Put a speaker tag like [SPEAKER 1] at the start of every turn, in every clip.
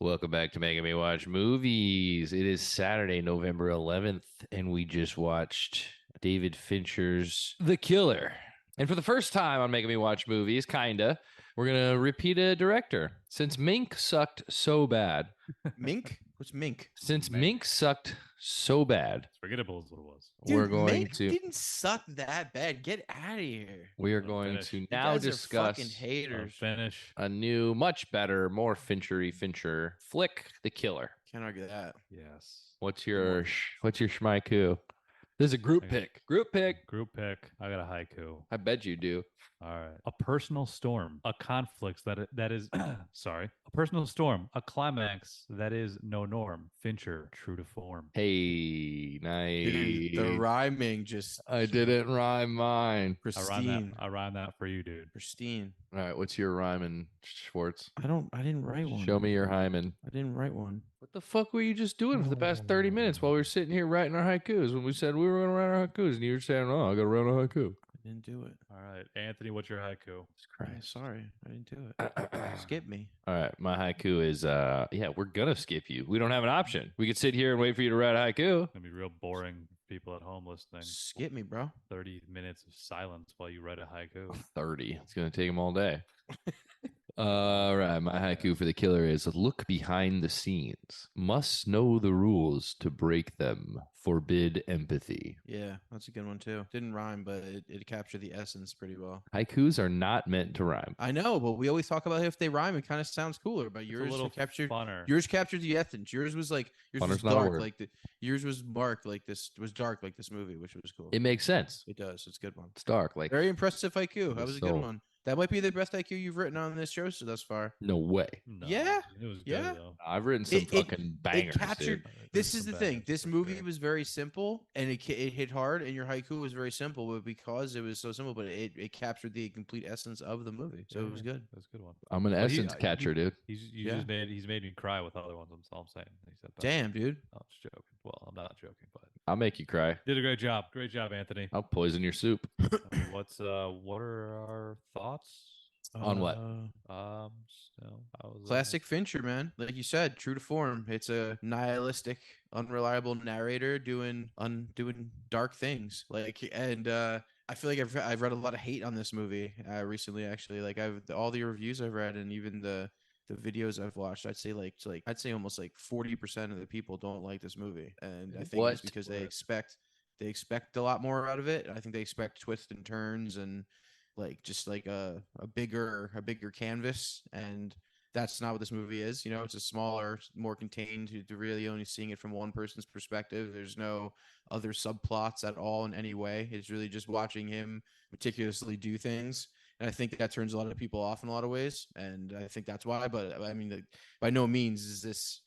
[SPEAKER 1] Welcome back to Making Me Watch Movies. It is Saturday, November 11th, and we just watched David Fincher's The Killer. And for the first time on Making Me Watch Movies, we're going to repeat a director. Since Mink sucked so bad.
[SPEAKER 2] Mink? What's Mink?
[SPEAKER 1] Since Mink sucked so bad.
[SPEAKER 3] It's forgettable is what it was.
[SPEAKER 2] Dude,
[SPEAKER 1] we're going
[SPEAKER 2] Mink
[SPEAKER 1] to
[SPEAKER 2] didn't suck that bad. Get out of here.
[SPEAKER 1] we are going
[SPEAKER 3] Finish.
[SPEAKER 1] to
[SPEAKER 3] You
[SPEAKER 1] now
[SPEAKER 2] guys are
[SPEAKER 1] discuss
[SPEAKER 2] fucking haters.
[SPEAKER 3] Finish.
[SPEAKER 1] a new, much better, more Fincher flick, The Killer.
[SPEAKER 2] Can't argue that.
[SPEAKER 3] Yes.
[SPEAKER 1] What's your schmaiku? This is a group
[SPEAKER 3] Okay.
[SPEAKER 1] pick. Group pick.
[SPEAKER 3] Group pick. I got a haiku.
[SPEAKER 1] I bet you do.
[SPEAKER 3] All right. A personal storm. A conflict that is sorry. A personal storm. A climax that is no norm. Fincher, true to form.
[SPEAKER 1] Hey, nice.
[SPEAKER 2] Dude, the rhyming just
[SPEAKER 1] I didn't rhyme mine.
[SPEAKER 2] pristine.
[SPEAKER 3] I rhymed that for you, dude.
[SPEAKER 2] Pristine.
[SPEAKER 1] All right, what's your rhyming, Schwartz?
[SPEAKER 2] I didn't write one.
[SPEAKER 1] Show me your hymen.
[SPEAKER 2] I didn't write one.
[SPEAKER 1] What the fuck were you just doing for the past 30 minutes while we were sitting here writing our haikus when we said we were going to write our haikus and you were saying, oh, I got to write a haiku.
[SPEAKER 2] I didn't do it.
[SPEAKER 3] All right. Anthony, what's your haiku?
[SPEAKER 1] Christ.
[SPEAKER 2] Sorry, I didn't do it. Skip me.
[SPEAKER 1] All right, my haiku is, we're going to skip you. We don't have an option. We could sit here and wait for you to write a haiku.
[SPEAKER 3] It's gonna be real boring for people at home listening.
[SPEAKER 2] Skip me, bro.
[SPEAKER 3] 30 minutes of silence while you write a haiku.
[SPEAKER 1] 30. It's going to take them all day. All right, my haiku for The Killer is look behind the scenes. Must know the rules to break them. Forbid empathy.
[SPEAKER 2] Yeah, that's a good one too. Didn't rhyme, but it captured the essence pretty well.
[SPEAKER 1] Haikus are not meant to rhyme.
[SPEAKER 2] I know, but we always talk about if they rhyme, it kind of sounds cooler. But
[SPEAKER 3] It's a
[SPEAKER 2] yours
[SPEAKER 3] little
[SPEAKER 2] captured
[SPEAKER 3] funner.
[SPEAKER 2] yours captured the essence. Yours was like yours was
[SPEAKER 1] Funner's not a
[SPEAKER 2] dark
[SPEAKER 1] word.
[SPEAKER 2] like yours was marked like this was dark like this movie, which was cool.
[SPEAKER 1] It makes sense.
[SPEAKER 2] It does. It's a good one.
[SPEAKER 1] It's dark. Like,
[SPEAKER 2] Very impressive IQ. That
[SPEAKER 1] the
[SPEAKER 2] was a good
[SPEAKER 1] soul.
[SPEAKER 2] one. That might be the best IQ you've written on this show thus far.
[SPEAKER 1] no way.
[SPEAKER 3] No,
[SPEAKER 2] Yeah,
[SPEAKER 3] It was
[SPEAKER 2] yeah.
[SPEAKER 3] good though.
[SPEAKER 1] I've written some
[SPEAKER 2] It-
[SPEAKER 1] fucking bangers.
[SPEAKER 2] captured-
[SPEAKER 1] dude.
[SPEAKER 2] This
[SPEAKER 3] There's
[SPEAKER 2] is the
[SPEAKER 3] some
[SPEAKER 2] thing.
[SPEAKER 3] bangers
[SPEAKER 2] This
[SPEAKER 3] for
[SPEAKER 2] movie
[SPEAKER 3] sure.
[SPEAKER 2] was very simple, and it hit hard. And your haiku was very simple, but because it was so simple, but it captured the complete essence of the movie. So it was good.
[SPEAKER 3] That's a good one.
[SPEAKER 1] I'm an
[SPEAKER 3] Well, he-
[SPEAKER 1] essence catcher, dude.
[SPEAKER 2] Yeah.
[SPEAKER 3] He's made me cry with other ones. That's all I'm saying. He said that.
[SPEAKER 2] Damn, dude.
[SPEAKER 3] I'm just joking. Well, I'm not joking, but
[SPEAKER 1] I'll make you cry.
[SPEAKER 3] did a great job. Great job, Anthony.
[SPEAKER 1] I'll poison your soup.
[SPEAKER 3] I mean, what are our thoughts?
[SPEAKER 1] On what?
[SPEAKER 3] I was
[SPEAKER 2] Classic Fincher, man. Like you said, true to form. It's a nihilistic, unreliable narrator doing dark things. I feel like I've read a lot of hate on this movie recently. Actually, like all the reviews I've read and even the videos I've watched, I'd say I'd say almost like 40% of the people don't like this movie, and I think it's
[SPEAKER 1] What?
[SPEAKER 2] because they expect a lot more out of it. I think they expect twists and turns and like just like a bigger canvas, and that's not what this movie is. You know, it's a smaller, more contained. You're really only seeing it from one person's perspective. There's no other subplots at all in any way. It's really just watching him meticulously do things, and I think that turns a lot of people off in a lot of ways, and I think that's why. But I mean, by no means is this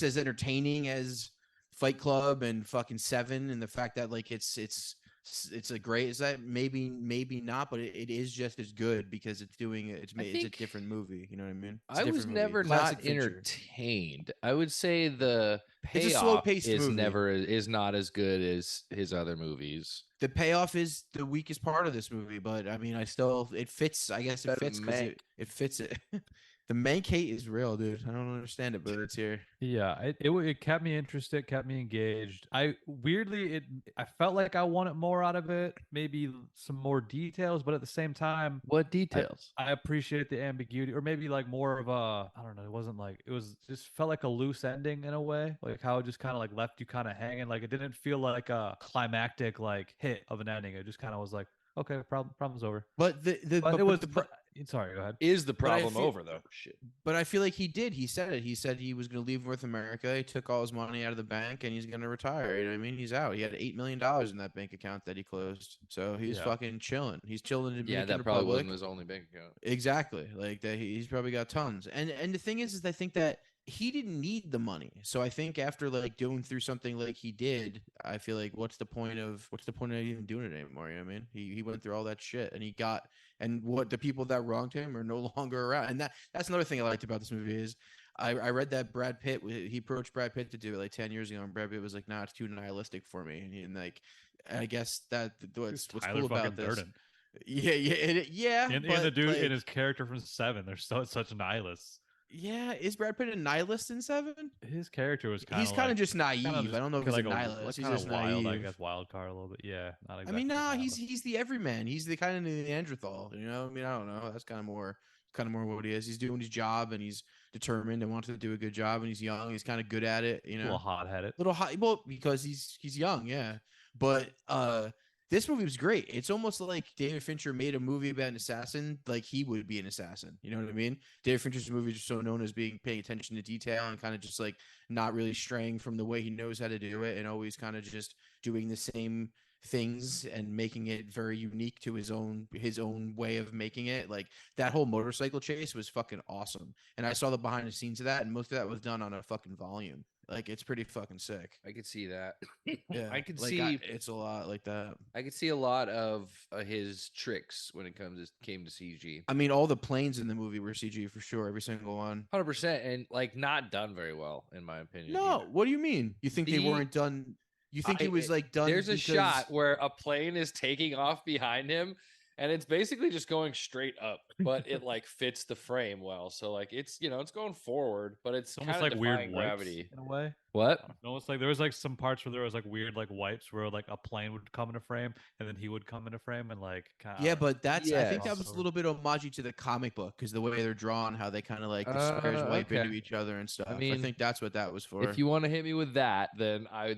[SPEAKER 2] as entertaining as Fight Club and fucking Seven, and the fact that like it's a great, is that maybe not, but it is just as good because it's a
[SPEAKER 1] think-
[SPEAKER 2] different movie. You know what I mean? It's a
[SPEAKER 1] I was
[SPEAKER 2] different movie.
[SPEAKER 1] never
[SPEAKER 2] Classic
[SPEAKER 1] not
[SPEAKER 2] Fincher.
[SPEAKER 1] entertained. I would say the
[SPEAKER 2] It's a
[SPEAKER 1] payoff
[SPEAKER 2] slow-paced
[SPEAKER 1] is
[SPEAKER 2] movie.
[SPEAKER 1] is not as good as his other movies.
[SPEAKER 2] The payoff is the weakest part of this movie, but I mean, it fits. I guess it
[SPEAKER 1] Better
[SPEAKER 2] fits because
[SPEAKER 1] Mank.
[SPEAKER 2] it fits it. The Mank hate is real, dude. I don't understand it, but it's here.
[SPEAKER 3] Yeah, it kept me interested, kept me engaged. I felt like I wanted more out of it, maybe some more details, but at the same time,
[SPEAKER 1] What details?
[SPEAKER 3] I appreciate the ambiguity, or maybe like more of a, I don't know, it wasn't like, it was just felt like a loose ending in a way, like how it just kind of like left you kind of hanging. Like it didn't feel like a climactic like hit of an ending. It just kind of was like, okay, problem's over.
[SPEAKER 2] But
[SPEAKER 3] But it was sorry, go ahead.
[SPEAKER 1] Is the
[SPEAKER 2] I
[SPEAKER 1] problem
[SPEAKER 2] feel-
[SPEAKER 1] over though? Shit.
[SPEAKER 2] But I feel like he did. He said it. He said he was going to leave North America. He took all his money out of the bank and he's going to retire. You know what I mean? He's out. He had $8 million in that bank account that he closed. So he's
[SPEAKER 3] Yeah.
[SPEAKER 2] fucking chilling. He's chilling in
[SPEAKER 1] Yeah,
[SPEAKER 2] Dominican
[SPEAKER 1] that probably
[SPEAKER 2] Republic.
[SPEAKER 1] wasn't his only bank account.
[SPEAKER 2] Exactly. Like that, he's probably got tons. And the thing is I think that he didn't need the money. So I think after like going through something like he did, I feel like what's the point of even doing it anymore? You know what I mean? He went through all that shit and and what the people that wronged him are no longer around. And that's another thing I liked about this movie is I read that Brad Pitt, he approached Brad Pitt to do it like 10 years ago, and Brad Pitt was like, nah, it's too nihilistic for me. And like, I guess what's
[SPEAKER 3] Tyler
[SPEAKER 2] cool about
[SPEAKER 3] fucking
[SPEAKER 2] this.
[SPEAKER 3] Durden.
[SPEAKER 2] Yeah.
[SPEAKER 3] And the
[SPEAKER 2] but,
[SPEAKER 3] dude
[SPEAKER 2] like,
[SPEAKER 3] and his character from Seven, they're such nihilists.
[SPEAKER 2] Yeah, is Brad Pitt a nihilist in Seven?
[SPEAKER 3] His character was kind
[SPEAKER 2] He's
[SPEAKER 3] of
[SPEAKER 2] kind
[SPEAKER 3] like
[SPEAKER 2] of just
[SPEAKER 3] kind of
[SPEAKER 2] naive.
[SPEAKER 3] just
[SPEAKER 2] I don't know if he's
[SPEAKER 3] like
[SPEAKER 2] a nihilist. He's
[SPEAKER 3] kind of
[SPEAKER 2] just
[SPEAKER 3] wild, I
[SPEAKER 2] naive.
[SPEAKER 3] guess, wild card a little bit. Yeah, not
[SPEAKER 2] I mean,
[SPEAKER 3] exactly
[SPEAKER 2] nah,
[SPEAKER 3] a
[SPEAKER 2] he's
[SPEAKER 3] nihilist.
[SPEAKER 2] he's the everyman. He's the kind of Neanderthal. You know, I mean, I don't know. That's kind of more what he is. He's doing his job and he's determined and wants to do a good job. And he's young. He's kind of good at it. You
[SPEAKER 3] A little
[SPEAKER 2] know,
[SPEAKER 3] hot headed.
[SPEAKER 2] little high. Well, because he's young. Yeah, but this movie was great. It's almost like David Fincher made a movie about an assassin, like he would be an assassin. You know what I mean? David Fincher's movies are so known as being paying attention to detail and kind of just like not really straying from the way he knows how to do it, and always kind of just doing the same things and making it very unique to his own way of making it. Like that whole motorcycle chase was fucking awesome. And I saw the behind the scenes of that, and most of that was done on a fucking volume. Like it's pretty fucking sick.
[SPEAKER 1] I could see that.
[SPEAKER 2] Yeah,
[SPEAKER 1] I could
[SPEAKER 2] like
[SPEAKER 1] see.
[SPEAKER 2] it's a lot like that.
[SPEAKER 1] I could see a lot of his tricks when it came to CG.
[SPEAKER 2] I mean, all the planes in the movie were CG for sure, every single one.
[SPEAKER 1] 100%, and like not done very well in my opinion.
[SPEAKER 2] No,
[SPEAKER 1] either.
[SPEAKER 2] what do you mean? You think they
[SPEAKER 1] The-
[SPEAKER 2] weren't done? You think it was like done?
[SPEAKER 1] There's a
[SPEAKER 2] because-
[SPEAKER 1] shot where a plane is taking off behind him, and it's basically just going straight up, but it like fits the frame well. So like it's it's going forward, but it's
[SPEAKER 3] It's almost
[SPEAKER 1] kind
[SPEAKER 3] like
[SPEAKER 1] of
[SPEAKER 3] weird
[SPEAKER 1] defying
[SPEAKER 3] wipes
[SPEAKER 1] gravity.
[SPEAKER 3] in a way.
[SPEAKER 1] What?
[SPEAKER 3] Almost like there was like some parts where there was like weird like wipes where like a plane would come into frame and then he would come into frame and like kind of
[SPEAKER 2] Yeah, but that's I think that
[SPEAKER 1] Yes.
[SPEAKER 2] was a little bit homage to the comic book because the way they're drawn, how they kind of like the squares wipe
[SPEAKER 1] okay.
[SPEAKER 2] into each other and stuff. I
[SPEAKER 1] mean,
[SPEAKER 2] think that's what that was for.
[SPEAKER 1] If you want to hit me with that, then I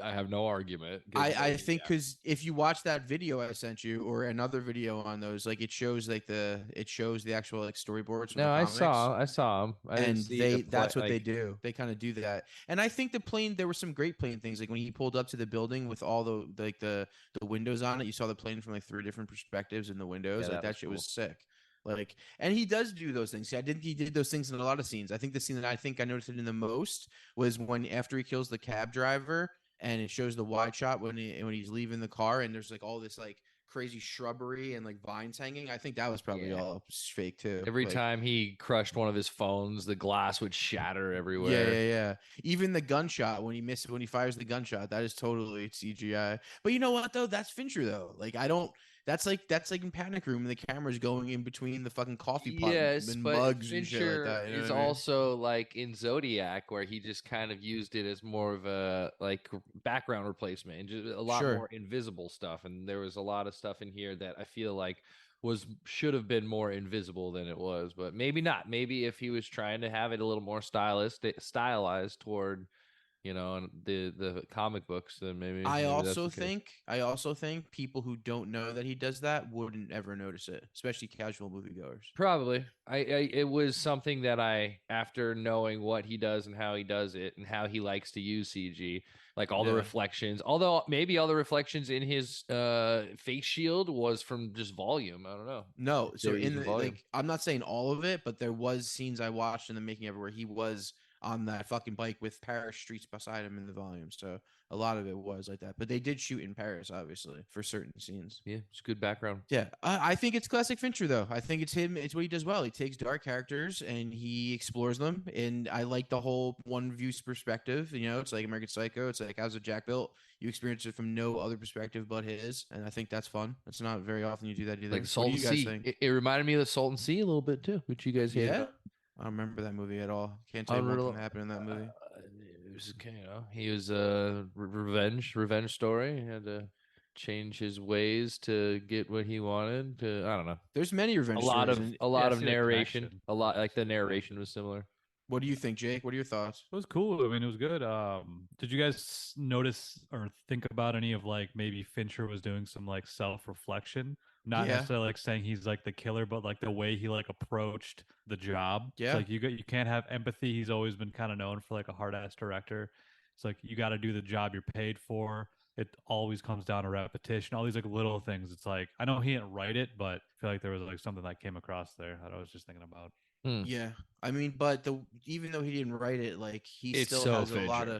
[SPEAKER 1] have no argument. 'Cause,
[SPEAKER 2] I think because if you watch that video I sent you or another video on those, like it shows the actual like storyboards from
[SPEAKER 1] no,
[SPEAKER 2] the
[SPEAKER 1] I
[SPEAKER 2] comics.
[SPEAKER 1] saw him. I didn't
[SPEAKER 2] And
[SPEAKER 1] see
[SPEAKER 2] that's what they
[SPEAKER 1] like,
[SPEAKER 2] do. They kind of do that. And I think the plane, there were some great plane things. Like when he pulled up to the building with all the windows on it, you saw the plane from like 3 different perspectives in the windows.
[SPEAKER 1] Yeah,
[SPEAKER 2] Like
[SPEAKER 1] that
[SPEAKER 2] that
[SPEAKER 1] was
[SPEAKER 2] shit
[SPEAKER 1] cool.
[SPEAKER 2] was sick. Like, and he does do those things. I think he did those things in a lot of scenes. I think the scene that I noticed it in the most was when after he kills the cab driver and it shows the wide shot when he's leaving the car and there's like all this like crazy shrubbery and like vines hanging. I think that was probably
[SPEAKER 1] Yeah.
[SPEAKER 2] all fake too.
[SPEAKER 1] Every
[SPEAKER 2] Like,
[SPEAKER 1] time he crushed one of his phones, the glass would shatter everywhere.
[SPEAKER 2] Yeah. Even the gunshot when he fires the gunshot, that is totally CGI. But you know what though? That's Fincher though. Like I don't. That's like in Panic Room, and the camera's going in between the fucking coffee pot
[SPEAKER 1] Yes,
[SPEAKER 2] and
[SPEAKER 1] but
[SPEAKER 2] mugs and shit
[SPEAKER 1] Fincher
[SPEAKER 2] like that. You know
[SPEAKER 1] is
[SPEAKER 2] what I mean?
[SPEAKER 1] also like in Zodiac, where he just kind of used it as more of a like background replacement and just a lot
[SPEAKER 2] Sure.
[SPEAKER 1] more invisible stuff. And there was a lot of stuff in here that I feel like should have been more invisible than it was, but maybe not. Maybe if he was trying to have it a little more stylized toward the comic books, then maybe
[SPEAKER 2] I
[SPEAKER 1] that's
[SPEAKER 2] also
[SPEAKER 1] the case.
[SPEAKER 2] think people who don't know that he does that wouldn't ever notice it, especially casual moviegoers.
[SPEAKER 1] Probably. It was something that after knowing what he does and how he does it and how he likes to use CG, like all the
[SPEAKER 2] Yeah.
[SPEAKER 1] reflections, although maybe all the reflections in his face shield was from just volume. I don't know.
[SPEAKER 2] No,
[SPEAKER 1] They
[SPEAKER 2] so
[SPEAKER 1] were
[SPEAKER 2] in
[SPEAKER 1] using
[SPEAKER 2] the
[SPEAKER 1] volume.
[SPEAKER 2] like, I'm not saying all of it, but there was scenes I watched in the making of it where he was on that fucking bike with Paris streets beside him in the volume. So a lot of it was like that, but they did shoot in Paris, obviously, for certain scenes.
[SPEAKER 1] Yeah, it's good background.
[SPEAKER 2] Yeah, I think it's classic Fincher though. I think it's him. It's what he does well. He takes dark characters and he explores them. And I like the whole one view's perspective. You know, it's like American Psycho. It's like how's a Jack built? You experience it from no other perspective but his, and I think that's fun. It's not very often you do that either.
[SPEAKER 1] Like
[SPEAKER 2] What
[SPEAKER 1] Salt
[SPEAKER 2] do
[SPEAKER 1] and
[SPEAKER 2] you guys
[SPEAKER 1] Sea.
[SPEAKER 2] think?
[SPEAKER 1] It reminded me of the Salt and Sea a little bit too, which you guys hated
[SPEAKER 2] Yeah,
[SPEAKER 1] on.
[SPEAKER 2] I don't remember that movie at all. Can't tell you one thing that happened in that movie.
[SPEAKER 1] It was he was a revenge story. He had to change his ways to get what he wanted. I don't know.
[SPEAKER 2] There's many revenge
[SPEAKER 1] A lot
[SPEAKER 2] stories.
[SPEAKER 1] of
[SPEAKER 2] and-
[SPEAKER 1] a lot
[SPEAKER 3] I
[SPEAKER 1] of
[SPEAKER 3] see the
[SPEAKER 1] narration.
[SPEAKER 3] connection.
[SPEAKER 1] A lot like the narration was similar.
[SPEAKER 2] What do you think, Jake? What are your thoughts?
[SPEAKER 3] It was cool. I mean, it was good. Did you guys notice or think about any of like maybe Fincher was doing some like self-reflection? Not
[SPEAKER 2] Yeah.
[SPEAKER 3] necessarily like saying he's like the killer, but like the way he like approached the job.
[SPEAKER 2] Yeah.
[SPEAKER 3] It's like you can't have empathy. He's always been kind of known for like a hard ass director. It's like you got to do the job you're paid for. It always comes down to repetition. All these like little things. It's like I know he didn't write it, but I feel like there was like something that came across there that I was just thinking about.
[SPEAKER 2] Yeah, I mean, but even though he didn't write it, like he
[SPEAKER 1] It's
[SPEAKER 2] still
[SPEAKER 1] so
[SPEAKER 2] has a lot
[SPEAKER 1] Fincher.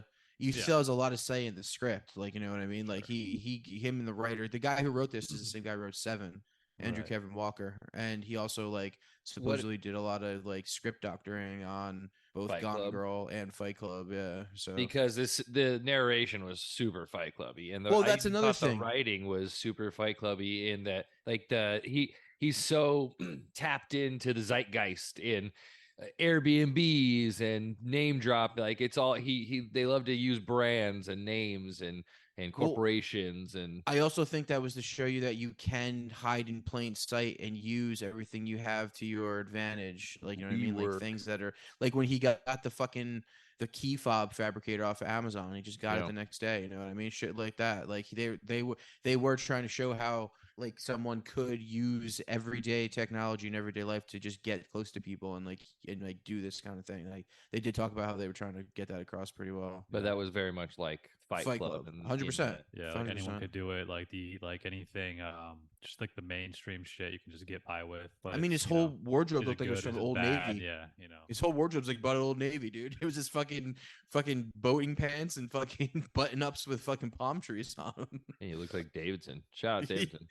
[SPEAKER 2] of still has a lot of say in the script. Like you know what I mean? Like him and the writer, the guy who wrote this is the same guy who wrote Seven, Andrew
[SPEAKER 1] Right.
[SPEAKER 2] Kevin Walker, and he also like supposedly did a lot of like script doctoring on both
[SPEAKER 1] Fight
[SPEAKER 2] Gone
[SPEAKER 1] Club.
[SPEAKER 2] Girl and Fight Club. Yeah, so
[SPEAKER 1] Because the narration was super Fight Clubby, and
[SPEAKER 2] Well,
[SPEAKER 1] I
[SPEAKER 2] that's
[SPEAKER 1] even
[SPEAKER 2] another
[SPEAKER 1] thought
[SPEAKER 2] thing.
[SPEAKER 1] the writing was super Fight Clubby in that like he's so tapped into the zeitgeist in Airbnbs and name drop. Like it's all they love to use brands and names and
[SPEAKER 2] Well,
[SPEAKER 1] corporations and
[SPEAKER 2] I also think that was to show you that you can hide in plain sight and use everything you have to your advantage. Like, you know what I mean? Like
[SPEAKER 1] WeWork.
[SPEAKER 2] things that are like when he got the key fob fabricator off of Amazon, he just got it
[SPEAKER 1] Yeah.
[SPEAKER 2] the next day. You know what I mean? Shit like that. Like they were trying to show how like someone could use everyday technology in everyday life to just get close to people and do this kind of thing. Like they did talk about how they were trying to get that across pretty well.
[SPEAKER 1] But that was very much like Fight
[SPEAKER 2] Fight
[SPEAKER 1] Club
[SPEAKER 2] Club,
[SPEAKER 1] and
[SPEAKER 2] 100%.
[SPEAKER 3] Yeah, like anyone
[SPEAKER 2] 100%.
[SPEAKER 3] could do it. Like anything, just like the mainstream shit you can just get by with. But
[SPEAKER 2] I mean, his
[SPEAKER 3] it's, you know,
[SPEAKER 2] whole wardrobe
[SPEAKER 3] is it
[SPEAKER 2] looked like it was
[SPEAKER 3] good?
[SPEAKER 2] from
[SPEAKER 3] Is it
[SPEAKER 2] Old
[SPEAKER 3] bad?
[SPEAKER 2] Navy.
[SPEAKER 3] Yeah, you know.
[SPEAKER 2] His whole wardrobe's like bought at Old Navy, dude. It was just fucking boating pants and fucking button ups with fucking palm trees on them.
[SPEAKER 1] And you look like Davidson. Shout out Davidson.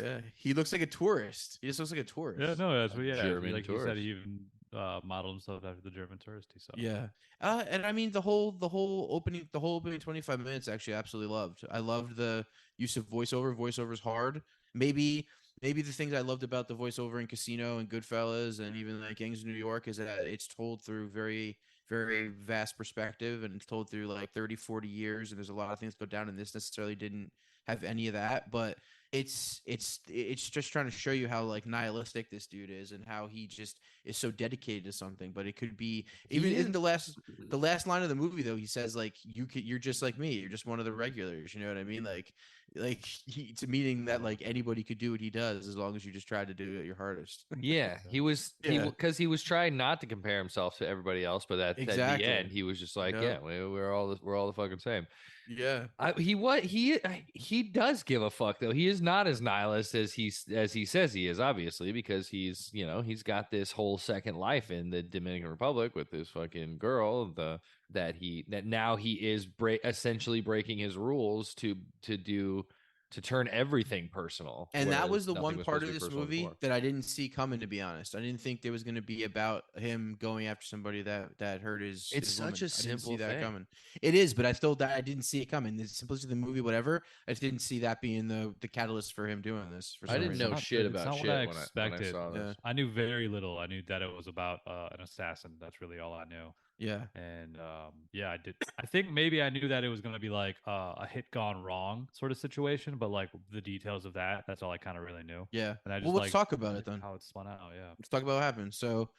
[SPEAKER 2] Yeah, he looks like a tourist. He just looks like a tourist.
[SPEAKER 3] Yeah, no, that's what. Yeah,
[SPEAKER 1] German
[SPEAKER 3] like you said,
[SPEAKER 1] tourist.
[SPEAKER 3] he even modeled himself after the German tourist he saw.
[SPEAKER 2] Yeah. And I mean the whole opening 25 minutes actually I absolutely loved. I loved the use of voiceover. Voiceover's hard. Maybe the things I loved about the voiceover in Casino and Goodfellas and even like Gangs of New York is that it's told through very, very vast perspective and it's told through like 30, 40 years and there's a lot of things go down and this necessarily didn't have any of that, but it's just trying to show you how like nihilistic this dude is and how he just is so dedicated to something. But it could be even in the last line of the movie though, he says like you're just like me, you're just one of the regulars. You know what I mean? It's a meaning that like anybody could do what he does as long as you just try to do it your hardest.
[SPEAKER 1] Yeah, he
[SPEAKER 2] Yeah.
[SPEAKER 1] because he was trying not to compare himself to everybody else, but at the
[SPEAKER 2] Exactly.
[SPEAKER 1] end he was just like,
[SPEAKER 2] Yep.
[SPEAKER 1] yeah, we're all the fucking same.
[SPEAKER 2] Yeah.
[SPEAKER 1] He does give a fuck though. He is not as nihilist as he says he is, obviously, because he's got this whole second life in the Dominican Republic with this fucking girl. That now he is essentially breaking his rules to turn everything personal.
[SPEAKER 2] And that
[SPEAKER 1] whereas
[SPEAKER 2] was the
[SPEAKER 1] nothing
[SPEAKER 2] one
[SPEAKER 1] was
[SPEAKER 2] part
[SPEAKER 1] supposed to
[SPEAKER 2] of
[SPEAKER 1] be
[SPEAKER 2] this
[SPEAKER 1] personal
[SPEAKER 2] movie
[SPEAKER 1] before.
[SPEAKER 2] that I didn't see coming, to be honest. I didn't think there was going to be about him going after somebody that hurt his.
[SPEAKER 1] It's
[SPEAKER 2] his
[SPEAKER 1] such
[SPEAKER 2] woman.
[SPEAKER 1] a
[SPEAKER 2] I didn't see
[SPEAKER 1] simple
[SPEAKER 2] that
[SPEAKER 1] thing.
[SPEAKER 2] coming. It is, but I didn't see it coming. The simplicity of the movie, whatever. I just didn't see that being the catalyst for him doing this. For
[SPEAKER 1] I
[SPEAKER 2] some
[SPEAKER 1] didn't
[SPEAKER 2] reason.
[SPEAKER 1] know
[SPEAKER 3] not-
[SPEAKER 1] shit
[SPEAKER 3] it's
[SPEAKER 1] about
[SPEAKER 3] not what
[SPEAKER 1] shit
[SPEAKER 3] I
[SPEAKER 1] when I
[SPEAKER 3] expected.
[SPEAKER 1] saw
[SPEAKER 2] Yeah.
[SPEAKER 1] this.
[SPEAKER 3] I knew very little. I knew that it was about an assassin. That's really all I knew.
[SPEAKER 2] Yeah.
[SPEAKER 3] And yeah, I did. I think maybe I knew that it was going to be like a hit gone wrong sort of situation, but like the details of that's all I kind of really knew.
[SPEAKER 2] Yeah.
[SPEAKER 3] And I just
[SPEAKER 2] Well, let's talk about it then.
[SPEAKER 3] how it spun out. Yeah,
[SPEAKER 2] Let's talk about what happened. So,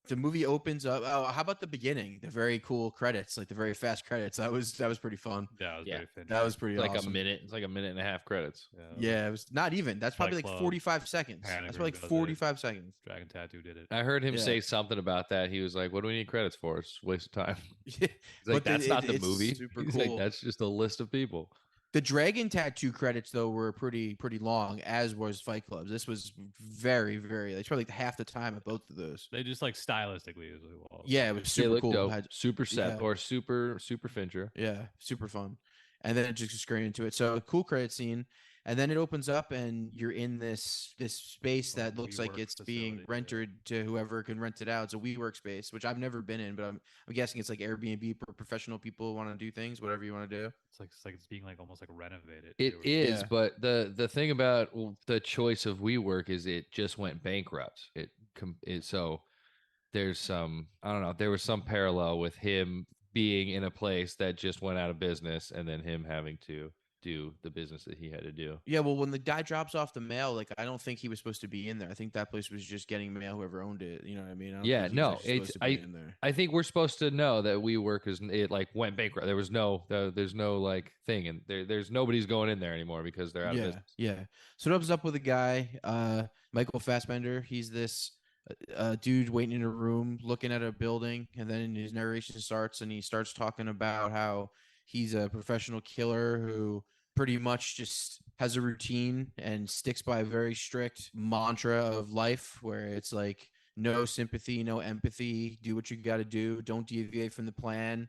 [SPEAKER 2] the movie opens up. Oh, how about the beginning? The very cool credits, like the very fast credits. That was pretty fun.
[SPEAKER 3] yeah, it was
[SPEAKER 1] Yeah,
[SPEAKER 3] very Fincher.
[SPEAKER 2] That was pretty
[SPEAKER 1] It's like
[SPEAKER 2] awesome.
[SPEAKER 1] a minute. It's like a minute and a half credits.
[SPEAKER 2] Yeah, it was not even. That's probably
[SPEAKER 3] Fight
[SPEAKER 2] like
[SPEAKER 3] Club,
[SPEAKER 2] 45 seconds.
[SPEAKER 3] Panic
[SPEAKER 2] That's
[SPEAKER 3] Room
[SPEAKER 2] probably
[SPEAKER 3] does
[SPEAKER 2] like
[SPEAKER 3] it.
[SPEAKER 2] 45 seconds.
[SPEAKER 3] Dragon Tattoo did it.
[SPEAKER 1] I heard him
[SPEAKER 2] Yeah.
[SPEAKER 1] say something about that. He was like, "What do we need credits for? It's a waste of time."
[SPEAKER 2] Yeah,
[SPEAKER 1] He's like,
[SPEAKER 2] but
[SPEAKER 1] "That's not the
[SPEAKER 2] it's
[SPEAKER 1] movie."
[SPEAKER 2] super
[SPEAKER 1] He's
[SPEAKER 2] cool.
[SPEAKER 1] like, "That's just a list of people."
[SPEAKER 2] The Dragon Tattoo credits though were pretty long, as was Fight Club's. This was very, very. It's probably like half the time of both of those.
[SPEAKER 3] They just like stylistically is really well.
[SPEAKER 2] Yeah, it was
[SPEAKER 1] They
[SPEAKER 2] super
[SPEAKER 1] look
[SPEAKER 2] cool.
[SPEAKER 1] dope.
[SPEAKER 2] Had-
[SPEAKER 1] Super set
[SPEAKER 2] yeah.
[SPEAKER 1] or super Fincher.
[SPEAKER 2] Yeah, super fun. And then it just goes straight into it. So cool credit scene, and then it opens up, and you're in this space
[SPEAKER 3] Like
[SPEAKER 2] that looks like
[SPEAKER 3] WeWork
[SPEAKER 2] it's being
[SPEAKER 3] facility, yeah.
[SPEAKER 2] rented to whoever can rent it out. It's a WeWork space, which I've never been in, but I'm guessing it's like Airbnb for professional people who want to do things, whatever you want to do.
[SPEAKER 3] It's like it's being like almost like renovated.
[SPEAKER 1] It
[SPEAKER 3] too.
[SPEAKER 1] is,
[SPEAKER 2] Yeah.
[SPEAKER 1] but the thing about the choice of WeWork is it just went bankrupt. So there's some, I don't know, there was some parallel with him being in a place that just went out of business and then him having to do the business that he had to do.
[SPEAKER 2] Yeah, well, when the guy drops off the mail, like I don't think he was supposed to be in there. I think that place was just getting mail, whoever owned it. You know what I mean? I don't
[SPEAKER 1] Yeah,
[SPEAKER 2] think he was
[SPEAKER 1] no,
[SPEAKER 2] actually supposed to be in there.
[SPEAKER 1] I think we're supposed to know that WeWork it like went bankrupt. There was there's no like thing, and there's nobody's going in there anymore because they're out of business.
[SPEAKER 2] Yeah. So it opens up with a guy, Michael Fassbender. He's this dude waiting in a room looking at a building, and then his narration starts, and he starts talking about how he's a professional killer who pretty much just has a routine and sticks by a very strict mantra of life where it's like no sympathy, no empathy, do what you got to do, don't deviate from the plan.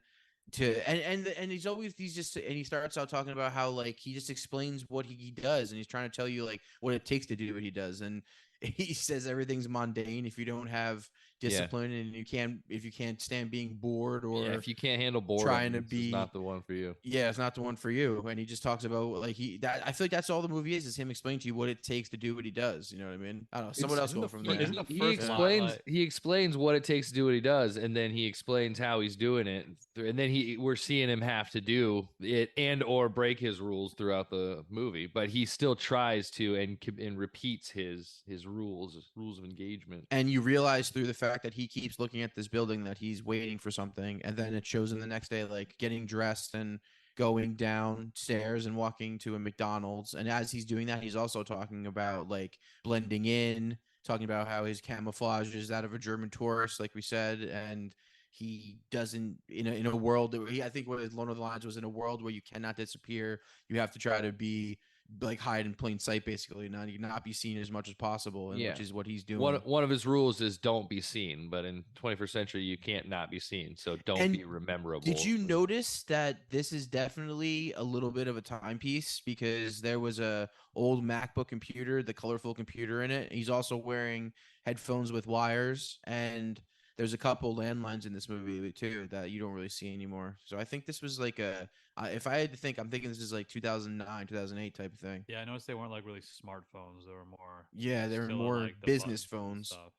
[SPEAKER 2] And he starts out talking about how like he just explains what he does, and he's trying to tell you like what it takes to do what he does. And he says everything's mundane. If you don't have discipline, and if you can't stand being bored or
[SPEAKER 1] if you can't handle boredom,
[SPEAKER 2] trying to
[SPEAKER 1] this is
[SPEAKER 2] be
[SPEAKER 1] not the one for you.
[SPEAKER 2] yeah, it's not the one for you. And he just talks about like I feel like that's all the movie is him explaining to you what it takes to do what he does. You know what I mean? I don't know. Someone else go from there.
[SPEAKER 3] isn't the
[SPEAKER 1] He
[SPEAKER 3] first
[SPEAKER 1] explains
[SPEAKER 3] line, like-
[SPEAKER 1] he explains what it takes to do what he does, and then he explains how he's doing it, and then we're seeing him have to do it and or break his rules throughout the movie, but he still tries to and repeats his rules of engagement.
[SPEAKER 2] And you realize through the fact that he keeps looking at this building that he's waiting for something, and then it shows him the next day like getting dressed and going downstairs and walking to a McDonald's. And as he's doing that, he's also talking about like blending in, talking about how his camouflage is that of a German tourist, like we said, and he doesn't in a world that I think one of the lines was, in a world where you cannot disappear, you have to try to be like hide in plain sight, basically, not be seen as much as possible, and which is what he's doing.
[SPEAKER 1] One of his rules is don't be seen, but in 21st century you can't not be seen, so don't be rememberable.
[SPEAKER 2] Did you notice that this is definitely a little bit of a timepiece, because there was a old MacBook computer, the colorful computer in it. He's also wearing headphones with wires, and there's a couple landlines in this movie too that you don't really see anymore. So I think this was like if I had to think, I'm thinking this is like 2009, 2008 type of thing.
[SPEAKER 3] Yeah, I noticed they weren't like really smartphones. They were more.
[SPEAKER 2] Yeah, they were
[SPEAKER 3] still
[SPEAKER 2] more
[SPEAKER 3] like the
[SPEAKER 2] business
[SPEAKER 3] buttons and
[SPEAKER 2] phones.
[SPEAKER 3] stuff.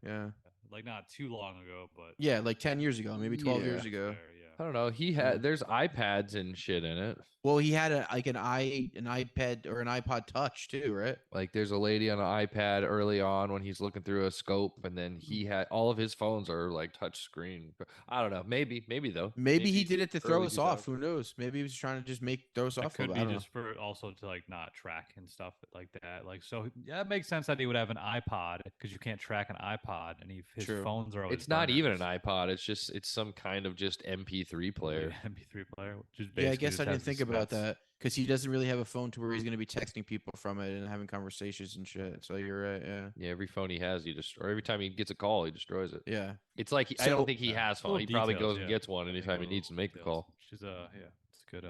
[SPEAKER 2] Yeah.
[SPEAKER 3] Like not too long ago, but
[SPEAKER 2] Yeah, like 10 years ago, maybe 12
[SPEAKER 1] Yeah.
[SPEAKER 2] years ago.
[SPEAKER 3] there, yeah.
[SPEAKER 1] I don't know. He had there's iPads and shit in it.
[SPEAKER 2] Well, he had an iPad or an iPod Touch too, right?
[SPEAKER 1] Like there's a lady on an iPad early on when he's looking through a scope, and then he had all of his phones are like touch screen. I don't know. Maybe though.
[SPEAKER 2] Maybe he did it to throw
[SPEAKER 1] early
[SPEAKER 2] us off.
[SPEAKER 1] 2000s.
[SPEAKER 2] Who knows? Maybe he was trying to just throw us
[SPEAKER 3] It
[SPEAKER 2] off.
[SPEAKER 3] could
[SPEAKER 2] I
[SPEAKER 3] be
[SPEAKER 2] don't know.
[SPEAKER 3] just for also to like not track and stuff like that. Like so, yeah, it makes sense that he would have an iPod because you can't track an iPod, and his
[SPEAKER 2] True.
[SPEAKER 3] phones are always.
[SPEAKER 1] It's not even an
[SPEAKER 3] burners.
[SPEAKER 1] iPod. It's some kind of just MP3 player.
[SPEAKER 3] MP3 player. Which is
[SPEAKER 2] Yeah, I
[SPEAKER 3] basically
[SPEAKER 2] guess
[SPEAKER 3] just
[SPEAKER 2] I didn't
[SPEAKER 3] has the
[SPEAKER 2] think about
[SPEAKER 3] specs.
[SPEAKER 2] that, because he doesn't really have a phone to where he's going to be texting people from it and having conversations and shit. So you're right. Yeah.
[SPEAKER 1] Yeah, every phone he has, or every time he gets a call, he destroys it.
[SPEAKER 2] Yeah.
[SPEAKER 1] It's like I
[SPEAKER 2] So-
[SPEAKER 1] don't think he has phone. He
[SPEAKER 3] Little
[SPEAKER 1] probably
[SPEAKER 3] details,
[SPEAKER 1] goes and
[SPEAKER 3] yeah.
[SPEAKER 1] gets one anytime he needs to make the call.
[SPEAKER 3] She's it's good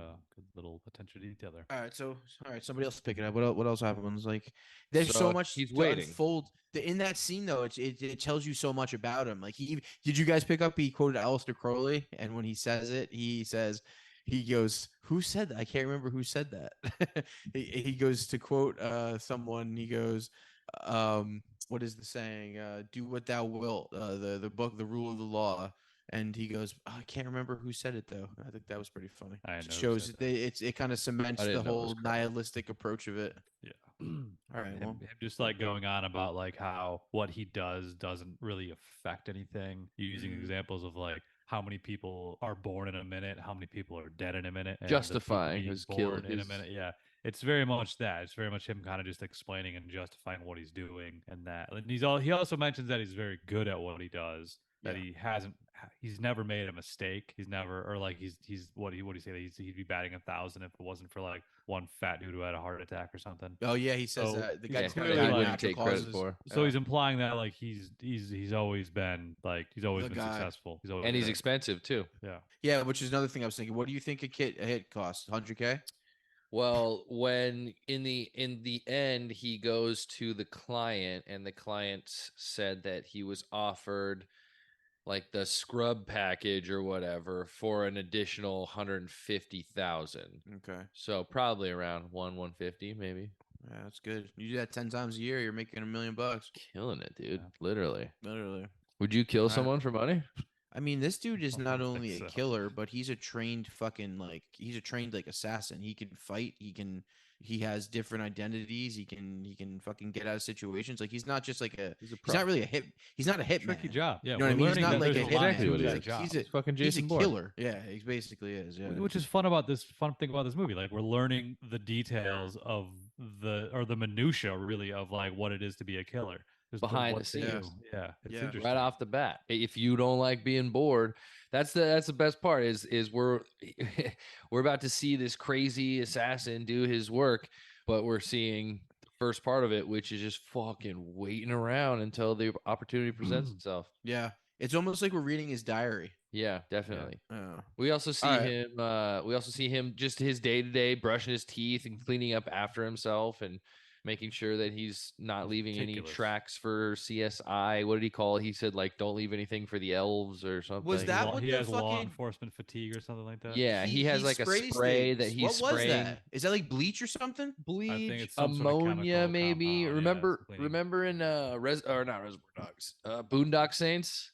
[SPEAKER 3] little attention to detail there.
[SPEAKER 2] All right. Somebody else pick it up. What else happens? Like, there's so much
[SPEAKER 1] he's
[SPEAKER 2] to
[SPEAKER 1] waiting.
[SPEAKER 2] unfold. In that scene, though, it tells you so much about him. Like, did you guys pick up? He quoted Aleister Crowley, and when he says it, he goes, "Who said that? I can't remember who said that." he goes to quote someone. He goes, "What is the saying? Do what thou wilt." The book, the rule of the law. And he goes, I can't remember who said it though. I think that was pretty funny.
[SPEAKER 3] I
[SPEAKER 2] It
[SPEAKER 3] know who
[SPEAKER 2] shows
[SPEAKER 3] said
[SPEAKER 2] it kind of cements
[SPEAKER 1] I
[SPEAKER 2] the
[SPEAKER 1] didn't know it was
[SPEAKER 2] whole
[SPEAKER 1] Crowley.
[SPEAKER 2] nihilistic approach of it.
[SPEAKER 3] Yeah.
[SPEAKER 2] All right, well,
[SPEAKER 3] Him just like going on about like how what he does doesn't really affect anything. Using
[SPEAKER 2] Mhm.
[SPEAKER 3] examples of like how many people are born in a minute, how many people are dead in a minute, and the people
[SPEAKER 1] Justifying
[SPEAKER 3] being
[SPEAKER 1] his
[SPEAKER 3] born
[SPEAKER 1] kill.
[SPEAKER 3] in a minute. Yeah, it's very much that. It's very much him kind of just explaining and justifying what he's doing, and that. And he also mentions that he's very good at what he does. That
[SPEAKER 2] Yeah.
[SPEAKER 3] he's never made a mistake. He's never, or like he's what do you say? He'd be batting 1,000 if it wasn't for like one fat dude who had a heart attack or something.
[SPEAKER 2] Oh yeah, he says
[SPEAKER 3] So,
[SPEAKER 2] that the
[SPEAKER 3] yeah,
[SPEAKER 2] guy
[SPEAKER 3] clearly,
[SPEAKER 1] he
[SPEAKER 3] like,
[SPEAKER 1] wouldn't
[SPEAKER 2] natural
[SPEAKER 1] take credit
[SPEAKER 2] causes.
[SPEAKER 1] for.
[SPEAKER 3] So he's implying that like he's always been
[SPEAKER 2] The
[SPEAKER 3] been
[SPEAKER 2] guy.
[SPEAKER 3] successful. He's always
[SPEAKER 1] And he's
[SPEAKER 3] been-
[SPEAKER 1] expensive too.
[SPEAKER 2] Yeah, which is another thing I was thinking. What do you think a hit costs? 100K?
[SPEAKER 1] Well, when in the end he goes to the client, and the client said that he was offered like the scrub package or whatever for an additional 150,000.
[SPEAKER 2] Okay,
[SPEAKER 1] So probably around 150 maybe.
[SPEAKER 2] yeah, that's good. You do that 10 times a year, you're making $1 million.
[SPEAKER 1] Killing it, dude.
[SPEAKER 3] Yeah.
[SPEAKER 1] Literally.
[SPEAKER 2] Literally.
[SPEAKER 1] Would you kill
[SPEAKER 2] Right.
[SPEAKER 1] someone for money?
[SPEAKER 2] I mean, this dude is
[SPEAKER 3] I
[SPEAKER 2] not
[SPEAKER 3] don't
[SPEAKER 2] only
[SPEAKER 3] think
[SPEAKER 2] a
[SPEAKER 3] so.
[SPEAKER 2] killer, but he's a trained he's a trained like assassin. He can fight. He has different identities. He can fucking get out of situations. Like he's not just like
[SPEAKER 1] He's a
[SPEAKER 2] he's not really a hit. He's not a hitman.
[SPEAKER 3] tricky job. Yeah,
[SPEAKER 2] You know what I
[SPEAKER 3] we're
[SPEAKER 2] mean? He's
[SPEAKER 3] learning
[SPEAKER 2] not
[SPEAKER 3] that
[SPEAKER 2] like a
[SPEAKER 3] there's
[SPEAKER 2] hitman.
[SPEAKER 3] lot
[SPEAKER 1] Exactly
[SPEAKER 3] to
[SPEAKER 1] what he
[SPEAKER 3] that
[SPEAKER 1] is.
[SPEAKER 3] job.
[SPEAKER 2] He's a
[SPEAKER 1] Fucking
[SPEAKER 2] he's a
[SPEAKER 1] Jason Bourne.
[SPEAKER 2] killer. Yeah, he basically is. Yeah.
[SPEAKER 3] Which is fun thing about this movie. Like we're learning the details of the minutia really of like what it is to be a killer. Just
[SPEAKER 1] Behind
[SPEAKER 3] what
[SPEAKER 1] the
[SPEAKER 3] to do.
[SPEAKER 1] scenes.
[SPEAKER 3] Yeah, it's
[SPEAKER 2] Yeah.
[SPEAKER 3] interesting.
[SPEAKER 1] Right off the bat. If you don't like being bored, that's the best part is we're we're about to see this crazy assassin do his work, but we're seeing the first part of it, which is just fucking waiting around until the opportunity presents itself.
[SPEAKER 2] Yeah. It's almost like we're reading his diary.
[SPEAKER 1] Yeah, definitely.
[SPEAKER 2] Oh.
[SPEAKER 1] We also see
[SPEAKER 2] All right.
[SPEAKER 1] him. We also see him just his day to day brushing his teeth and cleaning up after himself, and making sure that he's not
[SPEAKER 3] He's
[SPEAKER 1] leaving any
[SPEAKER 3] meticulous.
[SPEAKER 1] tracks for CSI. What did he call it? He said like, don't leave anything for the elves or something.
[SPEAKER 2] Was that what
[SPEAKER 3] He
[SPEAKER 2] the
[SPEAKER 3] has law
[SPEAKER 2] fucking
[SPEAKER 3] enforcement fatigue or something like that.
[SPEAKER 1] Yeah, he has
[SPEAKER 2] he
[SPEAKER 1] like a
[SPEAKER 2] sprays
[SPEAKER 1] spray that
[SPEAKER 2] things?
[SPEAKER 1] he's
[SPEAKER 2] What was
[SPEAKER 1] spraying
[SPEAKER 2] that? Is that like bleach or something?
[SPEAKER 3] I think
[SPEAKER 1] bleach,
[SPEAKER 3] it's some sort of
[SPEAKER 1] ammonia,
[SPEAKER 3] chemical
[SPEAKER 1] maybe.
[SPEAKER 3] compound. Yeah, it's cleaning.
[SPEAKER 1] Remember in not Reservoir Dogs, Boondock Saints.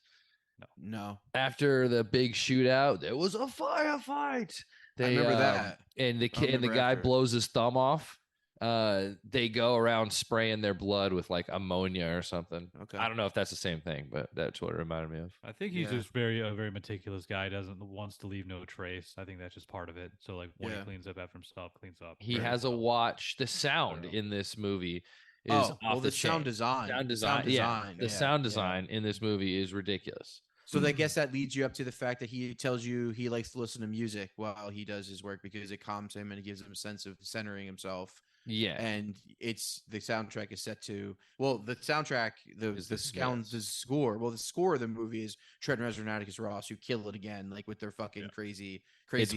[SPEAKER 2] No,
[SPEAKER 1] After the big shootout, there was a firefight.
[SPEAKER 2] I remember that.
[SPEAKER 1] And the
[SPEAKER 2] I don't
[SPEAKER 1] kid and the
[SPEAKER 2] remember
[SPEAKER 1] guy
[SPEAKER 2] after.
[SPEAKER 1] blows his thumb off. They go around spraying their blood with like ammonia or something.
[SPEAKER 2] Okay.
[SPEAKER 1] I don't know if that's the same thing, but that's what it reminded me of.
[SPEAKER 3] I think he's
[SPEAKER 2] Yeah.
[SPEAKER 3] just a very meticulous guy. Wants to leave no trace. I think that's just part of it. So like when he
[SPEAKER 2] Yeah.
[SPEAKER 3] cleans up after himself, cleans up.
[SPEAKER 1] He
[SPEAKER 3] very
[SPEAKER 1] has a
[SPEAKER 3] well.
[SPEAKER 1] watch. The sound
[SPEAKER 3] Thorough.
[SPEAKER 1] in this movie is
[SPEAKER 2] Oh,
[SPEAKER 1] off
[SPEAKER 2] well,
[SPEAKER 1] the
[SPEAKER 2] the sound
[SPEAKER 1] chain.
[SPEAKER 2] design.
[SPEAKER 1] Sound
[SPEAKER 2] The
[SPEAKER 1] design.
[SPEAKER 2] sound
[SPEAKER 1] Yeah,
[SPEAKER 2] design,
[SPEAKER 1] the
[SPEAKER 2] yeah,
[SPEAKER 1] sound
[SPEAKER 2] yeah.
[SPEAKER 1] design in this movie is ridiculous.
[SPEAKER 2] So I guess that leads you up to the fact that he tells you he likes to listen to music while he does his work because it calms him and it gives him a sense of centering himself.
[SPEAKER 1] Yeah,
[SPEAKER 2] And it's the soundtrack is set to the soundtrack
[SPEAKER 1] Is
[SPEAKER 2] the score the score of the movie is Trent Reznor and Atticus Ross, who kill it again, like with their fucking crazy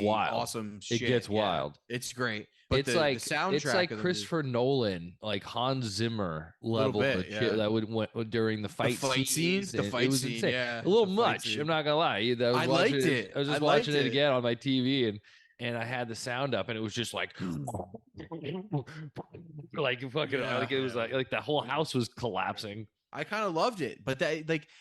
[SPEAKER 1] wild.
[SPEAKER 2] awesome shit.
[SPEAKER 1] it gets
[SPEAKER 2] Yeah,
[SPEAKER 1] wild.
[SPEAKER 2] it's great. But
[SPEAKER 1] It's
[SPEAKER 2] the
[SPEAKER 1] like
[SPEAKER 2] soundtrack
[SPEAKER 1] it's like
[SPEAKER 2] of the
[SPEAKER 1] Christopher Nolan, like Hans Zimmer level
[SPEAKER 2] bit,
[SPEAKER 1] of
[SPEAKER 2] yeah.
[SPEAKER 1] that would went during the fight
[SPEAKER 2] scenes, the
[SPEAKER 1] and
[SPEAKER 2] fight
[SPEAKER 1] it was
[SPEAKER 2] scene,
[SPEAKER 1] insane.
[SPEAKER 2] yeah,
[SPEAKER 1] A little
[SPEAKER 2] the fight
[SPEAKER 1] much.
[SPEAKER 2] scene.
[SPEAKER 1] I'm not gonna lie. I was
[SPEAKER 2] I
[SPEAKER 1] watching
[SPEAKER 2] liked it.
[SPEAKER 1] I was just
[SPEAKER 2] I
[SPEAKER 1] watching
[SPEAKER 2] liked
[SPEAKER 1] it
[SPEAKER 2] it.
[SPEAKER 1] again on my TV and I had the sound up and it was just like like fucking
[SPEAKER 2] Yeah.
[SPEAKER 1] like it was like the whole house was collapsing.
[SPEAKER 2] I kind of loved it, but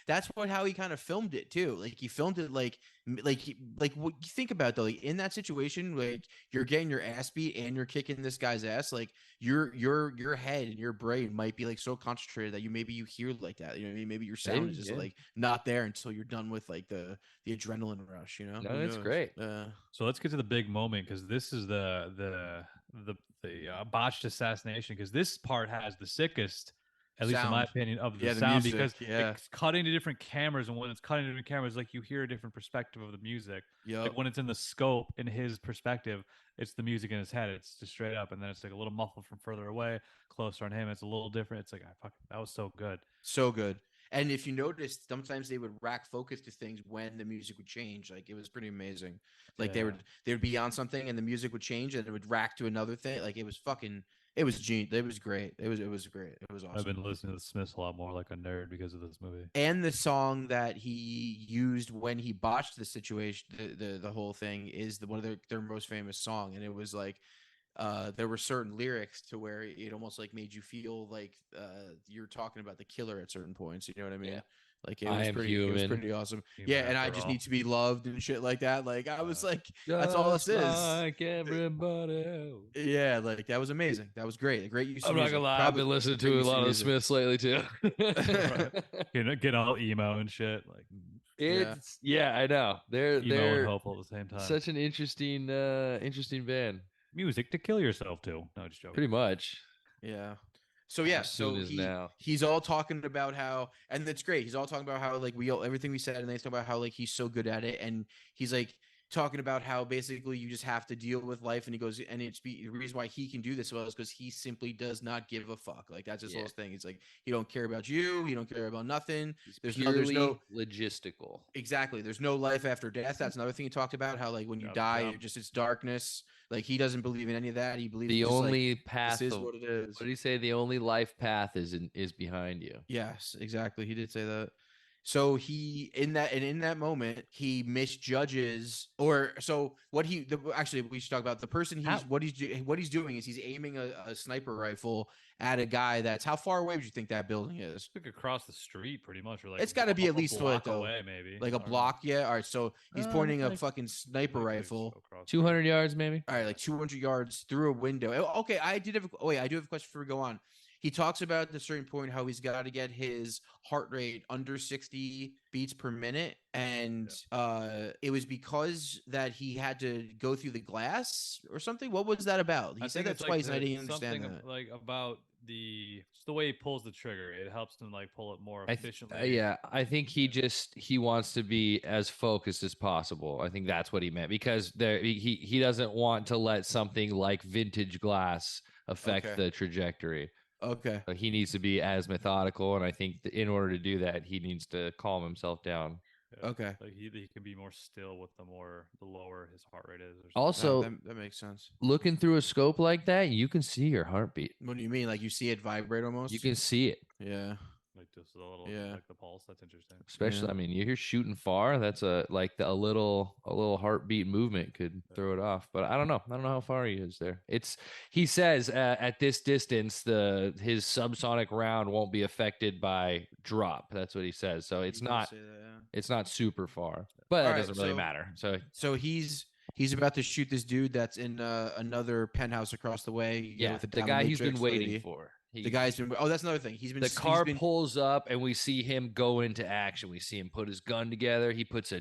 [SPEAKER 2] that's how he kind of filmed it too. Like he filmed it like what you think about it, though. Like in that situation, like you're getting your ass beat and you're kicking this guy's ass. Like your head and your brain might be like so concentrated that you hear like that. You know what I mean? Maybe your sound is just
[SPEAKER 1] Yeah.
[SPEAKER 2] like not there until you're done with like the adrenaline rush. You know?
[SPEAKER 1] No,
[SPEAKER 2] Who
[SPEAKER 1] it's
[SPEAKER 2] knows?
[SPEAKER 1] great.
[SPEAKER 3] So let's get to the big moment because this is the botched assassination because this part has the sickest, at least in my
[SPEAKER 2] Sound.
[SPEAKER 3] opinion, of the
[SPEAKER 2] Yeah, the
[SPEAKER 3] sound
[SPEAKER 2] music,
[SPEAKER 3] because
[SPEAKER 2] yeah.
[SPEAKER 3] it's cutting to different cameras, and when it's cutting to different cameras, like you hear a different perspective of the music.
[SPEAKER 2] Yep.
[SPEAKER 3] Like when it's in the scope in his perspective, it's the music in his head. It's just straight up, and then it's like a little muffled from further away, closer on him. It's a little different. It's like that was so good.
[SPEAKER 2] So good. And if you noticed, sometimes they would rack focus to things when the music would change. Like it was pretty amazing. Like they would be on something and the music would change and it would rack to another thing. Like it was genius. It was great. It was great. It was awesome.
[SPEAKER 3] I've been listening to the Smiths a lot more like a nerd because of this movie.
[SPEAKER 2] And the song that he used when he botched the situation, the whole thing is one of their most famous song. And it was like there were certain lyrics to where it almost like made you feel like you're talking about the killer at certain points. You know what I mean?
[SPEAKER 1] Yeah.
[SPEAKER 2] Like it was pretty awesome.
[SPEAKER 3] Human
[SPEAKER 2] And I
[SPEAKER 3] after
[SPEAKER 2] just
[SPEAKER 3] all.
[SPEAKER 2] need to be loved and shit like that. Like I was like, that's all this is.
[SPEAKER 1] Like everybody else.
[SPEAKER 2] Yeah, like that was amazing. That was great. A great use.
[SPEAKER 1] I'm
[SPEAKER 2] of
[SPEAKER 1] not
[SPEAKER 2] music.
[SPEAKER 1] gonna lie, I've
[SPEAKER 2] Probably
[SPEAKER 1] been listening
[SPEAKER 2] great
[SPEAKER 1] to a
[SPEAKER 2] use of
[SPEAKER 1] lot of the
[SPEAKER 2] music.
[SPEAKER 1] Smiths lately too.
[SPEAKER 3] Getting all emo and shit, like
[SPEAKER 1] It's I know.
[SPEAKER 3] emo and
[SPEAKER 1] They're
[SPEAKER 3] hopeful at the same time.
[SPEAKER 1] such an interesting band.
[SPEAKER 3] Music to kill yourself to. No, just joking.
[SPEAKER 1] Pretty much.
[SPEAKER 2] Yeah. So yeah,
[SPEAKER 1] soon
[SPEAKER 2] so
[SPEAKER 1] as now.
[SPEAKER 2] he's all talking about how, and that's great. He's all talking about how like everything we said, and they talk about how like he's so good at it, and he's like talking about how basically you just have to deal with life, and he goes, and the reason why he can do this well is because he simply does not give a fuck. Like that's his whole thing. It's like he don't care about you, he don't care about nothing. There's no
[SPEAKER 1] logistical.
[SPEAKER 2] Exactly. There's no life after death. That's another thing he talked about. How like when you die, it's darkness. Like he doesn't believe in any of that. He believes
[SPEAKER 1] The
[SPEAKER 2] just,
[SPEAKER 1] only
[SPEAKER 2] like,
[SPEAKER 1] path
[SPEAKER 2] this is
[SPEAKER 1] of,
[SPEAKER 2] what it is.
[SPEAKER 1] What did he say? The only life path is behind you.
[SPEAKER 2] Yes, exactly. He did say that. So he in that moment he misjudges, or so what actually we should talk about the person what he's doing is he's aiming a sniper rifle at a guy that's how far away would you think that building is?
[SPEAKER 3] Like across the street, pretty much, or like
[SPEAKER 2] It's got to be at least
[SPEAKER 3] block
[SPEAKER 2] though,
[SPEAKER 3] away, maybe
[SPEAKER 2] like a block. Yeah. All right. So he's pointing a fucking sniper
[SPEAKER 3] Like,
[SPEAKER 2] rifle.
[SPEAKER 1] 200 yards, maybe.
[SPEAKER 2] All right, like 200 yards through a window. Okay, I do have a question before we go on. He talks about at a certain point how he's got to get his heart rate under 60 beats per minute, and it was because that he had to go through the glass or something. What was that about? He said that twice, and I didn't understand that.
[SPEAKER 3] Like about just the way he pulls the trigger, it helps him like pull it more efficiently.
[SPEAKER 1] I think he wants to be as focused as possible. I think that's what he meant because he doesn't want to let something like vintage glass affect the trajectory.
[SPEAKER 2] Okay.
[SPEAKER 1] He needs to be as methodical, and I think in order to do that, he needs to calm himself down.
[SPEAKER 3] Yeah.
[SPEAKER 2] Okay.
[SPEAKER 3] Like he can be more still with the lower his heart rate is or something.
[SPEAKER 1] Also,
[SPEAKER 2] That makes sense.
[SPEAKER 1] looking through a scope like that, you can see your heartbeat.
[SPEAKER 2] What do you mean? Like you see it vibrate almost?
[SPEAKER 1] You can see it.
[SPEAKER 2] Yeah.
[SPEAKER 3] Like just a little,
[SPEAKER 2] Yeah.
[SPEAKER 3] like the pulse. That's interesting.
[SPEAKER 1] Especially,
[SPEAKER 2] Yeah.
[SPEAKER 1] I mean, you're shooting far. That's a little heartbeat movement could throw it off. But I don't know. I don't know how far he is there. He says at this distance, his subsonic round won't be affected by drop. That's what he says. So it's
[SPEAKER 2] He does
[SPEAKER 1] not
[SPEAKER 2] say that, yeah.
[SPEAKER 1] it's not super far, but
[SPEAKER 2] All
[SPEAKER 1] that
[SPEAKER 2] right,
[SPEAKER 1] doesn't really matter. So
[SPEAKER 2] So he's about to shoot this dude that's in another penthouse across the way.
[SPEAKER 1] yeah,
[SPEAKER 2] with the
[SPEAKER 1] the guy he's been
[SPEAKER 2] dominatrix
[SPEAKER 1] waiting
[SPEAKER 2] lady.
[SPEAKER 1] for.
[SPEAKER 2] The guy's been. Oh, that's another thing.
[SPEAKER 1] The car pulls up and we see him go into action. We see him put his gun together. He puts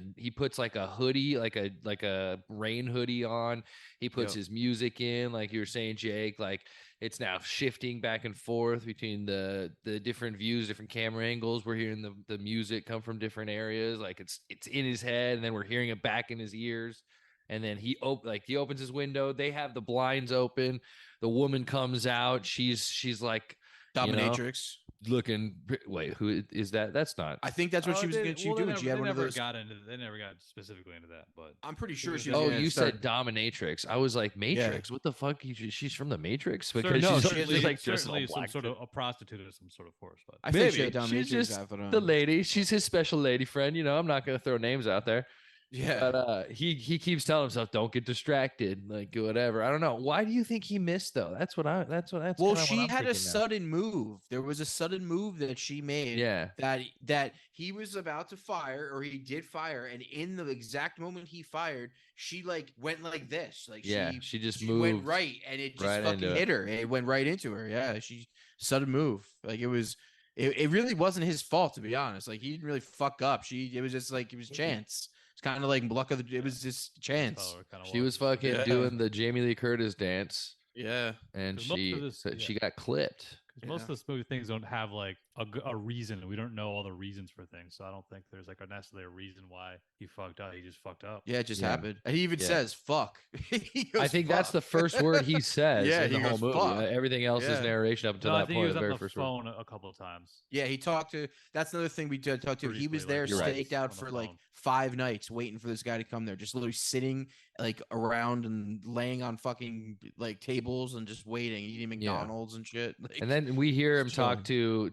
[SPEAKER 1] like a hoodie, like a rain hoodie on. He puts
[SPEAKER 2] Yep.
[SPEAKER 1] his music in, like you were saying, Jake. Like it's now shifting back and forth between the different views, different camera angles. We're hearing the music come from different areas. Like it's in his head, and then we're hearing it back in his ears. And then he opens his window. They have the blinds open. The woman comes out. She's like
[SPEAKER 2] dominatrix.
[SPEAKER 1] looking. Wait, who is that? That's not.
[SPEAKER 2] I think that's what she was going to do. She had one of those.
[SPEAKER 3] They never got specifically into that, but
[SPEAKER 2] I'm pretty sure
[SPEAKER 3] was
[SPEAKER 2] she
[SPEAKER 3] just-
[SPEAKER 2] was.
[SPEAKER 1] Oh,
[SPEAKER 2] gonna
[SPEAKER 1] you
[SPEAKER 2] start-
[SPEAKER 1] said dominatrix. I was like Matrix. What the fuck? She's from the Matrix because
[SPEAKER 3] no,
[SPEAKER 1] she's
[SPEAKER 3] certainly,
[SPEAKER 1] like just
[SPEAKER 3] certainly
[SPEAKER 1] all
[SPEAKER 3] some
[SPEAKER 1] black
[SPEAKER 3] sort
[SPEAKER 1] too.
[SPEAKER 3] of a prostitute of some sort of force. But
[SPEAKER 2] I think she
[SPEAKER 1] Maybe
[SPEAKER 2] had
[SPEAKER 1] she's
[SPEAKER 2] dominatrix.
[SPEAKER 1] just
[SPEAKER 2] I don't
[SPEAKER 1] the
[SPEAKER 2] know.
[SPEAKER 1] lady. She's his special lady friend. I'm not gonna throw names out there.
[SPEAKER 2] Yeah.
[SPEAKER 1] But he keeps telling himself, "Don't get distracted." Like whatever. I don't know. Why do you think he missed though? That's
[SPEAKER 2] Well,
[SPEAKER 1] kinda what
[SPEAKER 2] she
[SPEAKER 1] I'm
[SPEAKER 2] had a
[SPEAKER 1] thinking now.
[SPEAKER 2] sudden move. There was a sudden move that she made.
[SPEAKER 1] Yeah.
[SPEAKER 2] That he was about to fire, or he did fire, and in the exact moment he fired, she like went like this. Like
[SPEAKER 1] Yeah, she just
[SPEAKER 2] she went
[SPEAKER 1] moved
[SPEAKER 2] right, and it just
[SPEAKER 1] right
[SPEAKER 2] fucking
[SPEAKER 1] into
[SPEAKER 2] hit her. It went right into her. Yeah, she sudden move. Like it was. It really wasn't his fault, to be honest. Like he didn't really fuck up. It was just like it was chance. It's kind of like luck of the. It was just chance.
[SPEAKER 1] She was fucking
[SPEAKER 2] Yeah.
[SPEAKER 1] doing the Jamie Lee Curtis dance,
[SPEAKER 2] Yeah.
[SPEAKER 1] and
[SPEAKER 3] 'Cause most of this-
[SPEAKER 1] she got clipped.
[SPEAKER 3] Because most of the smooth things don't have like a reason. We don't know all the reasons for things, so I don't think there's like a necessarily a reason why he fucked up. He just fucked up.
[SPEAKER 2] Yeah, it just
[SPEAKER 1] Yeah.
[SPEAKER 2] happened. And he even
[SPEAKER 1] Yeah.
[SPEAKER 2] says "fuck." He
[SPEAKER 1] I
[SPEAKER 2] goes,
[SPEAKER 1] think that's the
[SPEAKER 2] "Fuck."
[SPEAKER 1] first word he says
[SPEAKER 2] Yeah,
[SPEAKER 1] in the
[SPEAKER 2] he
[SPEAKER 1] whole
[SPEAKER 2] goes,
[SPEAKER 1] movie.
[SPEAKER 2] "Fuck."
[SPEAKER 1] Everything else is
[SPEAKER 2] Yeah.
[SPEAKER 1] narration up until
[SPEAKER 3] No, I
[SPEAKER 1] that
[SPEAKER 3] think
[SPEAKER 1] point.
[SPEAKER 3] he was
[SPEAKER 1] The
[SPEAKER 3] on
[SPEAKER 1] very
[SPEAKER 3] the
[SPEAKER 1] first word.
[SPEAKER 3] phone a couple of times.
[SPEAKER 2] Yeah, he talked to. That's another thing we did talk to. He was
[SPEAKER 3] Briefly,
[SPEAKER 2] there,
[SPEAKER 3] like,
[SPEAKER 1] You're right.
[SPEAKER 2] staked out
[SPEAKER 3] on the
[SPEAKER 2] for like
[SPEAKER 3] phone.
[SPEAKER 2] 5 nights, waiting for this guy to come there, just literally sitting like around and laying on fucking like tables and just waiting, eating McDonald's and shit. Like,
[SPEAKER 1] And then we hear him
[SPEAKER 2] just
[SPEAKER 1] talk to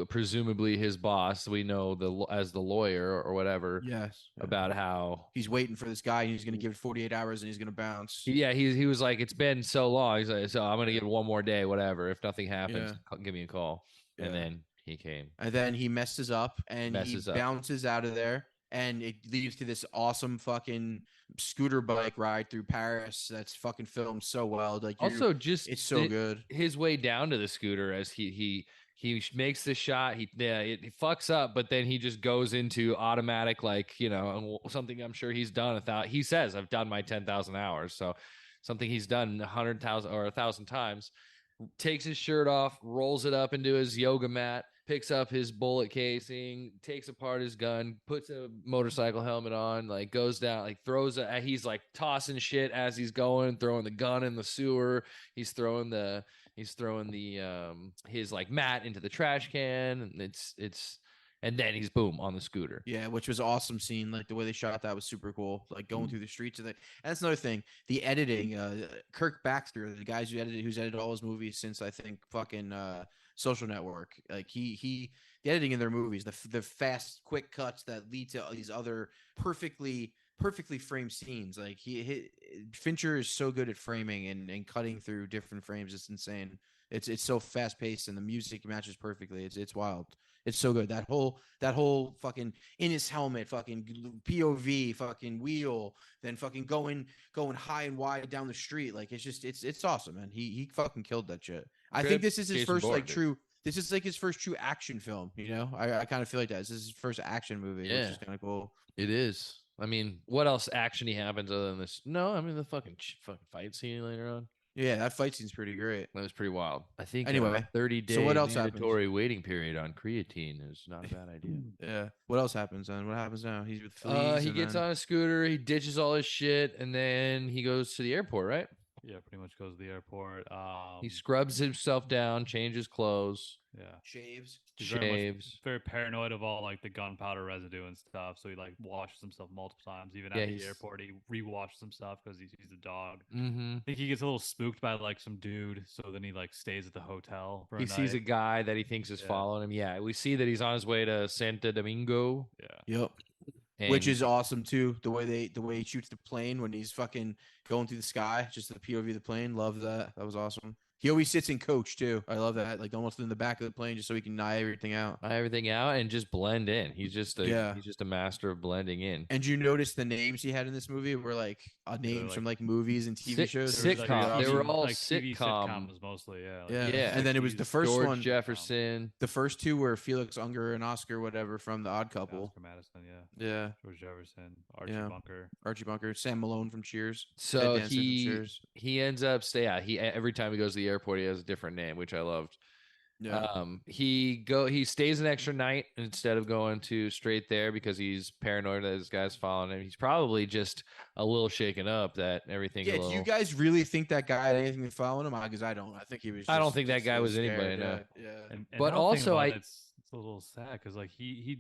[SPEAKER 1] presumably his boss. We know as the lawyer or whatever
[SPEAKER 2] yes, yeah.
[SPEAKER 1] about how
[SPEAKER 2] he's waiting for this guy and he's gonna give it 48 hours and he's gonna bounce.
[SPEAKER 1] he was like, it's been so long. He's like, so I'm gonna give it one more day, whatever. If nothing happens, give me a call. And
[SPEAKER 2] Yeah.
[SPEAKER 1] then he came.
[SPEAKER 2] And then he messes up and
[SPEAKER 1] Messes
[SPEAKER 2] he
[SPEAKER 1] up.
[SPEAKER 2] bounces out of there. And it leads to this awesome fucking scooter bike ride through Paris that's fucking filmed so well. Like
[SPEAKER 1] Also, just
[SPEAKER 2] it's so good.
[SPEAKER 1] His way down to the scooter as he makes the shot. He fucks up, but then he just goes into automatic, like something I'm sure he's done. He says, "I've done my 10,000 hours." So something he's done 100,000 or 1,000 times. Takes his shirt off, rolls it up into his yoga mat, picks up his bullet casing, takes apart his gun, puts a motorcycle helmet on, like goes down, like he's like tossing shit as he's going, throwing the gun in the sewer. He's throwing his like mat into the trash can, and and then he's boom on the scooter.
[SPEAKER 2] Yeah, which was awesome scene. Like the way they shot that was super cool. Like going through the streets of it. And that's another thing. The editing, Kirk Baxter, the guys who's edited all his movies since I think fucking Social Network. Like the editing in their movies, the fast, quick cuts that lead to these other perfectly framed scenes. Like Fincher is so good at framing and cutting through different frames. It's insane. It's so fast paced and the music matches perfectly. It's wild. It's so good. That whole fucking in his helmet, fucking POV, fucking wheel, then fucking going high and wide down the street. Like it's awesome, man. He fucking killed that shit. I think this is his
[SPEAKER 1] Jason
[SPEAKER 2] first
[SPEAKER 1] Bourne
[SPEAKER 2] like
[SPEAKER 1] did.
[SPEAKER 2] true. This is like his first true action film. I kind of feel like that. This is his first action movie, which
[SPEAKER 1] Yeah.
[SPEAKER 2] is kind of cool.
[SPEAKER 1] It is. I mean, what else actiony happens other than this? No, I mean the fucking fight scene later on.
[SPEAKER 2] Yeah, that fight scene's pretty great.
[SPEAKER 1] That was pretty wild. I think
[SPEAKER 2] Anyway,
[SPEAKER 1] 30-day
[SPEAKER 2] so what else happens?
[SPEAKER 1] mandatory waiting period on creatine is not a bad idea.
[SPEAKER 2] Yeah. What else happens then? What happens now? He's with Fleas.
[SPEAKER 1] He
[SPEAKER 2] and
[SPEAKER 1] gets
[SPEAKER 2] then-
[SPEAKER 1] on a scooter, he ditches all his shit, and then he goes to the airport, right?
[SPEAKER 3] Yeah, pretty much goes to the airport.
[SPEAKER 1] He scrubs himself down, changes clothes.
[SPEAKER 3] Yeah.
[SPEAKER 2] shaves.
[SPEAKER 3] He's very much
[SPEAKER 1] Shaves.
[SPEAKER 3] very paranoid of all like the gunpowder residue and stuff. So he like washes himself multiple times. Even
[SPEAKER 1] Yeah,
[SPEAKER 3] at the
[SPEAKER 1] he's-
[SPEAKER 3] airport, he re-washes himself because he's a dog.
[SPEAKER 1] Mm-hmm.
[SPEAKER 3] I think he gets a little spooked by like some dude, so then he like stays at the hotel for
[SPEAKER 1] He
[SPEAKER 3] a
[SPEAKER 1] sees a
[SPEAKER 3] night.
[SPEAKER 1] guy that he thinks is
[SPEAKER 3] Yeah.
[SPEAKER 1] following him. Yeah, we see that he's on his way to Santo Domingo.
[SPEAKER 3] Yeah.
[SPEAKER 2] Yep.
[SPEAKER 1] And
[SPEAKER 2] Which is awesome too. The way he shoots the plane when he's fucking going through the sky, just the POV of the plane. Love that. That was awesome. He always sits in coach too. I love that. Like almost in the back of the plane, just so he can eye everything out.
[SPEAKER 1] everything out and just blend in. He's just
[SPEAKER 2] Yeah.
[SPEAKER 1] he's just a master of blending in.
[SPEAKER 2] And you notice the names he had in this movie were like names
[SPEAKER 3] like-
[SPEAKER 2] from like movies and TV shows.
[SPEAKER 1] Sitcom.
[SPEAKER 2] It was pretty
[SPEAKER 1] They were
[SPEAKER 2] awesome.
[SPEAKER 1] all
[SPEAKER 3] like TV
[SPEAKER 1] sitcom.
[SPEAKER 3] sitcoms mostly. Yeah.
[SPEAKER 2] Yeah.
[SPEAKER 1] Yeah.
[SPEAKER 2] And then it was the
[SPEAKER 3] 60s
[SPEAKER 2] first
[SPEAKER 1] George
[SPEAKER 2] one.
[SPEAKER 1] Jefferson.
[SPEAKER 2] The first two were Felix Unger and Oscar whatever from The Odd Couple.
[SPEAKER 3] Oscar Madison. Yeah.
[SPEAKER 2] Yeah.
[SPEAKER 3] George Jefferson. Archie
[SPEAKER 2] Yeah.
[SPEAKER 3] Bunker.
[SPEAKER 2] Archie Bunker, Sam Malone from Cheers.
[SPEAKER 1] So
[SPEAKER 2] Ted Danson from Cheers.
[SPEAKER 1] he ends up he every time he goes to the airport he has a different name, which I loved.
[SPEAKER 2] Yeah.
[SPEAKER 1] He stays an extra night instead of going to straight there because he's paranoid that this guy's following him. He's probably just a little shaken up that everything's
[SPEAKER 2] Yeah,
[SPEAKER 1] a
[SPEAKER 2] do
[SPEAKER 1] little.
[SPEAKER 2] you guys really think that guy had anything following him? Because I don't. I think he was.
[SPEAKER 1] I don't
[SPEAKER 2] just-
[SPEAKER 1] think that
[SPEAKER 2] just
[SPEAKER 1] guy
[SPEAKER 2] so
[SPEAKER 1] was anybody,
[SPEAKER 2] scared.
[SPEAKER 1] no.
[SPEAKER 2] Yeah.
[SPEAKER 3] And
[SPEAKER 1] But
[SPEAKER 3] now thinking
[SPEAKER 1] also,
[SPEAKER 3] about
[SPEAKER 1] I-
[SPEAKER 3] it, it's a little sad because like he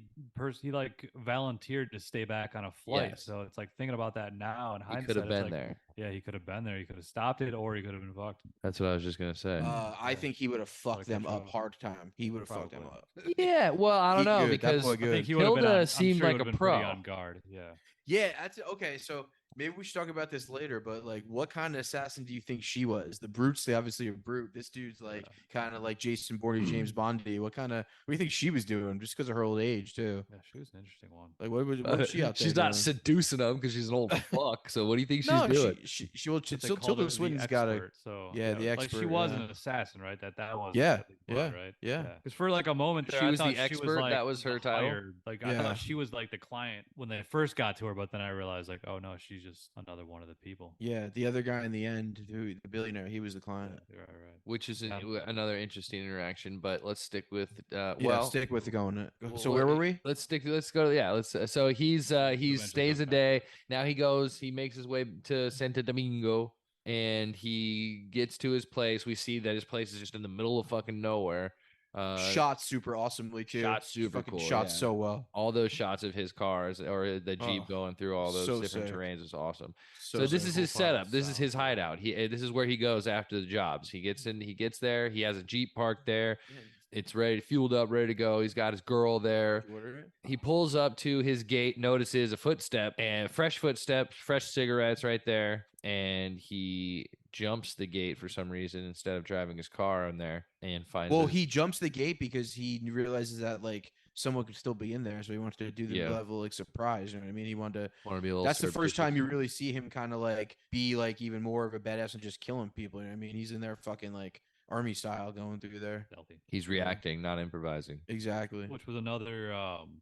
[SPEAKER 3] like volunteered to stay back on a flight.
[SPEAKER 1] Yes.
[SPEAKER 3] So it's like thinking about that now in
[SPEAKER 1] He
[SPEAKER 3] hindsight.
[SPEAKER 1] could have
[SPEAKER 3] it's
[SPEAKER 1] been
[SPEAKER 3] like,
[SPEAKER 1] there.
[SPEAKER 3] Yeah, he could have been there. He could have stopped it, or he could have been fucked.
[SPEAKER 1] That's what I was just gonna say.
[SPEAKER 2] I think he would have fucked them
[SPEAKER 3] catch
[SPEAKER 2] up
[SPEAKER 3] up.
[SPEAKER 2] hard time. He would have fucked them
[SPEAKER 3] Probably.
[SPEAKER 2] up.
[SPEAKER 1] Yeah, well, I don't
[SPEAKER 2] He
[SPEAKER 1] know
[SPEAKER 2] good. That
[SPEAKER 1] because
[SPEAKER 2] boy
[SPEAKER 3] I
[SPEAKER 2] good.
[SPEAKER 3] think he would have been.
[SPEAKER 1] Hilda
[SPEAKER 3] I'm
[SPEAKER 1] seemed
[SPEAKER 3] sure he
[SPEAKER 1] like
[SPEAKER 3] would
[SPEAKER 1] a
[SPEAKER 3] have been pretty
[SPEAKER 1] pro.
[SPEAKER 3] on guard. Yeah.
[SPEAKER 2] Yeah, that's okay. So maybe we should talk about this later. But like, what kind of assassin do you think she was? The brutes, they obviously are brute. This dude's like kind of like Jason Bourne, James Bondy. What do you think she was doing? Just because of her old age too.
[SPEAKER 3] Yeah, she was an interesting one.
[SPEAKER 2] Like, what was she out there?
[SPEAKER 1] She's not
[SPEAKER 2] doing?
[SPEAKER 1] seducing him because she's an old fuck. So what do you think she's
[SPEAKER 2] No,
[SPEAKER 1] doing?
[SPEAKER 2] she will.
[SPEAKER 3] But they
[SPEAKER 2] Tilda
[SPEAKER 3] called her the
[SPEAKER 2] Swinton's got a.
[SPEAKER 3] expert, so
[SPEAKER 2] yeah, the
[SPEAKER 3] like
[SPEAKER 2] expert,
[SPEAKER 3] she was
[SPEAKER 2] yeah.
[SPEAKER 3] an assassin, right? That was
[SPEAKER 2] Yeah,
[SPEAKER 3] right, right,
[SPEAKER 2] yeah.
[SPEAKER 3] Because for like a moment there,
[SPEAKER 1] She
[SPEAKER 3] I
[SPEAKER 1] was the
[SPEAKER 3] thought she
[SPEAKER 1] expert?
[SPEAKER 3] like,
[SPEAKER 1] That was her
[SPEAKER 3] the
[SPEAKER 1] title?
[SPEAKER 3] hired- Like I
[SPEAKER 2] Yeah.
[SPEAKER 3] thought she was like the client when they first got to her, but then I realized like, oh no, she's just another one of the people.
[SPEAKER 2] Yeah, the other guy in the end, the billionaire, he was the client.
[SPEAKER 3] Right, right.
[SPEAKER 1] Which is
[SPEAKER 3] Yeah.
[SPEAKER 1] another interesting interaction. But let's stick with
[SPEAKER 2] Yeah,
[SPEAKER 1] well.
[SPEAKER 2] stick with the going.
[SPEAKER 1] Well,
[SPEAKER 2] So where were we?
[SPEAKER 1] Let's stick. Let's go. Yeah. Let's. So he
[SPEAKER 3] Adventures
[SPEAKER 1] stays a
[SPEAKER 3] of
[SPEAKER 1] day. Now he goes. He makes his way to Santo Domingo, and he gets to his place. We see that his place is just in the middle of fucking nowhere.
[SPEAKER 2] Shot super awesomely too.
[SPEAKER 1] shot super
[SPEAKER 2] Fucking
[SPEAKER 1] cool,
[SPEAKER 2] Shot
[SPEAKER 1] yeah.
[SPEAKER 2] so well.
[SPEAKER 1] All those shots of his cars or the Jeep
[SPEAKER 2] Oh,
[SPEAKER 1] going through all those
[SPEAKER 2] so
[SPEAKER 1] different
[SPEAKER 2] sick.
[SPEAKER 1] terrains is awesome.
[SPEAKER 2] So,
[SPEAKER 1] So this
[SPEAKER 2] sick.
[SPEAKER 1] is his
[SPEAKER 3] Cool part of
[SPEAKER 1] setup. This is
[SPEAKER 3] sound,
[SPEAKER 1] his
[SPEAKER 3] yeah.
[SPEAKER 1] hideout. This is where he goes after the jobs. He gets in. He gets there. He has a Jeep parked there. It's ready, fueled up, ready to go. He's got his girl there.
[SPEAKER 2] You order it?
[SPEAKER 1] He pulls up to his gate, notices a footstep and fresh footsteps, fresh cigarettes right there, and he jumps the gate for some reason instead of driving his car in there and finds.
[SPEAKER 2] Well,
[SPEAKER 1] his-
[SPEAKER 2] he jumps the gate because he realizes that like someone could still be in there, so he wants to do the
[SPEAKER 1] Yeah.
[SPEAKER 2] level like surprise. You know what I mean? He wanted to.
[SPEAKER 1] wanted to be a little.
[SPEAKER 2] That's the first time you
[SPEAKER 1] surreptitious.
[SPEAKER 2] really see him kind of like be like even more of a badass and just killing people. You know what I mean? He's in there fucking like army style going through there.
[SPEAKER 3] Stealthy.
[SPEAKER 1] He's reacting, not improvising.
[SPEAKER 2] Exactly.
[SPEAKER 3] Which was another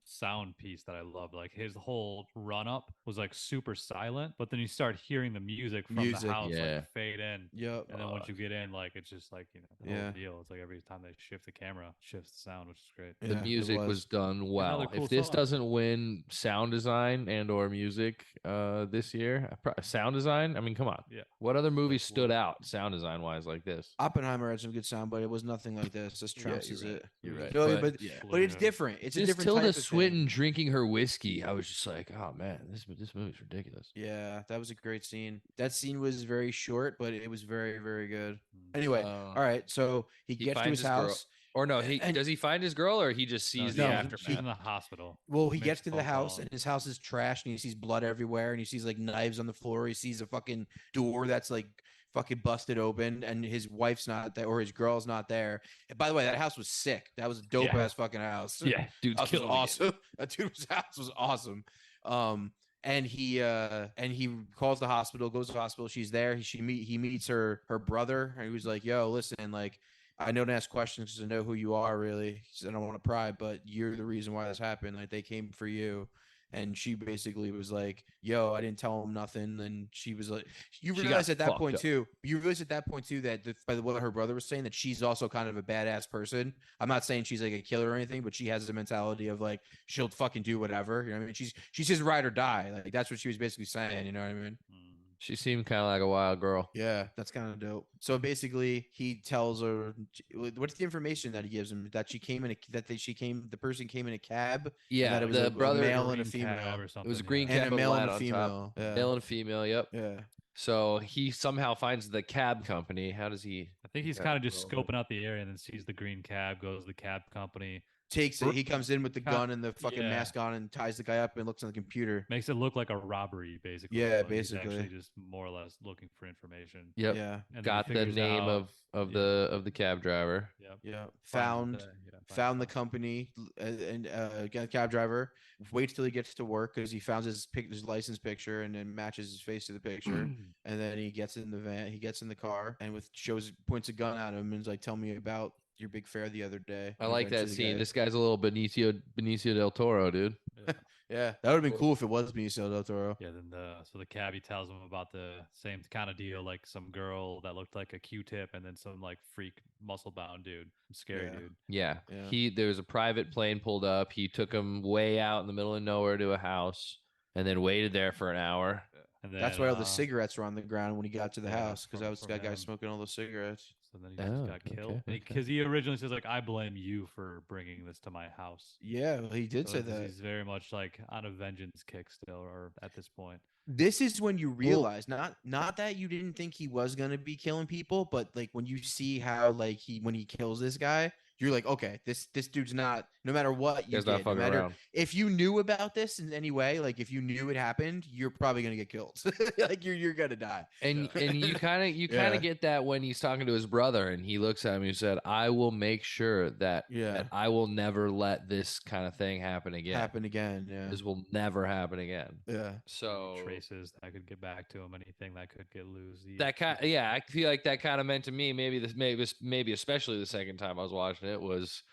[SPEAKER 3] sound piece that I loved. Like his whole run up was like super silent, but then you start hearing the music from
[SPEAKER 2] Music,
[SPEAKER 3] the house
[SPEAKER 1] yeah.
[SPEAKER 3] like fade in.
[SPEAKER 2] Yep.
[SPEAKER 3] And then once you get in, like it's just like, the
[SPEAKER 2] Yeah.
[SPEAKER 3] whole deal. It's like every time they shift the camera, shifts the sound, which is great.
[SPEAKER 1] The
[SPEAKER 2] Yeah, it
[SPEAKER 1] music was done well.
[SPEAKER 3] cool
[SPEAKER 1] If this
[SPEAKER 3] song.
[SPEAKER 1] doesn't win sound design and or music this year, sound design. I mean, come on.
[SPEAKER 3] Yeah.
[SPEAKER 1] What other movie
[SPEAKER 3] Like,
[SPEAKER 1] stood
[SPEAKER 3] what-
[SPEAKER 1] out sound design wise like this?
[SPEAKER 2] Oppenheimer had some good sound, but it was nothing like this. This
[SPEAKER 1] Yeah,
[SPEAKER 2] trounces
[SPEAKER 1] you're right.
[SPEAKER 2] it.
[SPEAKER 1] You're right.
[SPEAKER 2] No, but
[SPEAKER 1] yeah.
[SPEAKER 2] but it's
[SPEAKER 3] Yeah.
[SPEAKER 2] different. It's a
[SPEAKER 1] Just
[SPEAKER 2] different
[SPEAKER 1] Tilda
[SPEAKER 2] type of thing.
[SPEAKER 1] Swinton drinking her whiskey. I was just like, oh man, this movie's ridiculous.
[SPEAKER 2] Yeah, that was a great scene. That scene was very short, but it was very, very good.
[SPEAKER 3] Mm.
[SPEAKER 2] Anyway,
[SPEAKER 1] Uh,
[SPEAKER 2] all right. So he gets to
[SPEAKER 1] finds
[SPEAKER 2] his
[SPEAKER 1] his girl.
[SPEAKER 2] house.
[SPEAKER 1] Or no, he
[SPEAKER 2] And-
[SPEAKER 1] does he find his girl or he just sees the
[SPEAKER 2] No,
[SPEAKER 1] aftermath?
[SPEAKER 3] She's in the hospital.
[SPEAKER 2] Well, he
[SPEAKER 3] Makes
[SPEAKER 2] gets
[SPEAKER 3] a
[SPEAKER 2] to the
[SPEAKER 3] phone
[SPEAKER 2] house
[SPEAKER 3] call.
[SPEAKER 2] and his house is trashed and he sees blood everywhere and he sees like knives on the floor. He sees a fucking door that's like fucking busted open and his wife's not there or his girl's not there. And by the way, that house was sick. That was a dope
[SPEAKER 1] Yeah.
[SPEAKER 2] ass fucking house.
[SPEAKER 1] Yeah, dude's
[SPEAKER 2] House was
[SPEAKER 1] killing it.
[SPEAKER 2] awesome. That dude's house was awesome. And he calls the hospital, goes to the hospital. She's there. He meets her brother, and he was like, "Yo, listen, like, I don't ask questions because I know who you are. Really, he said, I don't want to pry, but you're the reason why this happened. Like, they came for you." And she basically was like, "Yo, I didn't tell him nothing." And she was like, "You
[SPEAKER 1] She
[SPEAKER 2] realize
[SPEAKER 1] got
[SPEAKER 2] at that
[SPEAKER 1] fucked
[SPEAKER 2] point
[SPEAKER 1] up.
[SPEAKER 2] too. You realize at that point too that by what her brother was saying that she's also kind of a badass person. I'm not saying she's like a killer or anything, but she has the mentality of like she'll fucking do whatever. You know what I mean? She's his ride or die. Like that's what she was basically saying. You know what I mean?
[SPEAKER 1] She seemed kind of like a wild girl.
[SPEAKER 2] Yeah, that's kind of dope. So basically, he tells her, what's the information that he gives him? That she came in a the person came in a cab, and
[SPEAKER 1] Yeah,
[SPEAKER 2] that it was
[SPEAKER 1] the
[SPEAKER 2] a
[SPEAKER 1] brother.
[SPEAKER 2] male and a
[SPEAKER 3] Green cab
[SPEAKER 2] female,
[SPEAKER 3] or
[SPEAKER 1] It
[SPEAKER 3] something.
[SPEAKER 1] was a green
[SPEAKER 2] and
[SPEAKER 1] cab
[SPEAKER 2] a
[SPEAKER 1] with
[SPEAKER 2] male
[SPEAKER 1] light
[SPEAKER 2] and a
[SPEAKER 1] on top.
[SPEAKER 2] female. Yeah,
[SPEAKER 1] Male and female. Yep.
[SPEAKER 2] yeah.
[SPEAKER 1] So he somehow finds the cab company. How does he?
[SPEAKER 3] I think he's
[SPEAKER 1] Yeah,
[SPEAKER 3] kind of just
[SPEAKER 1] well,
[SPEAKER 3] scoping out the area and then sees the green cab, goes to the cab company,
[SPEAKER 2] Takes it. He comes in with the
[SPEAKER 3] Ki-
[SPEAKER 2] gun and the fucking
[SPEAKER 3] yeah.
[SPEAKER 2] mask on and ties the guy up and looks on the computer.
[SPEAKER 3] makes it look like a robbery, basically.
[SPEAKER 2] Yeah,
[SPEAKER 3] but he's
[SPEAKER 2] basically.
[SPEAKER 3] actually just more or less looking for information.
[SPEAKER 1] Yep.
[SPEAKER 2] Yeah,
[SPEAKER 3] And then he
[SPEAKER 1] Got the
[SPEAKER 3] figures
[SPEAKER 1] name
[SPEAKER 3] out-
[SPEAKER 1] of
[SPEAKER 3] yeah.
[SPEAKER 1] the cab driver.
[SPEAKER 3] Yep.
[SPEAKER 2] yeah.
[SPEAKER 3] Finds
[SPEAKER 2] Found the
[SPEAKER 3] the-
[SPEAKER 2] company and got a cab driver. Waits till he gets to work because he found his license picture and then matches his face to the picture. And then he gets in the van. He gets in the car and points a gun at him and is like, "Tell me about your big fair the other day."
[SPEAKER 1] I
[SPEAKER 2] And
[SPEAKER 1] like that
[SPEAKER 2] eventually the
[SPEAKER 1] scene.
[SPEAKER 2] guy-
[SPEAKER 1] This guy's a little Benicio del Toro, dude.
[SPEAKER 3] Yeah.
[SPEAKER 2] Yeah, that would have been cool if it was Benicio del Toro.
[SPEAKER 3] Yeah, then the cabbie tells him about the same kind of deal, like some girl that looked like a Q-tip, and then some like freak muscle bound dude, scary
[SPEAKER 2] Yeah.
[SPEAKER 3] dude.
[SPEAKER 1] Yeah.
[SPEAKER 2] Yeah.
[SPEAKER 1] There was a private plane pulled up. He took him way out in the middle of nowhere to a house and then waited there for an hour.
[SPEAKER 3] And then,
[SPEAKER 2] That's why all the cigarettes were on the ground when he got to the
[SPEAKER 3] yeah,
[SPEAKER 2] house because
[SPEAKER 3] from-
[SPEAKER 2] that was
[SPEAKER 3] from
[SPEAKER 2] that guy
[SPEAKER 3] him.
[SPEAKER 2] smoking all those cigarettes.
[SPEAKER 3] So then he just
[SPEAKER 1] Oh,
[SPEAKER 3] got
[SPEAKER 1] okay,
[SPEAKER 3] killed
[SPEAKER 1] okay.
[SPEAKER 3] because he originally says like, "I blame you for bringing this to my house."
[SPEAKER 2] Yeah, he did
[SPEAKER 3] So
[SPEAKER 2] say
[SPEAKER 3] it's-
[SPEAKER 2] that.
[SPEAKER 3] he's very much like on a vengeance kick still, or at this point.
[SPEAKER 2] This is when you realize not that you didn't think he was gonna be killing people, but like when you see how like when he kills this guy, you're like, okay, this dude's not. No matter what you
[SPEAKER 1] Guy's not
[SPEAKER 2] did, no
[SPEAKER 1] fucking
[SPEAKER 2] matter
[SPEAKER 1] around.
[SPEAKER 2] if you knew about this in any way, like if you knew it happened, you're probably gonna get killed. Like you're gonna die.
[SPEAKER 1] And
[SPEAKER 3] Yeah.
[SPEAKER 1] and you kind of
[SPEAKER 2] Yeah.
[SPEAKER 1] get that when he's talking to his brother and he looks at him and he said, "I will make sure that
[SPEAKER 2] Yeah.
[SPEAKER 1] that I will never let this kind of thing happen again.
[SPEAKER 2] Happen again. Yeah.
[SPEAKER 1] This will never happen again."
[SPEAKER 2] Yeah.
[SPEAKER 1] So
[SPEAKER 3] Traces that could get back to him, anything that could get loose.
[SPEAKER 1] that kind, yeah, I feel like that kind of meant to me. Maybe especially the second time I was watching it was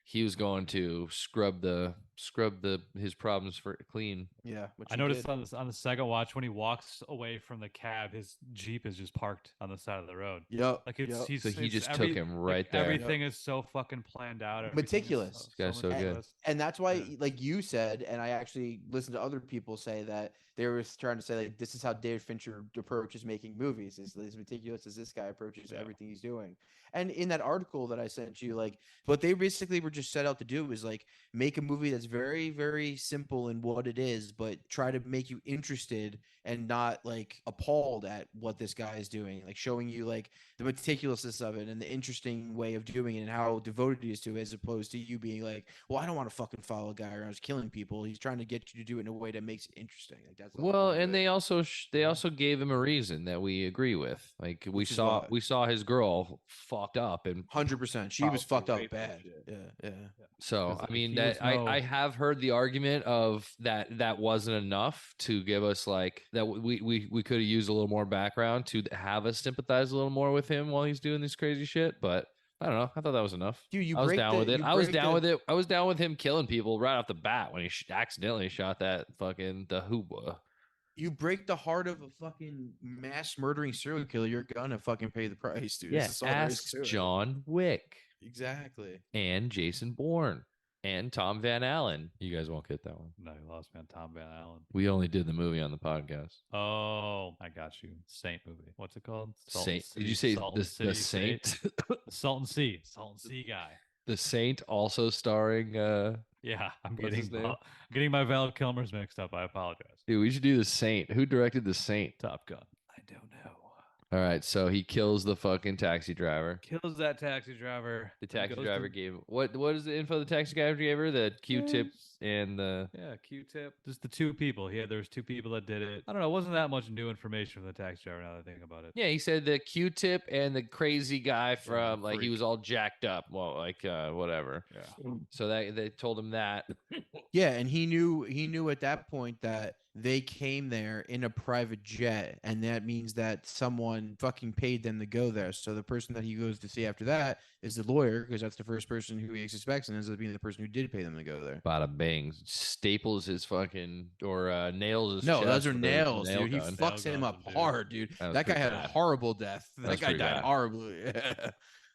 [SPEAKER 1] he was going to scrub his problems for clean.
[SPEAKER 2] Yeah. Which
[SPEAKER 3] I
[SPEAKER 2] he
[SPEAKER 3] noticed
[SPEAKER 2] did.
[SPEAKER 3] on the second watch when he walks away from the cab, his Jeep is just parked on the side of the road.
[SPEAKER 2] Yep.
[SPEAKER 3] Like it's
[SPEAKER 2] yep.
[SPEAKER 3] he's
[SPEAKER 1] So he
[SPEAKER 3] it's
[SPEAKER 1] just
[SPEAKER 3] every-
[SPEAKER 1] took him
[SPEAKER 3] like,
[SPEAKER 1] right there.
[SPEAKER 3] Everything is so fucking planned out. everything is
[SPEAKER 2] Meticulous.
[SPEAKER 1] This guy's so good.
[SPEAKER 3] meticulous.
[SPEAKER 2] And that's why,
[SPEAKER 3] Yeah.
[SPEAKER 2] like you said, and I actually listened to other people say that they were trying to say like this is how David Fincher approaches making movies. Is as meticulous as this guy approaches
[SPEAKER 3] Yeah.
[SPEAKER 2] everything he's doing. And in that article that I sent you, like what they basically were just set out to do is like make a movie that's very, very simple in what it is, but try to make you interested and not like appalled at what this guy is doing. Like showing you like the meticulousness of it and the interesting way of doing it and how devoted he is to it, as opposed to you being like, well, I don't want to fucking follow a guy around who's killing people. He's trying to get you to do it in a way that makes it interesting. Like that's the whole
[SPEAKER 1] Well,
[SPEAKER 2] point of
[SPEAKER 1] and
[SPEAKER 2] it.
[SPEAKER 1] they also gave him a reason that we agree with. Like
[SPEAKER 2] Which is what?
[SPEAKER 1] we saw his girl fucked up, and
[SPEAKER 2] 100%. She was fucked
[SPEAKER 1] Probably
[SPEAKER 2] up
[SPEAKER 1] raped and
[SPEAKER 2] bad.
[SPEAKER 1] shit.
[SPEAKER 2] Yeah, yeah.
[SPEAKER 1] so
[SPEAKER 3] 'Cause,
[SPEAKER 1] I
[SPEAKER 3] like,
[SPEAKER 1] mean
[SPEAKER 3] he
[SPEAKER 1] that
[SPEAKER 3] was
[SPEAKER 1] I have heard the argument of that wasn't enough to give us like that we could have used a little more background to have us sympathize a little more with him while he's doing this crazy shit, but. I don't know. I thought that was enough.
[SPEAKER 2] Dude, you
[SPEAKER 1] I was
[SPEAKER 2] break
[SPEAKER 1] down
[SPEAKER 2] the-
[SPEAKER 1] with it.
[SPEAKER 2] you
[SPEAKER 1] I was
[SPEAKER 2] break
[SPEAKER 1] down
[SPEAKER 2] the-
[SPEAKER 1] with it. I was down with him killing people right off the bat when he accidentally shot that fucking the hoobah.
[SPEAKER 2] You break the heart of a fucking mass murdering serial killer, you're gonna fucking pay the price, dude.
[SPEAKER 1] Yeah,
[SPEAKER 2] That's all there is
[SPEAKER 1] ask
[SPEAKER 2] to it.
[SPEAKER 1] John Wick
[SPEAKER 2] Exactly.
[SPEAKER 1] and Jason Bourne and Tom Van Allen. You guys won't get that one.
[SPEAKER 3] No, you lost me on Tom Van Allen.
[SPEAKER 1] We only did the movie on the podcast.
[SPEAKER 3] Oh, I got you. Saint movie. What's it called?
[SPEAKER 1] Saint. Did you say
[SPEAKER 3] Salton
[SPEAKER 1] the
[SPEAKER 3] City
[SPEAKER 1] Saint?
[SPEAKER 3] Salton Sea. Salton Sea guy.
[SPEAKER 1] The Saint also starring.
[SPEAKER 3] Yeah, I'm
[SPEAKER 1] What's his name?
[SPEAKER 3] getting my Val Kilmer's mixed up. I apologize.
[SPEAKER 1] Dude, we should do the Saint. Who directed the Saint?
[SPEAKER 3] Top Gun. I don't know.
[SPEAKER 1] All right, so he kills the fucking taxi driver.
[SPEAKER 3] Kills that taxi driver.
[SPEAKER 1] The taxi
[SPEAKER 3] Goes
[SPEAKER 1] driver
[SPEAKER 3] to-
[SPEAKER 1] gave what is the info the taxi driver gave her? The Q-tip and the
[SPEAKER 3] Yeah, Q-tip. Just the two people. There was two people that did it. I don't know. It wasn't that much new information from the taxi driver now that I think about it.
[SPEAKER 1] yeah. He said the Q-tip and the crazy guy from like he
[SPEAKER 3] freak.
[SPEAKER 1] was all jacked up. Well, like whatever.
[SPEAKER 3] Yeah.
[SPEAKER 1] So they told him that.
[SPEAKER 2] Yeah, and he knew at that point that they came there in a private jet, and that means that someone fucking paid them to go there. So the person that he goes to see after that is the lawyer, because that's the first person who he suspects and ends up being the person who did pay them to go there.
[SPEAKER 1] Bada bang, staples his fucking or nails his.
[SPEAKER 2] No,
[SPEAKER 1] chest
[SPEAKER 2] those are
[SPEAKER 1] with a
[SPEAKER 2] nails,
[SPEAKER 1] nail
[SPEAKER 2] dude. He
[SPEAKER 1] gun.
[SPEAKER 2] fucks
[SPEAKER 3] Nail
[SPEAKER 2] him
[SPEAKER 3] guns
[SPEAKER 2] up
[SPEAKER 3] him, dude.
[SPEAKER 2] hard, dude.
[SPEAKER 1] That was
[SPEAKER 2] That guy
[SPEAKER 1] pretty
[SPEAKER 2] had
[SPEAKER 1] bad.
[SPEAKER 2] a horrible death.
[SPEAKER 1] That
[SPEAKER 2] That
[SPEAKER 1] was
[SPEAKER 2] guy
[SPEAKER 1] pretty
[SPEAKER 2] died
[SPEAKER 1] bad.
[SPEAKER 2] horribly.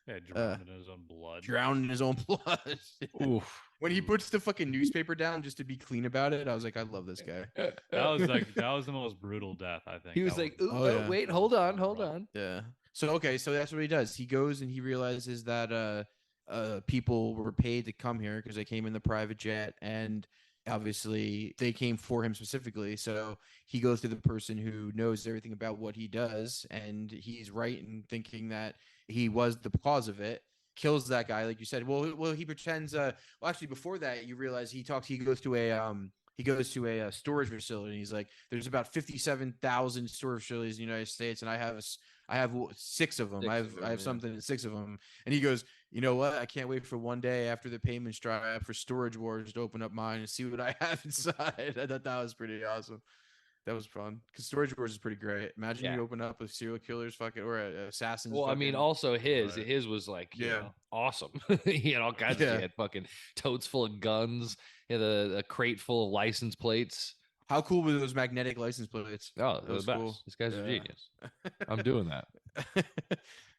[SPEAKER 3] Yeah, drowned in his own blood.
[SPEAKER 2] Drowned in his own blood.
[SPEAKER 1] Oof.
[SPEAKER 2] When he puts the fucking newspaper down just to be clean about it, I was like, I love this guy.
[SPEAKER 3] That was the most brutal death, I think.
[SPEAKER 1] He was
[SPEAKER 3] That
[SPEAKER 1] like,
[SPEAKER 3] was-
[SPEAKER 1] "Ooh,
[SPEAKER 2] Oh, yeah.
[SPEAKER 1] wait,
[SPEAKER 3] that
[SPEAKER 1] hold
[SPEAKER 3] was
[SPEAKER 1] on,
[SPEAKER 3] kinda
[SPEAKER 1] hold
[SPEAKER 3] rough.
[SPEAKER 1] on."
[SPEAKER 2] Yeah. So okay, so that's what he does. He goes and he realizes that people were paid to come here because they came in the private jet, and obviously they came for him specifically. So he goes to the person who knows everything about what he does, and he's right in thinking that he was the cause of it. Kills that guy, like you said. Well, he pretends. Well, actually, before that, you realize he talks. He goes to a storage facility. And he's like, "There's about 57,000 storage facilities in the United States, and I have six of them.
[SPEAKER 1] Six
[SPEAKER 2] I
[SPEAKER 1] of
[SPEAKER 2] have
[SPEAKER 1] them,
[SPEAKER 2] I have
[SPEAKER 1] yeah.
[SPEAKER 2] something in six of them." And he goes, "You know what? I can't wait for one day after the payments dry up for Storage Wars to open up mine and see what I have inside." I thought that was pretty awesome. That was fun because Storage Wars is pretty great. Imagine
[SPEAKER 1] Yeah.
[SPEAKER 2] you open up with serial killers, fucking or assassins.
[SPEAKER 1] Well, I mean,
[SPEAKER 2] fucking,
[SPEAKER 1] also his
[SPEAKER 3] Right.
[SPEAKER 1] his was like, you
[SPEAKER 2] Yeah.
[SPEAKER 1] know, awesome. He had all kinds of
[SPEAKER 2] Yeah.
[SPEAKER 1] shit. He had fucking totes full of guns. He had a crate full of license plates.
[SPEAKER 2] How cool were those magnetic license plates?
[SPEAKER 1] Oh,
[SPEAKER 2] That
[SPEAKER 1] they're
[SPEAKER 2] was
[SPEAKER 1] the best.
[SPEAKER 2] cool.
[SPEAKER 1] This guy's a
[SPEAKER 2] Yeah.
[SPEAKER 1] genius. I'm doing that.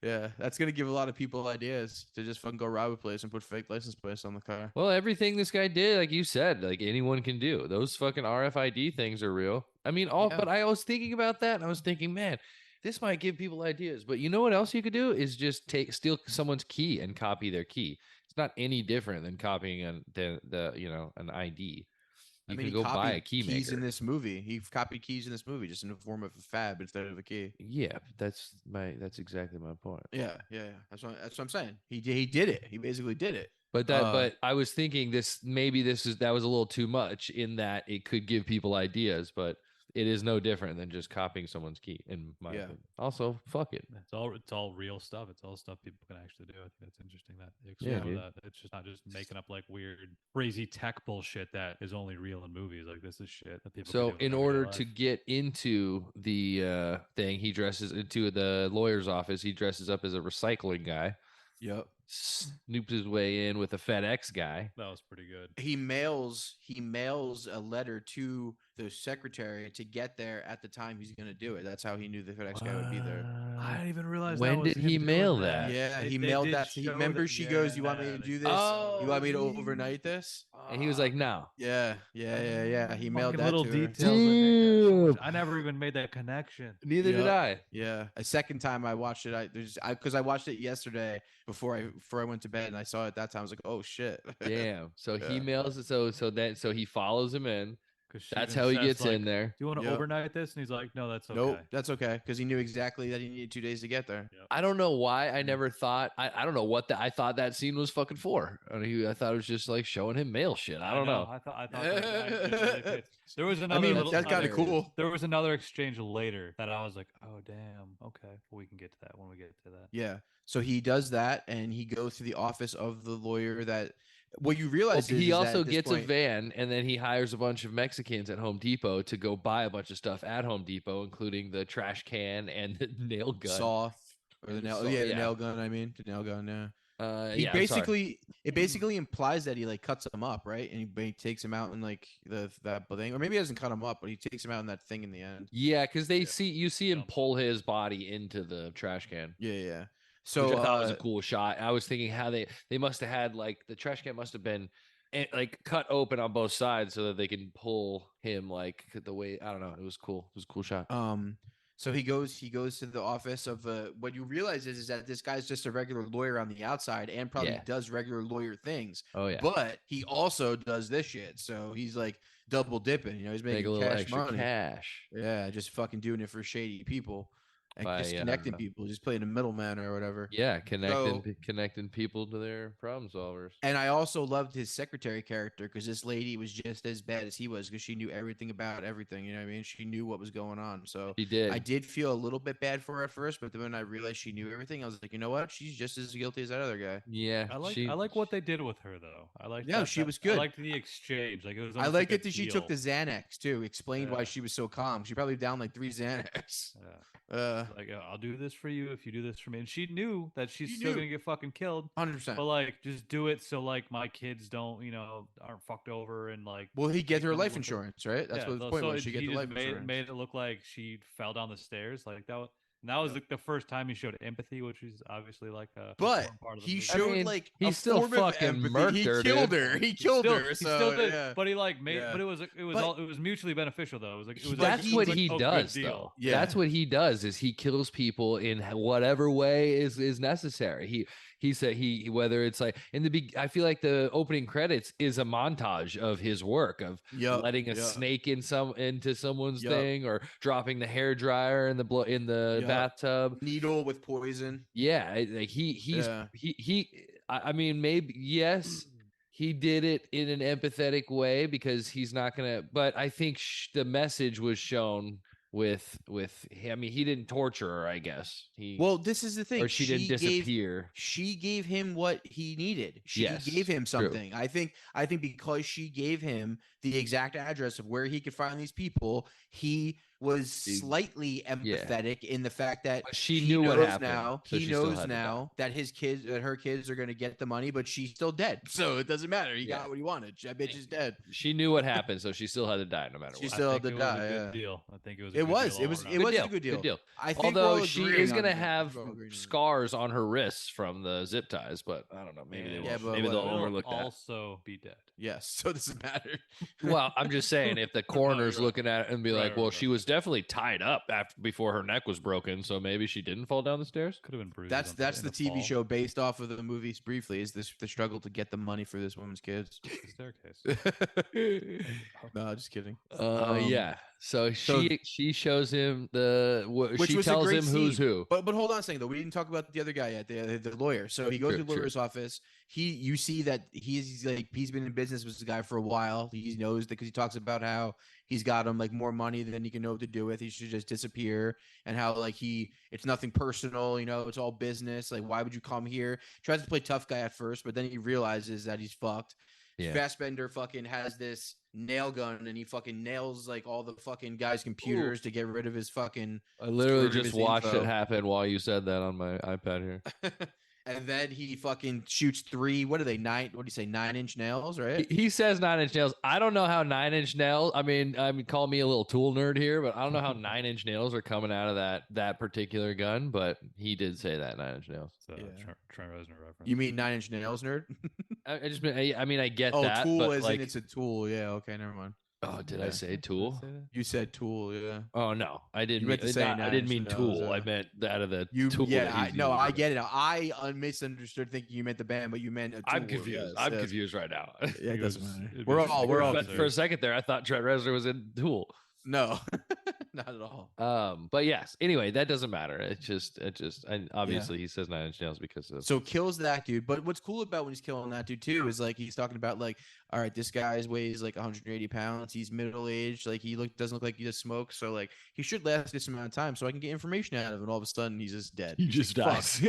[SPEAKER 2] Yeah, that's gonna give a lot of people ideas to just fucking go rob a place and put fake license plates on the car.
[SPEAKER 1] Well, everything this guy did, like you said, like anyone can do. Those fucking RFID things are real. I mean,
[SPEAKER 2] Yeah.
[SPEAKER 1] but I was thinking about that and I was thinking, man, this might give people ideas. But you know what else you could do is just steal someone's key and copy their key. It's not any different than copying an ID.
[SPEAKER 2] I
[SPEAKER 1] You
[SPEAKER 2] mean,
[SPEAKER 1] can
[SPEAKER 2] he
[SPEAKER 1] go buy a
[SPEAKER 2] copied
[SPEAKER 1] key
[SPEAKER 2] keys
[SPEAKER 1] maker.
[SPEAKER 2] in this movie. He copied keys in this movie just in the form of a fab instead of a key.
[SPEAKER 1] Yeah, that's exactly my point.
[SPEAKER 2] Yeah. That's what I'm saying. He did it. He basically did it.
[SPEAKER 1] But I was thinking that was a little too much in that it could give people ideas, but it is no different than just copying someone's key, in my
[SPEAKER 2] Yeah.
[SPEAKER 1] opinion. Also, fuck it.
[SPEAKER 3] It's all real stuff. It's all stuff people can actually do. I think that's interesting that they
[SPEAKER 1] Yeah,
[SPEAKER 3] explore
[SPEAKER 1] dude.
[SPEAKER 3] that. It's just not just making up like weird, crazy tech bullshit that is only real in movies. Like this is shit that people.
[SPEAKER 1] So
[SPEAKER 3] can do
[SPEAKER 1] in
[SPEAKER 3] everyday
[SPEAKER 1] order
[SPEAKER 3] life.
[SPEAKER 1] to get into the thing, he dresses into the lawyer's office. He dresses up as a recycling guy,
[SPEAKER 2] Yep.
[SPEAKER 1] snoops his way in with a FedEx guy.
[SPEAKER 3] That was pretty good.
[SPEAKER 2] He mails a letter to the secretary to get there at the time he's going to do it. That's how he knew the FedEx guy would be there.
[SPEAKER 3] I didn't even realize.
[SPEAKER 1] When
[SPEAKER 3] that was
[SPEAKER 1] did he
[SPEAKER 3] him doing
[SPEAKER 1] mail
[SPEAKER 3] that.
[SPEAKER 1] that?
[SPEAKER 2] Yeah,
[SPEAKER 3] They-
[SPEAKER 2] he
[SPEAKER 3] they
[SPEAKER 2] mailed
[SPEAKER 3] did
[SPEAKER 2] that. He
[SPEAKER 3] show
[SPEAKER 2] remember
[SPEAKER 3] that-
[SPEAKER 2] she goes, "You want me to
[SPEAKER 3] yeah,
[SPEAKER 2] do
[SPEAKER 3] they
[SPEAKER 2] this?
[SPEAKER 1] Oh,
[SPEAKER 2] You want me to
[SPEAKER 1] he-
[SPEAKER 2] overnight this?"
[SPEAKER 1] And he was like, "No."
[SPEAKER 2] Yeah. He mailed
[SPEAKER 3] Fucking
[SPEAKER 2] that
[SPEAKER 3] little
[SPEAKER 2] to her.
[SPEAKER 3] details. that make that so much-
[SPEAKER 1] Dude.
[SPEAKER 3] I never even made that connection.
[SPEAKER 1] Neither did
[SPEAKER 2] Yep.
[SPEAKER 1] I.
[SPEAKER 2] Yeah, a second time I watched it. Because I watched it yesterday before I went to bed and I saw it that time. I was like, "Oh shit!"
[SPEAKER 1] Damn. So he
[SPEAKER 2] Yeah.
[SPEAKER 1] mails it. So he follows him in.
[SPEAKER 3] 'Cause she
[SPEAKER 1] That's
[SPEAKER 3] even
[SPEAKER 1] how he
[SPEAKER 3] says,
[SPEAKER 1] gets
[SPEAKER 3] like,
[SPEAKER 1] in there.
[SPEAKER 3] Do you want to
[SPEAKER 2] Yep.
[SPEAKER 3] overnight this? And he's like, no, that's okay.
[SPEAKER 2] Nope, that's okay because he knew exactly that he needed 2 days to get there.
[SPEAKER 1] I don't know why I never thought. I don't know what I thought that scene was fucking for. I thought it was just like showing him mail shit. I don't know.
[SPEAKER 3] I thought that really fits. There was another.
[SPEAKER 2] I mean,
[SPEAKER 3] little,
[SPEAKER 2] that's kind of
[SPEAKER 1] hilarious.
[SPEAKER 2] cool.
[SPEAKER 3] There was another exchange later that I was like, oh damn, okay, we can get to that when we get to that.
[SPEAKER 2] Yeah. So he does that, and he goes to the office of the lawyer. That what you
[SPEAKER 1] Well,
[SPEAKER 2] realize is
[SPEAKER 1] he
[SPEAKER 2] that
[SPEAKER 1] also
[SPEAKER 2] at this
[SPEAKER 1] gets
[SPEAKER 2] point-
[SPEAKER 1] a van, and then he hires a bunch of Mexicans at Home Depot to go buy a bunch of stuff at Home Depot, including the trash can and the nail gun.
[SPEAKER 2] saw or the
[SPEAKER 1] And
[SPEAKER 2] nail.
[SPEAKER 1] saw-
[SPEAKER 2] Yeah, the
[SPEAKER 1] yeah.
[SPEAKER 2] nail gun. I mean, the nail gun. Yeah. He
[SPEAKER 1] Yeah, I'm sorry.
[SPEAKER 2] it basically implies that he like cuts him up, right? And he takes him out in like that thing, or maybe he doesn't cut him up, but he takes him out in that thing in the end.
[SPEAKER 1] Yeah, because you see him
[SPEAKER 3] Jumps.
[SPEAKER 1] pull his body into the trash can.
[SPEAKER 2] Yeah. So
[SPEAKER 1] Which I thought was a cool shot. I was thinking how they must have had like the trash can must have been like cut open on both sides so that they can pull him like the way I don't know. It was cool. It was a cool shot.
[SPEAKER 2] So he goes to the office of what you realize is that this guy's just a regular lawyer on the outside and probably
[SPEAKER 1] Yeah.
[SPEAKER 2] does regular lawyer things.
[SPEAKER 1] Oh yeah,
[SPEAKER 2] But he also does this shit. So he's like double dipping, he's
[SPEAKER 1] make
[SPEAKER 2] making
[SPEAKER 1] a little
[SPEAKER 2] cash
[SPEAKER 1] extra
[SPEAKER 2] money.
[SPEAKER 1] cash.
[SPEAKER 2] Yeah, just fucking doing it for shady people and
[SPEAKER 1] By,
[SPEAKER 2] just connecting people, just playing a middleman or whatever.
[SPEAKER 1] Yeah, connecting people to their problem solvers.
[SPEAKER 2] And I also loved his secretary character because this lady was just as bad as he was because she knew everything about everything. You know what I mean? She knew what was going on. So
[SPEAKER 1] She did.
[SPEAKER 2] I did feel a little bit bad for her at first, but then when I realized she knew everything, I was like, you know what? She's just as guilty as that other guy.
[SPEAKER 1] Yeah,
[SPEAKER 3] I like what they did with her though. I like.
[SPEAKER 2] Yeah, she was good.
[SPEAKER 3] I liked the exchange. Like it was.
[SPEAKER 2] I
[SPEAKER 3] almost
[SPEAKER 2] liked
[SPEAKER 3] like
[SPEAKER 2] it that
[SPEAKER 3] a
[SPEAKER 2] she took the
[SPEAKER 3] deal.
[SPEAKER 2] Xanax too. Explained why
[SPEAKER 3] Yeah.
[SPEAKER 2] she was so calm. She probably down like 3 Xanax.
[SPEAKER 3] Yeah. Like I'll do this for you if you do this for me. And she knew that she's
[SPEAKER 2] She
[SPEAKER 3] still
[SPEAKER 2] knew.
[SPEAKER 3] gonna get fucking killed.
[SPEAKER 2] 100%.
[SPEAKER 3] But like, just do it so like my kids don't, aren't fucked over and like.
[SPEAKER 2] Well, he get her
[SPEAKER 3] come
[SPEAKER 2] life
[SPEAKER 3] with it.
[SPEAKER 2] insurance, right? That's
[SPEAKER 3] Yeah,
[SPEAKER 2] what the
[SPEAKER 3] so
[SPEAKER 2] point was.
[SPEAKER 3] it-
[SPEAKER 2] She get
[SPEAKER 3] he
[SPEAKER 2] the
[SPEAKER 3] just
[SPEAKER 2] life
[SPEAKER 3] made,
[SPEAKER 2] insurance.
[SPEAKER 3] made it look like she fell down the stairs. Like that. And that was like the first time he showed empathy, which is obviously like a
[SPEAKER 2] But
[SPEAKER 3] important part of the
[SPEAKER 2] he
[SPEAKER 3] movie.
[SPEAKER 2] showed
[SPEAKER 1] mean,
[SPEAKER 2] like
[SPEAKER 1] he
[SPEAKER 2] a
[SPEAKER 1] still
[SPEAKER 2] form of
[SPEAKER 1] fucking
[SPEAKER 2] empathy.
[SPEAKER 1] murked
[SPEAKER 2] He
[SPEAKER 1] her,
[SPEAKER 2] killed
[SPEAKER 1] dude.
[SPEAKER 2] her. He
[SPEAKER 3] He
[SPEAKER 2] killed
[SPEAKER 3] still,
[SPEAKER 2] her.
[SPEAKER 3] he
[SPEAKER 2] So
[SPEAKER 3] still did,
[SPEAKER 2] yeah.
[SPEAKER 3] but he like made,
[SPEAKER 2] Yeah.
[SPEAKER 3] but it was
[SPEAKER 2] But-
[SPEAKER 3] all, it was mutually beneficial though. It was
[SPEAKER 2] But
[SPEAKER 3] like,
[SPEAKER 1] That's
[SPEAKER 2] he
[SPEAKER 1] what
[SPEAKER 2] did-
[SPEAKER 1] he
[SPEAKER 3] a good
[SPEAKER 1] does,
[SPEAKER 3] deal.
[SPEAKER 1] though.
[SPEAKER 2] Yeah.
[SPEAKER 1] That's what he does. Is he kills people in whatever way is necessary. He said he whether it's like in the I feel like the opening credits is a montage of his work of
[SPEAKER 2] Yup,
[SPEAKER 1] letting a
[SPEAKER 2] yup,
[SPEAKER 1] snake into someone's
[SPEAKER 2] Yup.
[SPEAKER 1] thing or dropping the hair dryer in the
[SPEAKER 2] Yup.
[SPEAKER 1] bathtub.
[SPEAKER 2] needle with poison.
[SPEAKER 1] Yeah, like
[SPEAKER 2] Yeah.
[SPEAKER 1] I mean, maybe yes, he did it in an empathetic way because he's not gonna. But I think the message was shown with I mean, he didn't torture her. I guess he
[SPEAKER 2] Well, this is the thing.
[SPEAKER 1] or she didn't disappear.
[SPEAKER 2] She gave him what he needed. She
[SPEAKER 1] Yes,
[SPEAKER 2] gave him
[SPEAKER 1] true.
[SPEAKER 2] something. I think because she gave him the exact address of where he could find these people, he was slightly empathetic in the fact that
[SPEAKER 1] But she
[SPEAKER 2] he
[SPEAKER 1] knew what
[SPEAKER 2] knows
[SPEAKER 1] happened,
[SPEAKER 2] now.
[SPEAKER 1] so
[SPEAKER 2] He
[SPEAKER 1] she still
[SPEAKER 2] knows
[SPEAKER 1] had to die.
[SPEAKER 2] now that her kids are going to get the money, but she's still dead. So it doesn't matter. He
[SPEAKER 1] Yeah.
[SPEAKER 2] got what he wanted. That bitch is dead.
[SPEAKER 1] She knew what happened, so she still had to die no matter
[SPEAKER 2] She
[SPEAKER 1] what.
[SPEAKER 2] still
[SPEAKER 3] I
[SPEAKER 2] had
[SPEAKER 3] think
[SPEAKER 2] to
[SPEAKER 3] it was
[SPEAKER 2] die.
[SPEAKER 3] a good
[SPEAKER 2] Yeah.
[SPEAKER 3] deal. I think it was.
[SPEAKER 2] It was. It was. It was a good deal.
[SPEAKER 1] Good deal.
[SPEAKER 2] I think
[SPEAKER 1] Although
[SPEAKER 2] we're all
[SPEAKER 1] she
[SPEAKER 2] agreeing
[SPEAKER 1] is
[SPEAKER 2] on
[SPEAKER 1] gonna
[SPEAKER 2] that.
[SPEAKER 1] have
[SPEAKER 2] We're all agreeing on that.
[SPEAKER 1] scars on her wrists from the zip ties, but I don't know. Maybe they
[SPEAKER 3] And
[SPEAKER 1] will.
[SPEAKER 2] Yeah, but
[SPEAKER 1] Maybe they'll
[SPEAKER 2] whatever.
[SPEAKER 1] overlook that.
[SPEAKER 3] Also be dead.
[SPEAKER 2] Yes. So it doesn't matter.
[SPEAKER 1] Well, I'm just saying, if the coroner's
[SPEAKER 3] you're right.
[SPEAKER 1] looking at it and be
[SPEAKER 3] Right,
[SPEAKER 1] like,
[SPEAKER 3] right,
[SPEAKER 1] "Well,
[SPEAKER 3] right.
[SPEAKER 1] she was definitely tied up before her neck was broken, so maybe she didn't fall down the stairs."
[SPEAKER 3] Could have been bruised.
[SPEAKER 2] That's
[SPEAKER 3] in
[SPEAKER 2] the TV
[SPEAKER 3] fall.
[SPEAKER 2] show based off of the movies. Briefly, is this the struggle to get the money for this woman's kids?
[SPEAKER 3] The staircase.
[SPEAKER 2] No, just kidding.
[SPEAKER 1] Yeah. So she shows him
[SPEAKER 2] Which
[SPEAKER 1] she
[SPEAKER 2] was a
[SPEAKER 1] tells
[SPEAKER 2] great
[SPEAKER 1] him who's
[SPEAKER 2] scene.
[SPEAKER 1] who.
[SPEAKER 2] But hold on a second though. We didn't talk about the other guy yet, the lawyer. So he goes
[SPEAKER 1] True,
[SPEAKER 2] to the lawyer's office. You see that he's been in business with this guy for a while. He knows that because he talks about how he's got him like more money than he can know what to do with. He should just disappear, and how like it's nothing personal, it's all business. Like, why would you come here? Tries to play tough guy at first, but then he realizes that he's fucked.
[SPEAKER 1] Yeah.
[SPEAKER 2] Fassbender fucking has this nail gun and he fucking nails like all the fucking guys' computers to get rid of his fucking.
[SPEAKER 1] I literally
[SPEAKER 2] Screw
[SPEAKER 1] just
[SPEAKER 2] his
[SPEAKER 1] watched
[SPEAKER 2] info.
[SPEAKER 1] it happen while you said that on my iPad here.
[SPEAKER 2] And then he fucking shoots 3. What are they? 9? What do you say? 9-inch nails, right?
[SPEAKER 1] He says 9-inch nails. I don't know how 9-inch nails. I mean, call me a little tool nerd here, but I don't know how 9-inch nails are coming out of that particular gun. But he did say that 9-inch nails.
[SPEAKER 3] It's a
[SPEAKER 2] Yeah.
[SPEAKER 3] Trent Reznor reference.
[SPEAKER 2] You mean 9-inch nails, nerd?
[SPEAKER 1] I mean, I get
[SPEAKER 2] Oh,
[SPEAKER 1] that.
[SPEAKER 2] tool
[SPEAKER 1] but
[SPEAKER 2] as
[SPEAKER 1] like,
[SPEAKER 2] in it's a tool. Yeah. Okay. Never mind.
[SPEAKER 1] oh, did
[SPEAKER 2] Yeah.
[SPEAKER 1] I say tool?
[SPEAKER 2] You said tool. Yeah.
[SPEAKER 1] Oh no, I didn't.
[SPEAKER 2] You meant to say
[SPEAKER 1] I didn't
[SPEAKER 2] 9-inch
[SPEAKER 1] mean
[SPEAKER 2] nails,
[SPEAKER 1] tool. I meant that of the
[SPEAKER 2] You.
[SPEAKER 1] tool.
[SPEAKER 2] Yeah.
[SPEAKER 1] that
[SPEAKER 2] I
[SPEAKER 1] he's
[SPEAKER 2] I
[SPEAKER 1] using.
[SPEAKER 2] get it. I misunderstood thinking you meant the band, but you meant a tool.
[SPEAKER 1] I'm confused.
[SPEAKER 2] Yes,
[SPEAKER 1] I'm
[SPEAKER 2] yes.
[SPEAKER 1] confused right now.
[SPEAKER 2] Yeah, it
[SPEAKER 3] It
[SPEAKER 2] doesn't
[SPEAKER 3] was-
[SPEAKER 2] matter.
[SPEAKER 3] it
[SPEAKER 2] We're
[SPEAKER 3] was-
[SPEAKER 2] all we're all
[SPEAKER 1] But for a
[SPEAKER 2] confused.
[SPEAKER 1] second there, I thought Trent Reznor was in Tool.
[SPEAKER 2] No, not at all.
[SPEAKER 1] But yes. Anyway, that doesn't matter. And obviously he says 9-inch nails because of.
[SPEAKER 2] So kills that dude. But what's cool about when he's killing that dude too is like he's talking about like, all right, this guy weighs like 180 pounds. He's middle aged. Like he doesn't look like he just smokes. So like he should last this amount of time so I can get information out of him. And all of a sudden he's just dead.
[SPEAKER 1] He just
[SPEAKER 2] Fuck.
[SPEAKER 1] dies.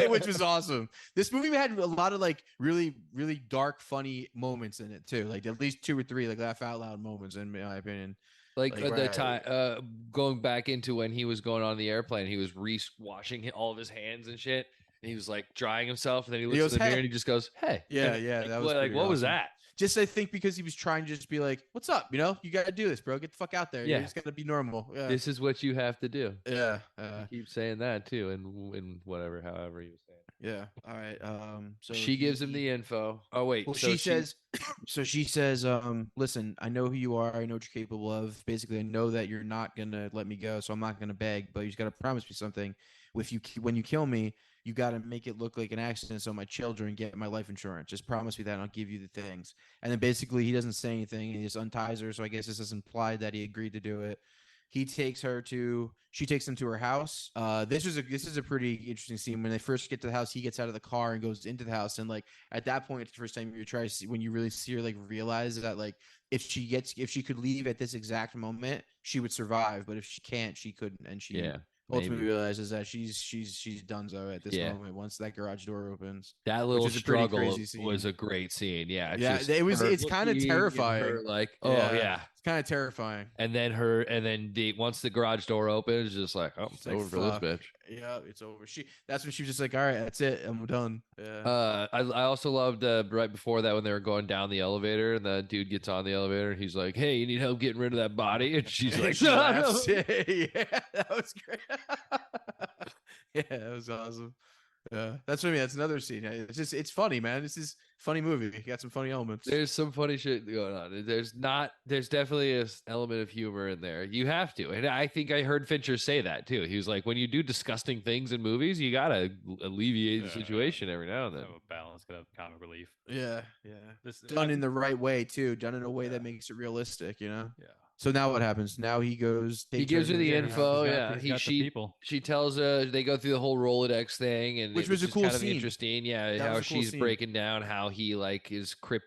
[SPEAKER 2] Which was awesome. This movie had a lot of like really, really dark, funny moments in it too. Like at least 2 or 3 like laugh out loud moments in my opinion.
[SPEAKER 1] Like
[SPEAKER 2] Like,
[SPEAKER 1] the
[SPEAKER 2] right.
[SPEAKER 1] time going back into when he was going on the airplane, he was washing all of his hands and shit. And he was like drying himself, and then he looks
[SPEAKER 2] goes,
[SPEAKER 1] in the mirror
[SPEAKER 2] "Hey."
[SPEAKER 1] and he just goes, "Hey."
[SPEAKER 2] Yeah,
[SPEAKER 1] And,
[SPEAKER 2] yeah,
[SPEAKER 1] like,
[SPEAKER 2] that was
[SPEAKER 1] what, like,
[SPEAKER 2] pretty
[SPEAKER 1] what was
[SPEAKER 2] awesome.
[SPEAKER 1] that?
[SPEAKER 2] Just I think because he was trying to just be like, "What's up? You got to do this, bro. Get the fuck out there.
[SPEAKER 1] Yeah.
[SPEAKER 2] You just got to be normal." Yeah,
[SPEAKER 1] This is what you have to do.
[SPEAKER 2] yeah,
[SPEAKER 1] He keeps saying that too, and whatever, however he was saying.
[SPEAKER 2] yeah. All right. So
[SPEAKER 1] She gives him
[SPEAKER 2] he-
[SPEAKER 1] the info. Oh wait,
[SPEAKER 2] Well,
[SPEAKER 1] so
[SPEAKER 2] she says, so she says, listen, I know who you are. I know what you're capable of. Basically, I know that you're not gonna let me go, so I'm not gonna beg. But you just gotta promise me something. When you kill me, you gotta make it look like an accident, so my children get my life insurance. Just promise me that, and I'll give you the things. And then basically, he doesn't say anything, and he just unties her. So I guess this is implied that he agreed to do it. She takes him to her house. This is a pretty interesting scene. When they first get to the house, he gets out of the car and goes into the house. And like at that point, it's the first time you try to see when you really see her like realize that like if she could leave at this exact moment, she would survive. But if she can't, she couldn't. And she ultimately
[SPEAKER 1] maybe.
[SPEAKER 2] realizes that she's donezo at this moment once that garage door opens.
[SPEAKER 1] That little
[SPEAKER 2] is a pretty
[SPEAKER 1] struggle
[SPEAKER 2] crazy scene.
[SPEAKER 1] was a great scene. Yeah,
[SPEAKER 2] Yeah,
[SPEAKER 1] just
[SPEAKER 2] it was.
[SPEAKER 1] her
[SPEAKER 2] It's kind of
[SPEAKER 1] looking and
[SPEAKER 2] terrifying.
[SPEAKER 1] her like, oh yeah.
[SPEAKER 2] It's kind of terrifying.
[SPEAKER 1] And then once the garage door opens, just like, oh, it's
[SPEAKER 2] like,
[SPEAKER 1] over for this
[SPEAKER 2] fuck.
[SPEAKER 1] bitch.
[SPEAKER 2] Yeah, it's over. That's when she was just like, all right, that's it. I'm done. Yeah.
[SPEAKER 1] I also loved right before that when they were going down the elevator and the dude gets on the elevator and he's like, "Hey, you need help getting rid of that body?" And she's like,
[SPEAKER 2] She
[SPEAKER 1] "No,
[SPEAKER 2] laughs.
[SPEAKER 1] no."
[SPEAKER 2] Yeah, that was great. Yeah, that was awesome. Yeah, that's what I mean. That's another scene. It's funny, man. This is a funny movie. You got some funny elements.
[SPEAKER 1] There's some funny shit going on. There's definitely an element of humor in there. You have to. And I think I heard Fincher say that too. He was like, when you do disgusting things in movies, you got to alleviate the situation every now and then.
[SPEAKER 3] Have a balance, gotta have comic relief.
[SPEAKER 2] Yeah, yeah.
[SPEAKER 3] This
[SPEAKER 2] Done in the right way too. Done in a way that
[SPEAKER 3] Yeah.
[SPEAKER 2] makes it realistic. You know.
[SPEAKER 3] Yeah.
[SPEAKER 2] So now what happens? Now he goes.
[SPEAKER 1] He gives her the
[SPEAKER 3] Yeah,
[SPEAKER 1] info.
[SPEAKER 3] he's got
[SPEAKER 1] Yeah,
[SPEAKER 3] the- he's got the people.
[SPEAKER 1] she tells they go through the whole Rolodex thing, and
[SPEAKER 2] Which
[SPEAKER 1] it
[SPEAKER 2] was a
[SPEAKER 1] just
[SPEAKER 2] cool
[SPEAKER 1] kind of
[SPEAKER 2] scene.
[SPEAKER 1] interesting. Yeah,
[SPEAKER 2] That
[SPEAKER 1] how
[SPEAKER 2] was a cool
[SPEAKER 1] she's
[SPEAKER 2] scene.
[SPEAKER 1] breaking down how he like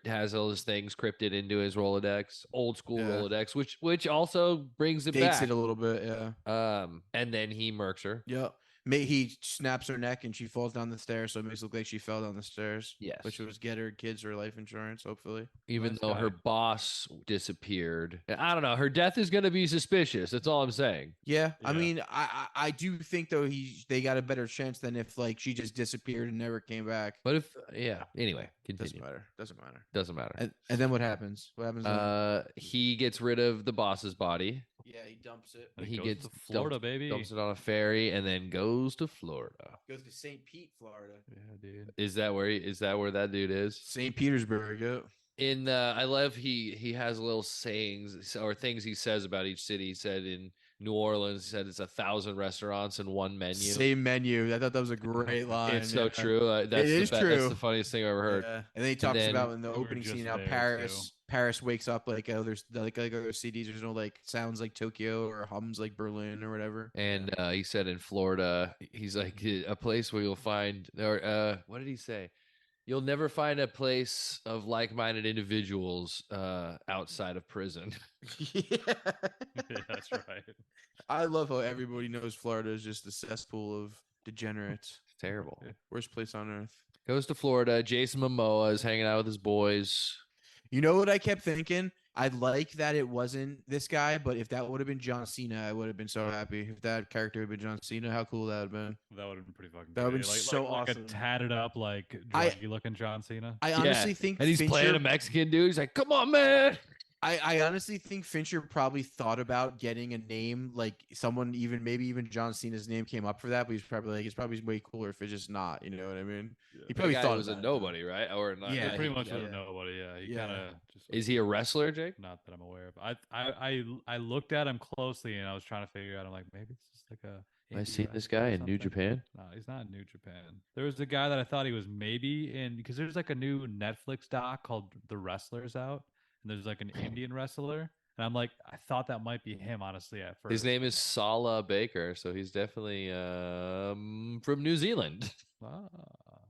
[SPEAKER 1] has all his things crypted into his Rolodex, old school
[SPEAKER 2] Yeah.
[SPEAKER 1] Rolodex, which also brings it
[SPEAKER 2] Dates
[SPEAKER 1] back.
[SPEAKER 2] it a little bit. Yeah.
[SPEAKER 1] And then he murks her.
[SPEAKER 2] Yep. He snaps her neck and she falls down the stairs, so it makes it look like she fell down the stairs.
[SPEAKER 1] Yes.
[SPEAKER 2] Which was get her kids her life insurance, hopefully.
[SPEAKER 1] Even
[SPEAKER 3] Nice
[SPEAKER 1] though her
[SPEAKER 3] guy.
[SPEAKER 1] boss disappeared. I don't know. Her death is going to be suspicious. That's all I'm saying.
[SPEAKER 2] Yeah. I
[SPEAKER 3] Yeah.
[SPEAKER 2] mean, I do think though they got a better chance than if like she just disappeared and never came back.
[SPEAKER 1] But if anyway,
[SPEAKER 2] Doesn't
[SPEAKER 1] continue.
[SPEAKER 2] matter. Doesn't matter.
[SPEAKER 1] Doesn't matter.
[SPEAKER 2] And then what happens? What happens? Then?
[SPEAKER 1] He gets rid of the boss's body.
[SPEAKER 2] Yeah, he dumps it.
[SPEAKER 3] And
[SPEAKER 1] He
[SPEAKER 3] goes
[SPEAKER 1] gets
[SPEAKER 3] to Florida,
[SPEAKER 1] dumped-
[SPEAKER 3] baby.
[SPEAKER 1] Dumps it on a ferry and then goes to Florida.
[SPEAKER 2] Goes to St. Pete, Florida.
[SPEAKER 3] Yeah, dude.
[SPEAKER 1] Is that where that dude is?
[SPEAKER 2] St. Petersburg. Yeah.
[SPEAKER 1] In I love he has little sayings or things he says about each city. He said in New Orleans, he said it's 1,000 restaurants and one menu.
[SPEAKER 2] Same menu. I thought that was a great line.
[SPEAKER 1] It's so
[SPEAKER 2] yeah.
[SPEAKER 1] true. That's
[SPEAKER 2] It is
[SPEAKER 1] That's
[SPEAKER 2] true.
[SPEAKER 1] the funniest thing I've ever heard.
[SPEAKER 2] Yeah. And then he talks
[SPEAKER 1] then-
[SPEAKER 2] about in the
[SPEAKER 3] We were
[SPEAKER 2] opening
[SPEAKER 3] just
[SPEAKER 2] scene how
[SPEAKER 3] there,
[SPEAKER 2] Paris wakes up like there's like other CDs. There's no like sounds like Tokyo or hums like Berlin or whatever.
[SPEAKER 1] And he said in Florida, he's like a place where you'll find, or what did he say? You'll never find a place of like-minded individuals outside of prison.
[SPEAKER 2] Yeah.
[SPEAKER 3] Yeah, that's right.
[SPEAKER 2] I love how everybody knows Florida is just a cesspool of degenerates.
[SPEAKER 1] It's terrible.
[SPEAKER 2] Worst place on earth.
[SPEAKER 1] Goes to Florida. Jason Momoa is hanging out with his boys.
[SPEAKER 2] You know what I kept thinking? I'd like that it wasn't this guy, but if that would have been John Cena, I would have been so happy. If that character had been John Cena, how cool that would have been.
[SPEAKER 3] That would have been pretty fucking.
[SPEAKER 2] That would've
[SPEAKER 3] great.
[SPEAKER 2] been so
[SPEAKER 3] like
[SPEAKER 2] awesome.
[SPEAKER 3] a tatted up, like
[SPEAKER 2] I-
[SPEAKER 3] druggy looking John Cena.
[SPEAKER 2] I
[SPEAKER 1] Yeah,
[SPEAKER 2] honestly think
[SPEAKER 1] And he's playing
[SPEAKER 2] Fincher-
[SPEAKER 1] a Mexican dude. He's like, "Come on, man!"
[SPEAKER 2] I honestly think Fincher probably thought about getting a name like someone maybe even John Cena's name came up for that, but he's probably like it's probably way cooler if it's just not. You know what I mean? He probably
[SPEAKER 1] That guy
[SPEAKER 2] thought
[SPEAKER 1] was a
[SPEAKER 2] about it, though.
[SPEAKER 1] nobody, right? Or not?
[SPEAKER 2] Yeah,
[SPEAKER 3] Yeah, pretty much
[SPEAKER 2] yeah.
[SPEAKER 3] was a nobody. Yeah, he
[SPEAKER 2] Yeah.
[SPEAKER 3] kind of just.
[SPEAKER 1] Is he a wrestler, Jake?
[SPEAKER 3] Not that I'm aware of. I looked at him closely and I was trying to figure out. I'm like, maybe it's just like a.
[SPEAKER 1] I
[SPEAKER 3] indie
[SPEAKER 1] seen this
[SPEAKER 3] wrestler or
[SPEAKER 1] guy in New
[SPEAKER 3] something.
[SPEAKER 1] Japan.
[SPEAKER 3] No, he's not in New Japan. There was a guy that I thought he was maybe in because there's like a new Netflix doc called The Wrestlers out, and there's like an Indian wrestler, and I'm like, I thought that might be him, honestly, at first.
[SPEAKER 1] His name is Sala Baker, so he's definitely from New Zealand,
[SPEAKER 3] Ah,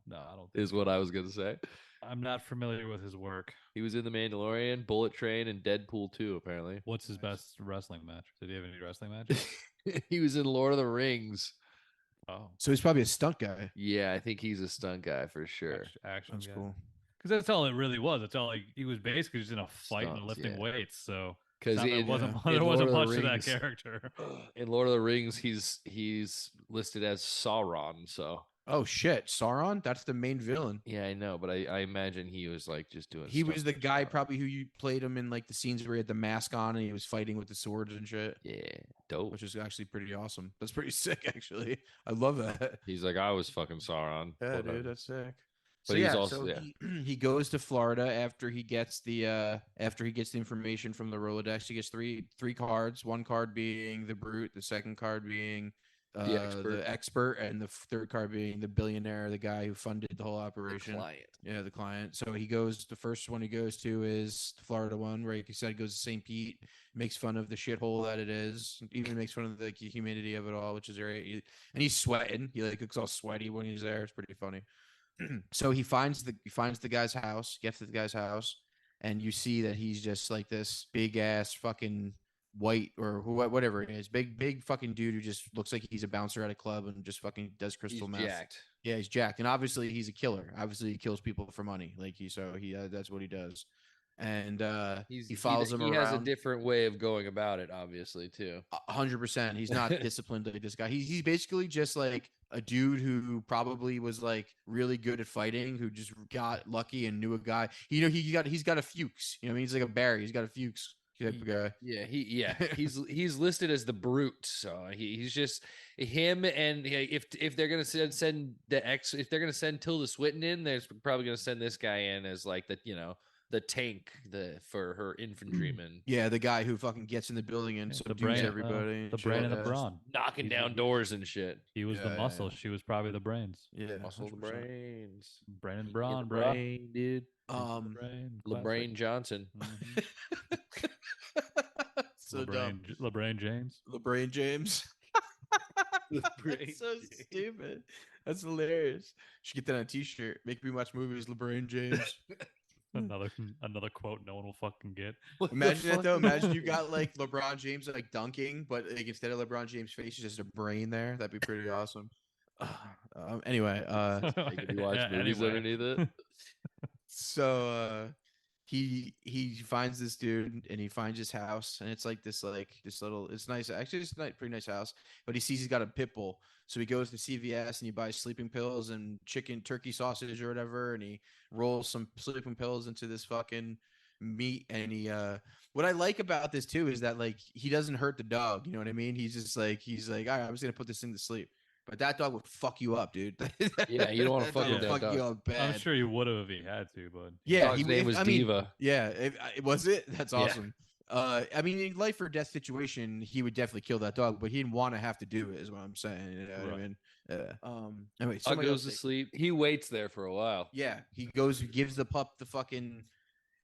[SPEAKER 3] no, I don't.
[SPEAKER 1] is what I was gonna say.
[SPEAKER 3] I'm not familiar with his work.
[SPEAKER 1] He was in The Mandalorian, Bullet Train, and Deadpool 2, apparently.
[SPEAKER 3] What's his best wrestling match? Did he have any wrestling matches?
[SPEAKER 1] He was in Lord of the Rings.
[SPEAKER 3] Oh,
[SPEAKER 2] So he's probably a stunt guy.
[SPEAKER 1] Yeah, I think he's a stunt guy for sure.
[SPEAKER 3] action
[SPEAKER 2] That's
[SPEAKER 3] guy.
[SPEAKER 2] cool.
[SPEAKER 3] Because that's all it really was. That's all like he was basically just in a fight and
[SPEAKER 1] Stunts,
[SPEAKER 3] lifting
[SPEAKER 1] yeah.
[SPEAKER 3] weights. So
[SPEAKER 1] Because
[SPEAKER 3] there wasn't
[SPEAKER 1] in
[SPEAKER 3] there
[SPEAKER 1] Lord
[SPEAKER 3] wasn't
[SPEAKER 1] of the
[SPEAKER 3] much to that
[SPEAKER 1] Rings-
[SPEAKER 3] character.
[SPEAKER 1] in Lord of the Rings, he's listed as Sauron. So
[SPEAKER 2] Oh shit, Sauron? That's the main villain.
[SPEAKER 1] yeah, I know, but I imagine he was like just doing.
[SPEAKER 2] He was
[SPEAKER 1] stuff
[SPEAKER 2] the
[SPEAKER 1] for
[SPEAKER 2] guy
[SPEAKER 1] Sauron.
[SPEAKER 2] probably who you played him in like the scenes where he had the mask on and he was fighting with the swords and shit,
[SPEAKER 1] Yeah, dope.
[SPEAKER 2] which is actually pretty awesome. That's pretty sick, actually. I love that.
[SPEAKER 1] He's like, I was fucking Sauron.
[SPEAKER 2] Yeah,
[SPEAKER 1] Whatever.
[SPEAKER 2] dude, that's sick.
[SPEAKER 1] But he's also- yeah.
[SPEAKER 2] he goes to Florida after he gets the information from the Rolodex. He gets three cards. One card being the brute, the second card being the expert, and the third card being the billionaire, the guy who funded the whole operation.
[SPEAKER 1] client.
[SPEAKER 2] Yeah, the client. So he goes. The first one he goes to is the Florida one, where like you said, he goes to St. Pete, makes fun of the shithole that it is, even makes fun of the humidity of it all, which is great. And he's sweating. He like looks all sweaty when he's there. It's pretty funny. So he finds the guy's house, gets to the guy's house, and you see that he's just like this big ass fucking white or whatever it is, big fucking dude who just looks like he's a bouncer at a club and just fucking does crystal
[SPEAKER 1] He's
[SPEAKER 2] meth.
[SPEAKER 1] jacked.
[SPEAKER 2] Yeah, he's jacked, and obviously he's a killer. Obviously he kills people for money, that's what he does. and he
[SPEAKER 1] he
[SPEAKER 2] follows him
[SPEAKER 1] has a
[SPEAKER 2] around.
[SPEAKER 1] different way of going about it, obviously, too.
[SPEAKER 2] 100%. He's not disciplined like this guy. He's basically just like a dude who probably was like really good at fighting, who just got lucky and knew a guy. You know, he's got a Fuchs. You know, what I mean, he's like a Barry. He's got a Fuchs type of guy.
[SPEAKER 1] Yeah, he's listed as the brute, so he's just him. And if they're gonna send if they're gonna send Tilda Swinton in, they're probably gonna send this guy in as like the tank for her infantryman.
[SPEAKER 2] Yeah, the guy who fucking gets in the building and subdues everybody.
[SPEAKER 3] The brain and the brawn,
[SPEAKER 1] knocking down doors and shit.
[SPEAKER 3] He was the muscle. She was probably the brains.
[SPEAKER 2] Yeah,
[SPEAKER 1] muscle the
[SPEAKER 2] 100%.
[SPEAKER 1] brains.
[SPEAKER 3] Brain and brawn,
[SPEAKER 1] brain, dude.
[SPEAKER 3] LeBrain
[SPEAKER 1] Johnson.
[SPEAKER 2] So dumb.
[SPEAKER 3] LeBrain James.
[SPEAKER 2] LeBrain James. That's so stupid. That's hilarious. Should get that on a t-shirt. Make me watch movies, LeBrain James.
[SPEAKER 3] Another quote no one will fucking get.
[SPEAKER 2] Imagine that though. Imagine you got like LeBron James like dunking, but like instead of LeBron James' face, it's just a brain there. That'd be pretty awesome. Anyway,
[SPEAKER 1] you watch movies underneath it.
[SPEAKER 2] So he finds this dude and he finds his house, and it's like this little, it's nice, actually it's a pretty nice house, but he sees he's got a pit bull. So he goes to CVS and he buys sleeping pills and turkey sausage or whatever, and he rolls some sleeping pills into this fucking meat. And he what I like about this too is that like he doesn't hurt the dog, you know what I mean? He's just like, all right, I'm just gonna put this thing to sleep. But that dog would fuck you up, dude.
[SPEAKER 1] Yeah, you don't want to fuck with that dog.
[SPEAKER 2] You up bad.
[SPEAKER 3] I'm sure he would have if he had to, but
[SPEAKER 2] yeah,
[SPEAKER 1] his name was Diva.
[SPEAKER 2] Yeah, was it? That's awesome. Yeah. I mean, in life or death situation, he would definitely kill that dog, but he didn't want to have to do it. Is what I'm saying. You know what I mean? Anyway,
[SPEAKER 1] dog goes to sleep. He waits there for a while.
[SPEAKER 2] Yeah, he gives the pup the fucking.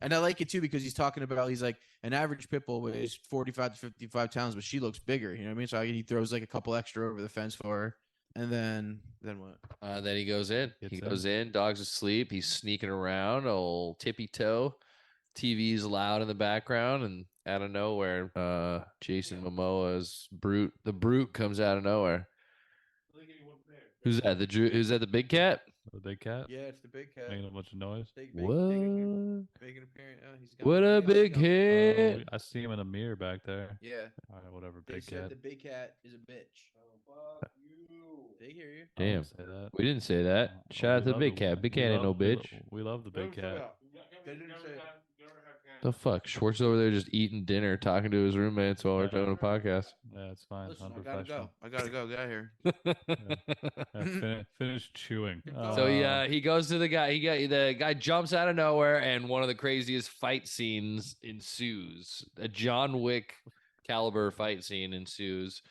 [SPEAKER 2] And I like it too because he's talking about, he's like, an average pit bull weighs 45 to 55 pounds, but she looks bigger. You know what I mean? So he throws like a couple extra over the fence for her. And then what?
[SPEAKER 1] Then he goes in. Goes in. Dog's asleep. He's sneaking around, old tippy toe. TV's loud in the background, and out of nowhere, Jason Momoa's brute. The brute comes out of nowhere. Who's that? Who's that? The big cat?
[SPEAKER 3] The big cat?
[SPEAKER 2] Yeah, it's the big cat.
[SPEAKER 3] Making a bunch of noise.
[SPEAKER 1] What?
[SPEAKER 2] Making appearance.
[SPEAKER 1] What a big cat!
[SPEAKER 3] I see him in a mirror back there.
[SPEAKER 2] Yeah.
[SPEAKER 3] All right, whatever.
[SPEAKER 2] They
[SPEAKER 3] Big
[SPEAKER 2] said
[SPEAKER 3] cat.
[SPEAKER 2] the big cat is a bitch. Oh, fuck you. They hear you.
[SPEAKER 1] Damn.
[SPEAKER 3] Say that.
[SPEAKER 1] We didn't say that. Shout out to the big cat. Big cat ain't no bitch.
[SPEAKER 3] We love the big cat.
[SPEAKER 2] They didn't say it.
[SPEAKER 1] The fuck? Schwartz over there just eating dinner, talking to his roommates while we're doing a podcast.
[SPEAKER 3] Yeah, it's fine.
[SPEAKER 2] Listen, I gotta go. Get out here.
[SPEAKER 3] Finish chewing.
[SPEAKER 1] So he goes to the guy. The guy jumps out of nowhere, and one of the craziest fight scenes ensues. A John Wick caliber fight scene ensues,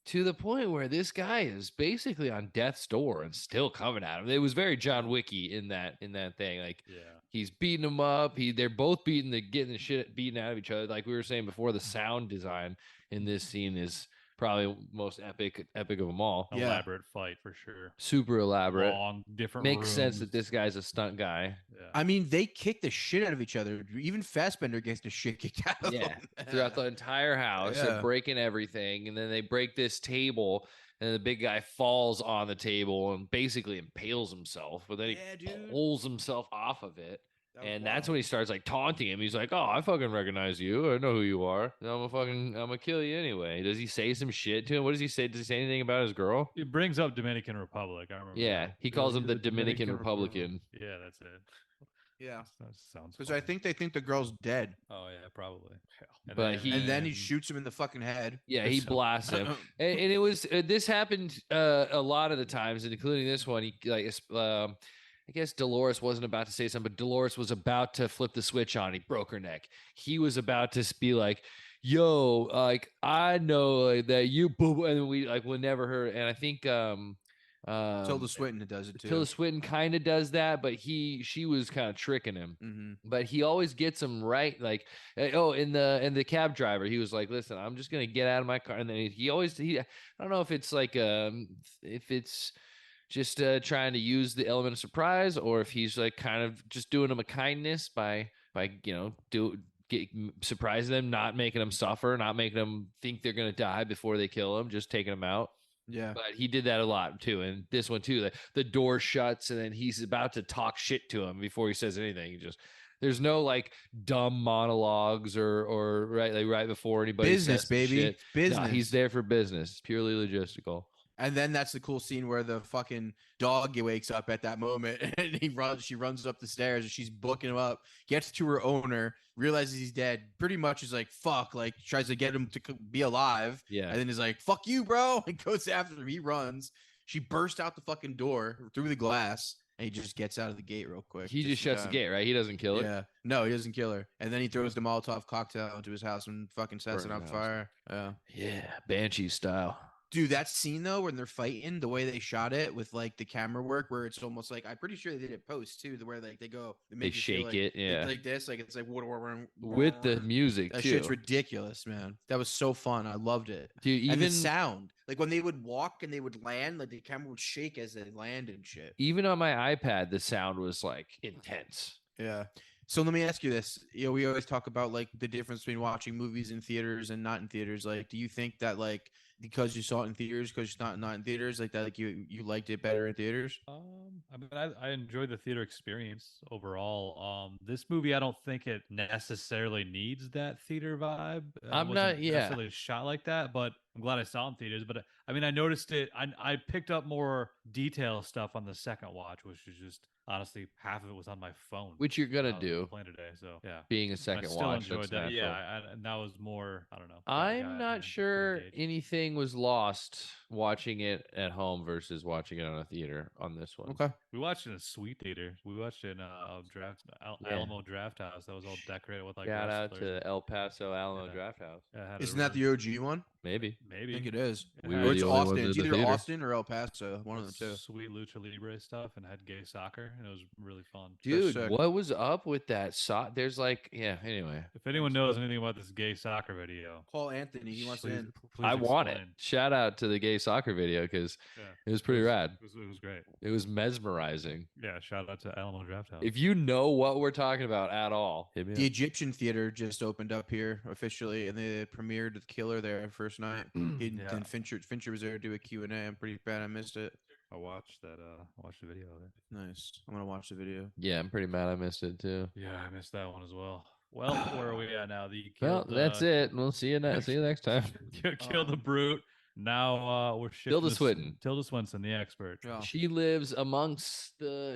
[SPEAKER 1] to the point where this guy is basically on death's door and still coming at him. It was very John Wicky in that thing. Like, he's beating him up. They're both getting the shit beaten out of each other. Like we were saying before, the sound design in this scene is probably most epic of them all.
[SPEAKER 3] Elaborate fight for sure.
[SPEAKER 1] Super elaborate.
[SPEAKER 3] Long, different
[SPEAKER 1] Makes
[SPEAKER 3] rooms.
[SPEAKER 1] sense that this guy's a stunt guy.
[SPEAKER 3] Yeah.
[SPEAKER 2] I mean, they kick the shit out of each other. Even Fassbender gets the shit kicked out of him.
[SPEAKER 1] Throughout the entire house. They're breaking everything. And then they break this table, and the big guy falls on the table and basically impales himself. But then he pulls himself off of it. And that's when he starts like taunting him. He's like, "Oh, I fucking recognize you. I know who you are. I'm gonna kill you anyway." Does he say some shit to him? What does he say? Does he say anything about his girl?
[SPEAKER 3] He brings up Dominican Republic. I remember.
[SPEAKER 1] Yeah,
[SPEAKER 3] that.
[SPEAKER 1] he calls him the Dominican Republican.
[SPEAKER 3] Yeah, that's it.
[SPEAKER 2] Yeah,
[SPEAKER 3] that sounds.
[SPEAKER 2] Because I think they think the girl's dead.
[SPEAKER 3] Oh yeah, probably.
[SPEAKER 1] And
[SPEAKER 2] then he shoots him in the fucking head.
[SPEAKER 1] Yeah, he blasts him, and it was this happened a lot of the times, including this one. He like. I guess Dolores wasn't about to say something, but Dolores was about to flip the switch on. He broke her neck. He was about to be like, "Yo, like I know that you," and we like we never heard. And I think
[SPEAKER 2] Tilda Swinton does it too.
[SPEAKER 1] Tilda Swinton kind of does that, but she was kind of tricking him.
[SPEAKER 2] Mm-hmm.
[SPEAKER 1] But he always gets him right. Like, in the cab driver, he was like, "Listen, I'm just gonna get out of my car," and then I don't know if it's like if it's just trying to use the element of surprise, or if he's like kind of just doing them a kindness by surprising them, not making them suffer, not making them think they're gonna die before they kill him, just taking them out.
[SPEAKER 2] Yeah,
[SPEAKER 1] but he did that a lot too, and this one too. The door shuts, and then he's about to talk shit to him before he says anything. He just There's no like dumb monologues or right before anybody
[SPEAKER 2] Business,
[SPEAKER 1] says some
[SPEAKER 2] baby.
[SPEAKER 1] shit.
[SPEAKER 2] It's business.
[SPEAKER 1] No, he's there for business. It's purely logistical.
[SPEAKER 2] And then that's the cool scene where the fucking dog wakes up at that moment and she runs up the stairs and she's booking him up, gets to her owner, realizes he's dead, pretty much is like, fuck, like tries to get him to be alive.
[SPEAKER 1] Yeah.
[SPEAKER 2] And then is like, fuck you, bro. And goes after him. He runs. She bursts out the fucking door through the glass and he just gets out of the gate real quick.
[SPEAKER 1] He just shuts the gate, right? He doesn't kill her.
[SPEAKER 2] Yeah. No, he doesn't kill her. And then he throws the Molotov cocktail into his house and fucking sets it on fire. Yeah.
[SPEAKER 1] Yeah. Banshee style.
[SPEAKER 2] Dude, that scene though, when they're fighting, the way they shot it with like the camera work, where it's almost like I'm pretty sure they did it post too, the where like they go,
[SPEAKER 1] They shake it, yeah,
[SPEAKER 2] like this, like it's like
[SPEAKER 1] with the music
[SPEAKER 2] that
[SPEAKER 1] too.
[SPEAKER 2] shit's ridiculous, man. That was so fun. I loved it.
[SPEAKER 1] Dude,
[SPEAKER 2] And the
[SPEAKER 1] even
[SPEAKER 2] sound, like when they would walk and they would land, like the camera would shake as they land and shit.
[SPEAKER 1] even on my iPad, the sound was like intense.
[SPEAKER 2] Yeah. So let me ask you this. You know, we always talk about like the difference between watching movies in theaters and not in theaters. Like, do you think that like because you saw it in theaters, because it's not in theaters, like that, like you liked it better in theaters?
[SPEAKER 3] I mean, I enjoyed the theater experience overall. This movie, I don't think it necessarily needs that theater vibe.
[SPEAKER 1] I'm
[SPEAKER 3] It
[SPEAKER 1] not-
[SPEAKER 3] wasn't
[SPEAKER 1] yeah.
[SPEAKER 3] necessarily shot like that, but I'm glad I saw it in theaters. But I mean, I noticed it. I picked up more detail stuff on the second watch, which was just honestly half of it was on my phone,
[SPEAKER 1] Which you're gonna
[SPEAKER 3] I was
[SPEAKER 1] do,
[SPEAKER 3] playing today. So yeah,
[SPEAKER 1] being a
[SPEAKER 3] I
[SPEAKER 1] second
[SPEAKER 3] still
[SPEAKER 1] watch.
[SPEAKER 3] enjoyed
[SPEAKER 1] That's
[SPEAKER 3] that.
[SPEAKER 1] natural.
[SPEAKER 3] Yeah, and that was more. I don't know.
[SPEAKER 1] I'm not sure anything was lost watching it at home versus watching it on a theater on this one.
[SPEAKER 2] Okay.
[SPEAKER 3] We watched it in a sweet theater. We watched it in
[SPEAKER 1] Yeah.
[SPEAKER 3] Alamo Draft House. That was all decorated with like
[SPEAKER 1] Shout out
[SPEAKER 3] wrestlers.
[SPEAKER 1] to El Paso Alamo
[SPEAKER 3] Yeah.
[SPEAKER 1] Draft House.
[SPEAKER 3] Yeah, it had a
[SPEAKER 2] Isn't that
[SPEAKER 3] really-
[SPEAKER 2] the OG one?
[SPEAKER 1] Maybe.
[SPEAKER 3] maybe?
[SPEAKER 2] I think it is.
[SPEAKER 1] We
[SPEAKER 3] had
[SPEAKER 1] were
[SPEAKER 2] Or it's
[SPEAKER 1] the only ones
[SPEAKER 2] Austin.
[SPEAKER 1] in
[SPEAKER 2] It's
[SPEAKER 1] the
[SPEAKER 2] either
[SPEAKER 1] theater.
[SPEAKER 2] Austin or El Paso. One of the two.
[SPEAKER 3] Sweet lucha libre stuff and had gay soccer, and it was really fun.
[SPEAKER 1] Dude,
[SPEAKER 2] sick.
[SPEAKER 1] what was up with that? There's like, yeah, anyway.
[SPEAKER 3] If anyone knows anything about this gay soccer video,
[SPEAKER 2] Call Anthony. He wants
[SPEAKER 3] please,
[SPEAKER 2] in.
[SPEAKER 3] please
[SPEAKER 1] I want it.
[SPEAKER 3] explain.
[SPEAKER 1] Shout out to the gay soccer video because
[SPEAKER 3] Yeah.
[SPEAKER 1] it was pretty rad.
[SPEAKER 3] It was great.
[SPEAKER 1] It was mesmerizing.
[SPEAKER 3] Yeah, shout out to Alamo Draft House.
[SPEAKER 1] If you know what we're talking about at all, hit me
[SPEAKER 2] The
[SPEAKER 1] up.
[SPEAKER 2] Egyptian Theater just opened up here officially, and they premiered The Killer there first night.
[SPEAKER 3] Yeah.
[SPEAKER 2] And Fincher was there to do a Q&A. I'm pretty bad I missed it.
[SPEAKER 3] I watched that. Watched the video of it.
[SPEAKER 2] Nice. I'm gonna watch the video.
[SPEAKER 1] Yeah, I'm pretty mad I missed it too.
[SPEAKER 3] Yeah, I missed that one as well. Well, where are we at now?
[SPEAKER 1] Well, that's it. We'll see you next time.
[SPEAKER 3] Kill the brute. Now we're shifting
[SPEAKER 1] Tilda
[SPEAKER 3] to
[SPEAKER 1] Swinton.
[SPEAKER 3] Tilda Swinton, the expert.
[SPEAKER 2] Yeah.
[SPEAKER 1] She lives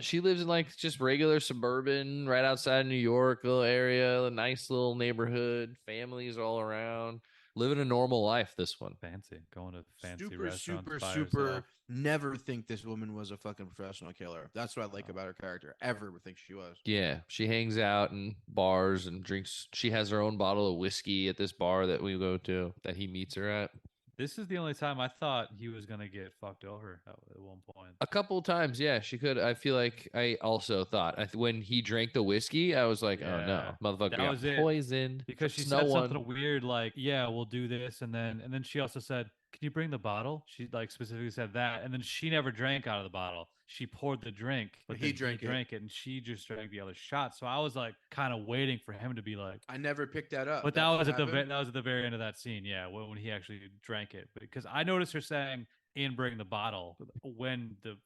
[SPEAKER 1] she lives in like just regular suburban, right outside New York, little area, a nice little neighborhood, families all around, living a normal life. This one.
[SPEAKER 3] Fancy, going to fancy
[SPEAKER 2] Super,
[SPEAKER 3] restaurants.
[SPEAKER 2] super,
[SPEAKER 3] by
[SPEAKER 2] super.
[SPEAKER 3] herself.
[SPEAKER 2] Never think this woman was a fucking professional killer. That's what I like about her character. Ever would think she was.
[SPEAKER 1] Yeah, she hangs out in bars and drinks. She has her own bottle of whiskey at this bar that we go to that he meets her at.
[SPEAKER 3] This is the only time I thought he was gonna get fucked over at one point.
[SPEAKER 1] A couple of times, yeah, she could. I feel like I also thought when he drank the whiskey, I was like, oh
[SPEAKER 3] Yeah.
[SPEAKER 1] no, motherfucker
[SPEAKER 3] That
[SPEAKER 1] got
[SPEAKER 3] was it.
[SPEAKER 1] poisoned.
[SPEAKER 3] Because she
[SPEAKER 1] It's
[SPEAKER 3] said something weird like, "Yeah, we'll do this," and then she also said, "Can you bring the bottle?" She like specifically said that, and then she never drank out of the bottle. She poured the drink, but
[SPEAKER 2] He
[SPEAKER 3] then
[SPEAKER 2] drank it.
[SPEAKER 3] drank it, and she just drank the other shot. So I was like, kind of waiting for him to be like,
[SPEAKER 2] I never picked that up.
[SPEAKER 3] but
[SPEAKER 2] That's
[SPEAKER 3] that
[SPEAKER 2] what
[SPEAKER 3] was at the
[SPEAKER 2] happened?
[SPEAKER 3] that was at the very end of that scene, yeah, when he actually drank it. Because I noticed her saying, "In bring the bottle" when the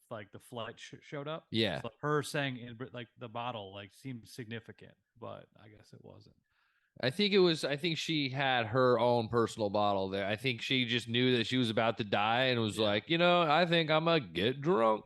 [SPEAKER 3] flight showed up.
[SPEAKER 1] Yeah.
[SPEAKER 3] So her saying in like the bottle like seemed significant, but I guess it wasn't.
[SPEAKER 1] I think she had her own personal bottle there. I think she just knew that she was about to die and was
[SPEAKER 3] Yeah.
[SPEAKER 1] like, I think I'm gonna get drunk.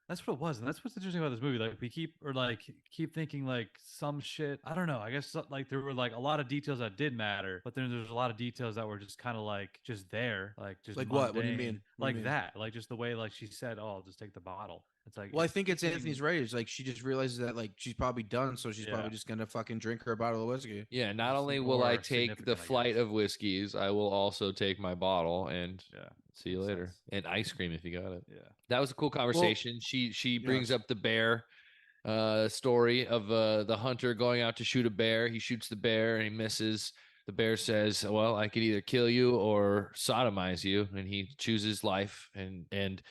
[SPEAKER 3] That's what it was, and that's what's interesting about this movie. Like we keep thinking like some shit. I don't know. I guess like there were like a lot of details that did matter, but then there's a lot of details that were just kind of like just there, like just
[SPEAKER 2] Like what? What do you
[SPEAKER 3] mundane.
[SPEAKER 2] mean? What do you
[SPEAKER 3] Like
[SPEAKER 2] mean?
[SPEAKER 3] that, like just the way like she said, "Oh, I'll just take the bottle." It's like,
[SPEAKER 2] Well, I think it's
[SPEAKER 3] getting-
[SPEAKER 2] Anthony's right. It's like she just realizes that like she's probably done, so she's
[SPEAKER 3] Yeah.
[SPEAKER 2] probably just gonna fucking drink her bottle of whiskey.
[SPEAKER 1] Yeah, not
[SPEAKER 3] It's
[SPEAKER 1] only will I
[SPEAKER 3] more
[SPEAKER 1] take the
[SPEAKER 3] significant, I
[SPEAKER 1] flight
[SPEAKER 3] guess.
[SPEAKER 1] of whiskeys, I will also take my bottle and
[SPEAKER 3] Yeah,
[SPEAKER 1] see you
[SPEAKER 3] makes
[SPEAKER 1] later.
[SPEAKER 3] sense.
[SPEAKER 1] And ice cream if you got it.
[SPEAKER 3] yeah.
[SPEAKER 1] That was a cool conversation. She brings
[SPEAKER 2] yes.
[SPEAKER 1] up the bear story of the hunter going out to shoot a bear. He shoots the bear and he misses. The bear says, "Well, I could either kill you or sodomize you," and he chooses life. And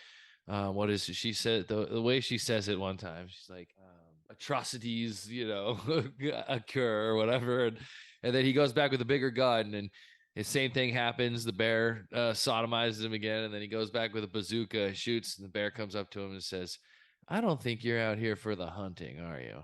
[SPEAKER 1] what is it? She said the way she says it one time, she's like, "Atrocities, occur or whatever," and then he goes back with a bigger gun and. The same thing happens. The bear sodomizes him again, and then he goes back with a bazooka, shoots, and the bear comes up to him and says, "I don't think you're out here for the hunting, are you?"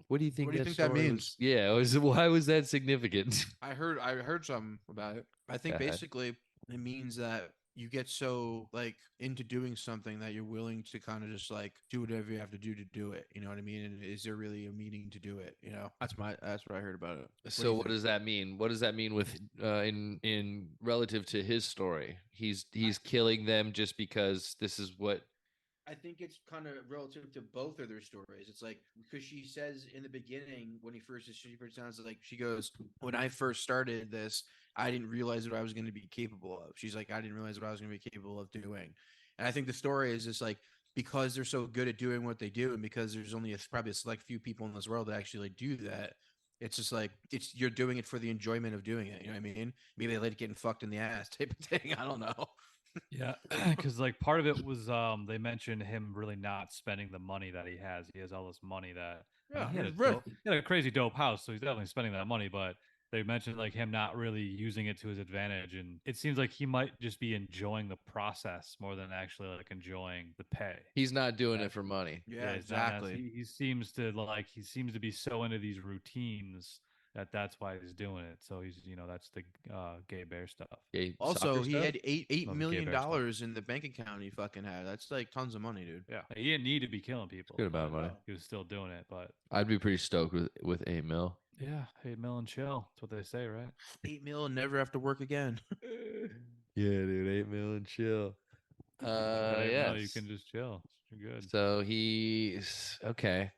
[SPEAKER 1] What do you think
[SPEAKER 2] What do you
[SPEAKER 1] that
[SPEAKER 2] think that
[SPEAKER 1] story
[SPEAKER 2] means?
[SPEAKER 1] why was that significant?
[SPEAKER 2] I heard something about it. I think
[SPEAKER 1] Go ahead.
[SPEAKER 2] basically it means that you get so like into doing something that you're willing to kind of just like do whatever you have to do it. You know what I mean? And is there really a meaning to do it? You know, that's what I heard about it. What do
[SPEAKER 1] So
[SPEAKER 2] you
[SPEAKER 1] what
[SPEAKER 2] think?
[SPEAKER 1] does that mean? What does that mean with in relative to his story? He's killing them just because this is what
[SPEAKER 2] I think it's kind of relative to both of their stories. It's like because she says in the beginning when she first sounds like she goes, "When I first started this, I didn't realize what I was going to be capable of." She's like, "I didn't realize what I was going to be capable of doing," and I think the story is just like because they're so good at doing what they do, and because there's only probably a select few people in this world that actually like, do that. It's just like you're doing it for the enjoyment of doing it. You know what I mean? Maybe they like getting fucked in the ass type of thing. I don't know.
[SPEAKER 3] Yeah, because like part of it was they mentioned him really not spending the money that he has. He has all this money that I mean,
[SPEAKER 2] Yeah,
[SPEAKER 3] he had a crazy dope house, so he's definitely spending that money. But they mentioned like him not really using it to his advantage, and it seems like he might just be enjoying the process more than actually like enjoying the pay.
[SPEAKER 1] he's not doing it for money.
[SPEAKER 2] Yeah,
[SPEAKER 3] He's not
[SPEAKER 2] exactly.
[SPEAKER 3] he seems to be so into these routines that's why he's doing it. So he's that's the gay bear stuff.
[SPEAKER 1] Okay,
[SPEAKER 2] Also,
[SPEAKER 1] soccer
[SPEAKER 2] he
[SPEAKER 1] stuff?
[SPEAKER 2] had eight
[SPEAKER 3] Love the gay
[SPEAKER 2] million
[SPEAKER 3] bear stuff.
[SPEAKER 2] dollars in the bank account he fucking had. That's like tons of money, dude.
[SPEAKER 3] Yeah, he didn't need to be killing people.
[SPEAKER 1] Good amount of
[SPEAKER 3] but
[SPEAKER 1] money.
[SPEAKER 3] He was still doing it, but
[SPEAKER 1] I'd be pretty stoked with 8 mil.
[SPEAKER 3] yeah, 8 mil and chill. That's what they say, right?
[SPEAKER 2] 8 mil and never have to work again.
[SPEAKER 1] Yeah, dude, 8 mil and chill.
[SPEAKER 3] At 8 mil, you
[SPEAKER 1] Yes.
[SPEAKER 3] can just chill. You're good.
[SPEAKER 1] So he's okay.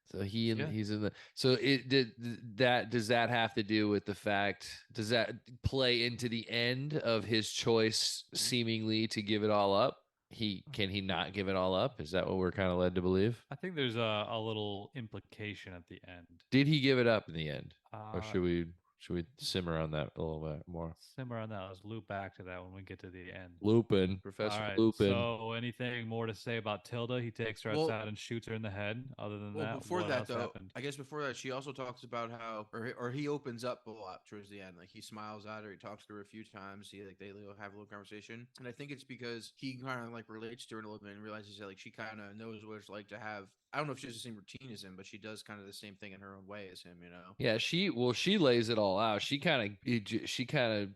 [SPEAKER 1] So
[SPEAKER 3] Yeah.
[SPEAKER 1] he's in the. So does that have to do with the fact? Does that play into the end of his choice, seemingly to give it all up? Can he not give it all up? Is that what we're kind of led to believe?
[SPEAKER 3] I think there's a little implication at the end.
[SPEAKER 1] Did he give it up in the end, or
[SPEAKER 3] Uh,
[SPEAKER 1] should we simmer on that a little bit more?
[SPEAKER 3] Simmer on that. Let's loop back to that when we get to the end.
[SPEAKER 1] Lupin,
[SPEAKER 3] All
[SPEAKER 1] Professor
[SPEAKER 3] right.
[SPEAKER 1] Lupin.
[SPEAKER 3] So, anything more to say about Tilda? He takes her
[SPEAKER 2] Well-
[SPEAKER 3] outside and shoots her in the head. Other than
[SPEAKER 2] Well,
[SPEAKER 3] that,
[SPEAKER 2] before
[SPEAKER 3] what
[SPEAKER 2] that
[SPEAKER 3] else
[SPEAKER 2] though,
[SPEAKER 3] happened?
[SPEAKER 2] I guess before that, she also talks about how, or he opens up a lot towards the end. Like he smiles at her, he talks to her a few times. He like they have a little conversation, and I think it's because he kind of like relates to her a little bit and realizes that like she kind of knows what it's like to have. I don't know if she has the same routine as him, but she does kind of the same thing in her own way as him. You know?
[SPEAKER 1] Yeah, she lays it all out. She kind of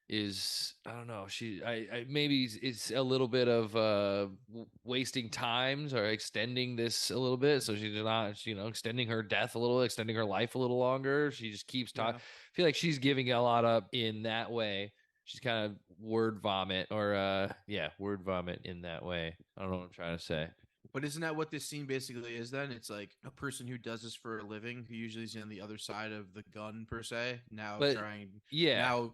[SPEAKER 1] is I don't know. I maybe it's a little bit of wasting times or extending this a little bit. So she's not extending her death a little, extending her life a little longer. She just keeps talking.
[SPEAKER 2] Yeah.
[SPEAKER 1] I feel like she's giving a lot up in that way. She's kind of word vomit or word vomit in that way. I don't know what I'm trying to say.
[SPEAKER 2] But isn't that what this scene basically is then? It's like a person who does this for a living, who usually is on the other side of the gun per se, now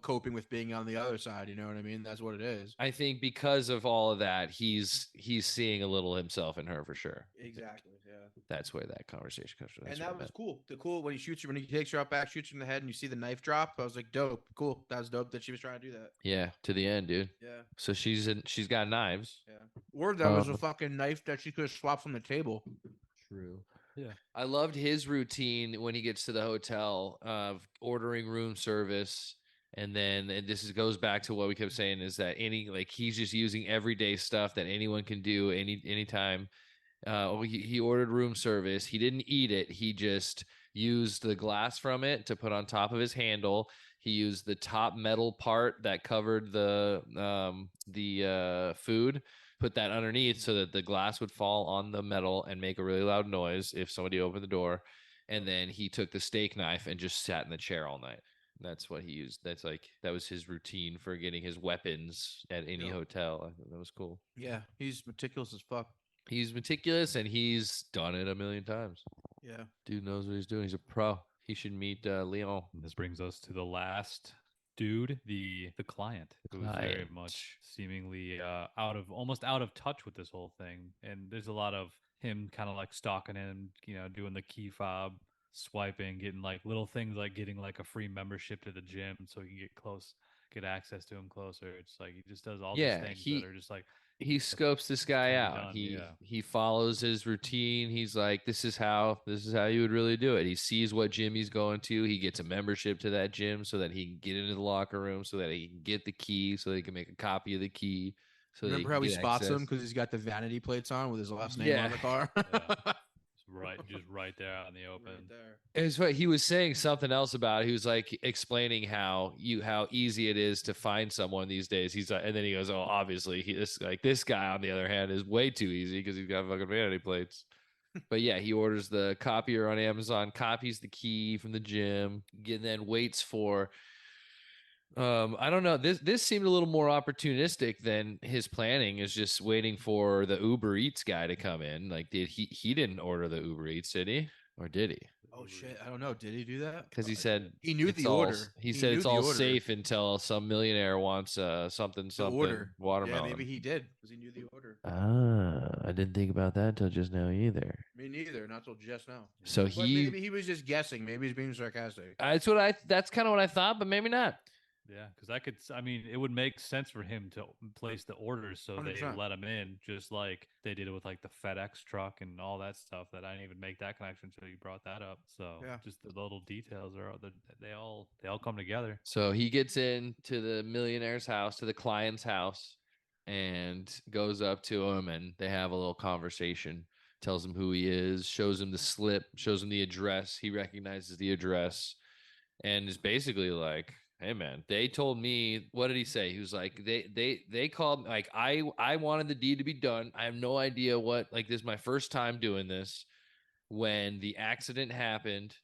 [SPEAKER 2] coping with being on the other side, you know what I mean? That's what it is.
[SPEAKER 1] I think because of all of that, he's seeing a little himself in her for sure.
[SPEAKER 2] Exactly, yeah.
[SPEAKER 1] That's where that conversation comes from.
[SPEAKER 2] And that was cool. The cool when he shoots her, when he takes her out back, shoots her in the head, and you see the knife drop. I was like, dope, cool. That was dope that she was trying to do that.
[SPEAKER 1] Yeah, to the end, dude.
[SPEAKER 2] Yeah.
[SPEAKER 1] So she's got knives.
[SPEAKER 2] Yeah. Or that was a fucking knife that she could have swapped from the table.
[SPEAKER 1] True.
[SPEAKER 3] Yeah.
[SPEAKER 1] I loved his routine when he gets to the hotel of ordering room service. And then goes back to what we kept saying is that he's just using everyday stuff that anyone can do anytime. He ordered room service. He didn't eat it. He just used the glass from it to put on top of his handle. He used the top metal part that covered the food, put that underneath so that the glass would fall on the metal and make a really loud noise if somebody opened the door. And then he took the steak knife and just sat in the chair all night. That's what he used. That was his routine for getting his weapons at any hotel. I thought that was cool.
[SPEAKER 2] Yeah, he's meticulous as fuck.
[SPEAKER 1] He's meticulous and he's done it a million times.
[SPEAKER 2] Yeah.
[SPEAKER 1] Dude knows what he's doing. He's a pro. He should meet Leon.
[SPEAKER 3] This brings us to the last dude, the client, who was very much seemingly almost out of touch with this whole thing. And there's a lot of him kind of like stalking him, doing the key fob, swiping, getting like little things like getting like a free membership to the gym so he can get access to him closer. It's like he just does all these things that are just like
[SPEAKER 1] he scopes this guy out. He follows his routine. He's like, this is how you would really do it. He sees what gym he's going to. He gets a membership to that gym so that he can get into the locker room, so that he can get the key, so that he can make a copy of the key. So
[SPEAKER 2] remember how he spots him because he's got the vanity plates on with his last name on the car.
[SPEAKER 3] just right there out in the open.
[SPEAKER 2] Right there.
[SPEAKER 1] It's what he was saying something else about it. He was like explaining how easy it is to find someone these days. He's like, and then he goes, "Oh, obviously, this guy on the other hand is way too easy because he's got fucking vanity plates." But yeah, he orders the copier on Amazon, copies the key from the gym, and then waits for. I don't know. This seemed a little more opportunistic than his planning. Is just waiting for the Uber Eats guy to come in. Like, did he didn't order the Uber Eats, did he? Or did he?
[SPEAKER 2] Oh shit! I don't know. Did he do that?
[SPEAKER 1] Because he said
[SPEAKER 2] He knew
[SPEAKER 1] it's
[SPEAKER 2] the
[SPEAKER 1] all-
[SPEAKER 2] order.
[SPEAKER 1] He
[SPEAKER 2] He
[SPEAKER 1] said
[SPEAKER 2] knew
[SPEAKER 1] it's
[SPEAKER 2] the
[SPEAKER 1] all
[SPEAKER 2] order.
[SPEAKER 1] safe until some millionaire wants something
[SPEAKER 2] The order.
[SPEAKER 1] watermelon.
[SPEAKER 2] Yeah, maybe he did because he knew the order.
[SPEAKER 1] I didn't think about that until just now either.
[SPEAKER 2] Me neither. Not till just now.
[SPEAKER 1] So
[SPEAKER 2] But maybe he was just guessing. Maybe he's being sarcastic.
[SPEAKER 1] that's kind of what I thought, but maybe not.
[SPEAKER 3] Yeah, because I mean, it would make sense for him to place the orders so they
[SPEAKER 2] 100%.
[SPEAKER 3] let him in, just like they did it with like the FedEx truck and all that stuff. That I didn't even make that connection until you brought that up. So
[SPEAKER 2] Yeah.
[SPEAKER 3] just the little details they all come together.
[SPEAKER 1] So he gets into the millionaire's house, to the client's house, and goes up to him, and they have a little conversation. Tells him who he is, shows him the slip, shows him the address. He recognizes the address, and is basically like, "Hey man, they told me." What did he say? He was like, "They called, like, I wanted the deed to be done. I have no idea what, like, this is my first time doing this. When the accident happened,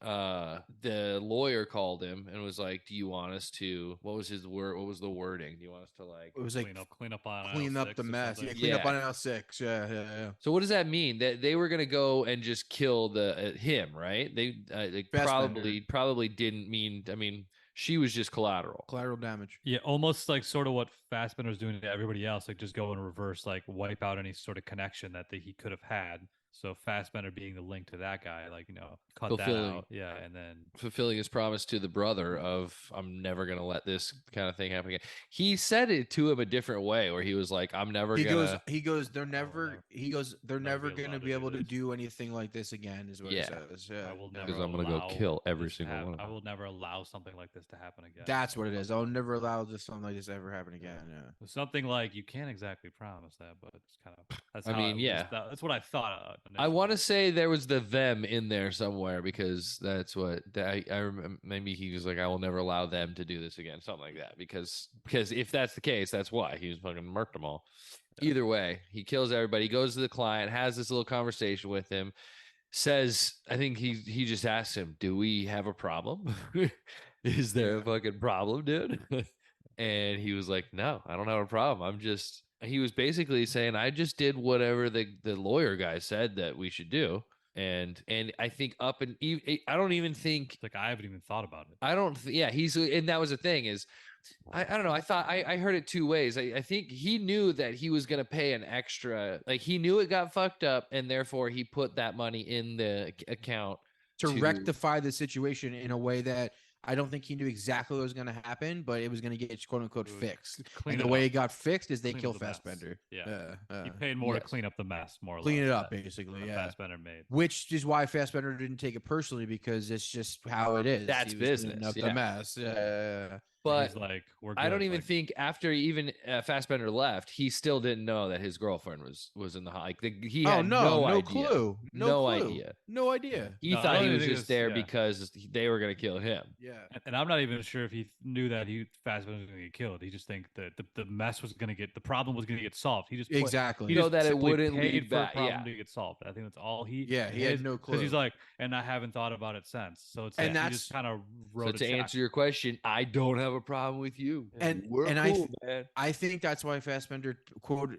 [SPEAKER 1] the lawyer called him and was like, "Do you want us to?" What was his word? What was the wording? Do you want us to, like?
[SPEAKER 2] It was like
[SPEAKER 3] Clean up on
[SPEAKER 2] clean
[SPEAKER 3] aisle
[SPEAKER 2] up
[SPEAKER 3] 6
[SPEAKER 2] the
[SPEAKER 3] or
[SPEAKER 2] mess.
[SPEAKER 3] something.
[SPEAKER 2] Yeah, clean up
[SPEAKER 1] Yeah.
[SPEAKER 2] on L6. Yeah.
[SPEAKER 1] So what does that mean? That they were gonna go and just kill the him, right? They
[SPEAKER 2] Fassbender.
[SPEAKER 1] probably didn't mean. I mean, she was just collateral.
[SPEAKER 2] Collateral damage.
[SPEAKER 3] Yeah, almost like sort of what Fassbender's doing to everybody else, like just go in reverse, like wipe out any sort of connection that he could have had. So Fassbender being the link to that guy, like, cut that
[SPEAKER 1] Fulfilling.
[SPEAKER 3] out. Yeah, and then
[SPEAKER 1] Fulfilling his promise to the brother of, "I'm never gonna let this kind of thing happen again." He said it to him a different way, where he was like, "I'm never
[SPEAKER 2] He
[SPEAKER 1] gonna."
[SPEAKER 2] goes, they're never, they're
[SPEAKER 3] never
[SPEAKER 2] never
[SPEAKER 3] be
[SPEAKER 2] going to
[SPEAKER 3] allowed
[SPEAKER 2] be
[SPEAKER 3] to
[SPEAKER 2] able
[SPEAKER 3] do
[SPEAKER 2] to
[SPEAKER 3] this.
[SPEAKER 2] do anything like this again, is what
[SPEAKER 1] Yeah.
[SPEAKER 2] he says. Yeah.
[SPEAKER 3] I will
[SPEAKER 2] Yeah.
[SPEAKER 3] never.
[SPEAKER 1] Because I'm gonna go
[SPEAKER 3] allow
[SPEAKER 1] kill every
[SPEAKER 3] this to
[SPEAKER 1] single
[SPEAKER 3] happen.
[SPEAKER 1] one of
[SPEAKER 3] I
[SPEAKER 1] them.
[SPEAKER 3] will never allow something like this to happen again.
[SPEAKER 2] That's what it is. I'll never allow something like this to ever happen again. Yeah.
[SPEAKER 3] Something like you can't exactly promise that, but it's kind of. That's
[SPEAKER 1] I
[SPEAKER 3] how
[SPEAKER 1] mean,
[SPEAKER 3] at
[SPEAKER 1] yeah.
[SPEAKER 3] least that's what I thought.
[SPEAKER 1] I want to
[SPEAKER 3] initially.
[SPEAKER 1] say there was the them in there somewhere, because that's what I remember. Maybe he was like, "I will never allow them to do this again," something like that. Because if that's the case, that's why he was fucking murked them all. Either way, he kills everybody. Goes to the client, has this little conversation with him. Says, I think he just asked him, "Do we have a problem? Is there a
[SPEAKER 2] Yeah.
[SPEAKER 1] fucking problem, dude?" And he was like, "No, I don't have a problem. I'm just." He was basically saying, "I just did whatever the lawyer guy said that we should do." And I think I don't even think
[SPEAKER 3] It's like I haven't even thought about it.
[SPEAKER 1] I don't yeah, and that was the thing is, I don't know. I thought I heard it two ways. I think he knew that he was going to pay an extra, like he knew it got fucked up, and therefore he put that money in the account
[SPEAKER 2] To rectify the situation in a way that I don't think he knew exactly what was going to happen, but it was going to get quote unquote
[SPEAKER 3] It was
[SPEAKER 2] fixed.
[SPEAKER 3] clean
[SPEAKER 2] And the
[SPEAKER 3] it
[SPEAKER 2] way
[SPEAKER 3] up.
[SPEAKER 2] it got fixed is they
[SPEAKER 3] Clean
[SPEAKER 2] kill
[SPEAKER 3] up the mess.
[SPEAKER 2] Fassbender.
[SPEAKER 3] Yeah.
[SPEAKER 2] Yeah.
[SPEAKER 3] He paid more
[SPEAKER 1] yes.
[SPEAKER 3] to clean up the mess, more or
[SPEAKER 2] Clean
[SPEAKER 3] less.
[SPEAKER 2] it up,
[SPEAKER 3] that-
[SPEAKER 2] basically.
[SPEAKER 3] that
[SPEAKER 2] Yeah.
[SPEAKER 3] Fassbender made.
[SPEAKER 2] Which is why Fassbender didn't take it personally, because it's just how it is.
[SPEAKER 1] That's
[SPEAKER 2] He was cleaning
[SPEAKER 1] business,
[SPEAKER 2] up
[SPEAKER 1] yeah.
[SPEAKER 2] the mess. Yeah.
[SPEAKER 1] But
[SPEAKER 3] He's like, we're
[SPEAKER 1] I don't
[SPEAKER 3] good,
[SPEAKER 1] even
[SPEAKER 3] like,
[SPEAKER 1] think after even Fassbender left, he still didn't know that his girlfriend was in the like he had no idea.
[SPEAKER 2] clue.
[SPEAKER 1] No
[SPEAKER 2] clue.
[SPEAKER 1] idea.
[SPEAKER 2] No idea.
[SPEAKER 1] He
[SPEAKER 3] No, I
[SPEAKER 1] thought
[SPEAKER 3] don't
[SPEAKER 1] he
[SPEAKER 3] even
[SPEAKER 1] was
[SPEAKER 3] think
[SPEAKER 1] just
[SPEAKER 3] it's-
[SPEAKER 1] there
[SPEAKER 3] yeah.
[SPEAKER 1] because they were going to kill him.
[SPEAKER 2] Yeah.
[SPEAKER 3] And I'm not even sure if he knew that Fassbender was going to get killed. He just think that the mess was going to get, the problem was going to get solved. He just
[SPEAKER 2] Exactly.
[SPEAKER 3] He
[SPEAKER 1] know
[SPEAKER 3] just
[SPEAKER 1] that it
[SPEAKER 3] simply
[SPEAKER 1] wouldn't
[SPEAKER 3] paid
[SPEAKER 1] lead
[SPEAKER 3] for a
[SPEAKER 1] back,
[SPEAKER 3] problem
[SPEAKER 1] yeah.
[SPEAKER 3] to get solved. I think that's all he.
[SPEAKER 2] Yeah, he had no
[SPEAKER 3] because he's
[SPEAKER 2] clue.
[SPEAKER 3] like, and I haven't thought about it since. So it's
[SPEAKER 2] And
[SPEAKER 3] like he
[SPEAKER 2] that's-
[SPEAKER 3] just kind of
[SPEAKER 1] So
[SPEAKER 3] wrote
[SPEAKER 1] to
[SPEAKER 3] a check.
[SPEAKER 1] answer your question, I don't have a problem with you.
[SPEAKER 2] And-
[SPEAKER 1] we're
[SPEAKER 2] and
[SPEAKER 1] cool, man.
[SPEAKER 2] I think that's why Fassbender quote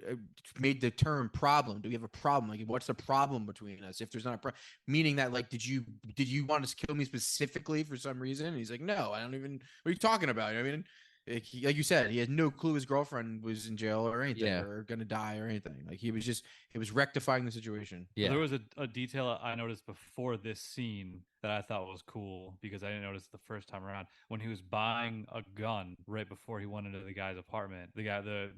[SPEAKER 2] made the term problem. Do we have a problem? Like, what's the problem between us? If there's not a problem, meaning that, like, did you want to kill me specifically for some reason? And he's like, no, I don't even. What are you talking about? I mean, like you said, he had no clue his girlfriend was in jail or anything,
[SPEAKER 1] Yeah.
[SPEAKER 2] or gonna die or anything. Like, it was rectifying the situation.
[SPEAKER 1] Yeah.
[SPEAKER 3] There was a detail I noticed before this scene that I thought was cool because I didn't notice it the first time around. When he was buying a gun right before he went into the guy's apartment, the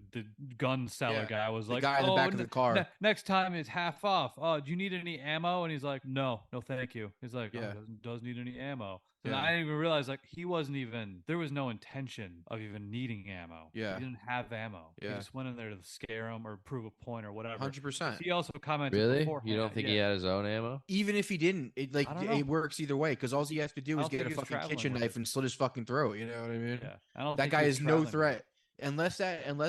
[SPEAKER 3] gun seller
[SPEAKER 2] Yeah.
[SPEAKER 3] guy was
[SPEAKER 2] The
[SPEAKER 3] like,
[SPEAKER 2] guy in the
[SPEAKER 3] "Oh,
[SPEAKER 2] back of the car.
[SPEAKER 3] next time it's half off. Oh, do you need any ammo?" And he's like, "No, no, thank you." He's like, "Oh,
[SPEAKER 2] Yeah.
[SPEAKER 3] does need any ammo." So
[SPEAKER 2] Yeah.
[SPEAKER 3] I didn't even realize like he wasn't even there was no intention of even needing ammo.
[SPEAKER 2] Yeah.
[SPEAKER 3] He didn't have ammo. He
[SPEAKER 2] Yeah.
[SPEAKER 3] just went in there to scare him or prove a point or whatever. 'Cause
[SPEAKER 2] 100%.
[SPEAKER 3] he also commented
[SPEAKER 1] Really? You don't
[SPEAKER 3] beforehand.
[SPEAKER 1] think
[SPEAKER 3] Yeah,
[SPEAKER 1] he had his own ammo?
[SPEAKER 2] Even if he didn't,
[SPEAKER 3] I don't
[SPEAKER 2] it
[SPEAKER 3] know.
[SPEAKER 2] works either way because all he has to do
[SPEAKER 3] I
[SPEAKER 2] is
[SPEAKER 3] don't
[SPEAKER 2] get
[SPEAKER 3] think
[SPEAKER 2] a
[SPEAKER 3] he's
[SPEAKER 2] fucking
[SPEAKER 3] traveling
[SPEAKER 2] kitchen
[SPEAKER 3] with
[SPEAKER 2] knife
[SPEAKER 3] it.
[SPEAKER 2] and slit his fucking throat. You know what I mean?
[SPEAKER 3] Yeah, I don't
[SPEAKER 2] That
[SPEAKER 3] think
[SPEAKER 2] guy
[SPEAKER 3] he was
[SPEAKER 2] is no
[SPEAKER 3] traveling with it.
[SPEAKER 2] threat. Unless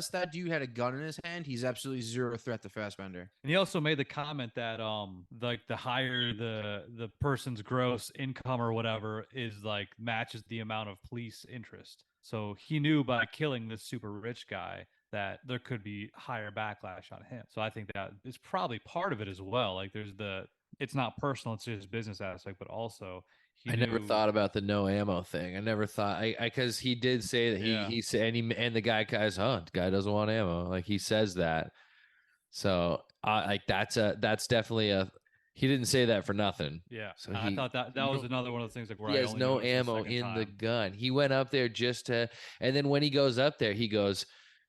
[SPEAKER 2] that dude had a gun in his hand, he's absolutely zero threat to Fassbender.
[SPEAKER 3] And he also made the comment that like the higher the person's gross income or whatever is like matches the amount of police interest. So he knew by killing this super rich guy that there could be higher backlash on him. So I think that is probably part of it as well. Like there's it's not personal, it's just business aspect, but also he
[SPEAKER 1] I never
[SPEAKER 3] knew.
[SPEAKER 1] thought about the no ammo thing. I never thought I because he did say that
[SPEAKER 3] Yeah.
[SPEAKER 1] he said and the guys, the guy doesn't want ammo. Like he says that. So like that's definitely a he didn't say that for nothing.
[SPEAKER 3] Yeah,
[SPEAKER 1] So
[SPEAKER 3] I thought that
[SPEAKER 1] you
[SPEAKER 3] was
[SPEAKER 1] don't-
[SPEAKER 3] another one of the things like where
[SPEAKER 1] he
[SPEAKER 3] I
[SPEAKER 1] has
[SPEAKER 3] only
[SPEAKER 1] no
[SPEAKER 3] noticed the
[SPEAKER 1] ammo
[SPEAKER 3] second
[SPEAKER 1] in the
[SPEAKER 3] time.
[SPEAKER 1] gun. He went up there just to and then when he goes up there, he goes,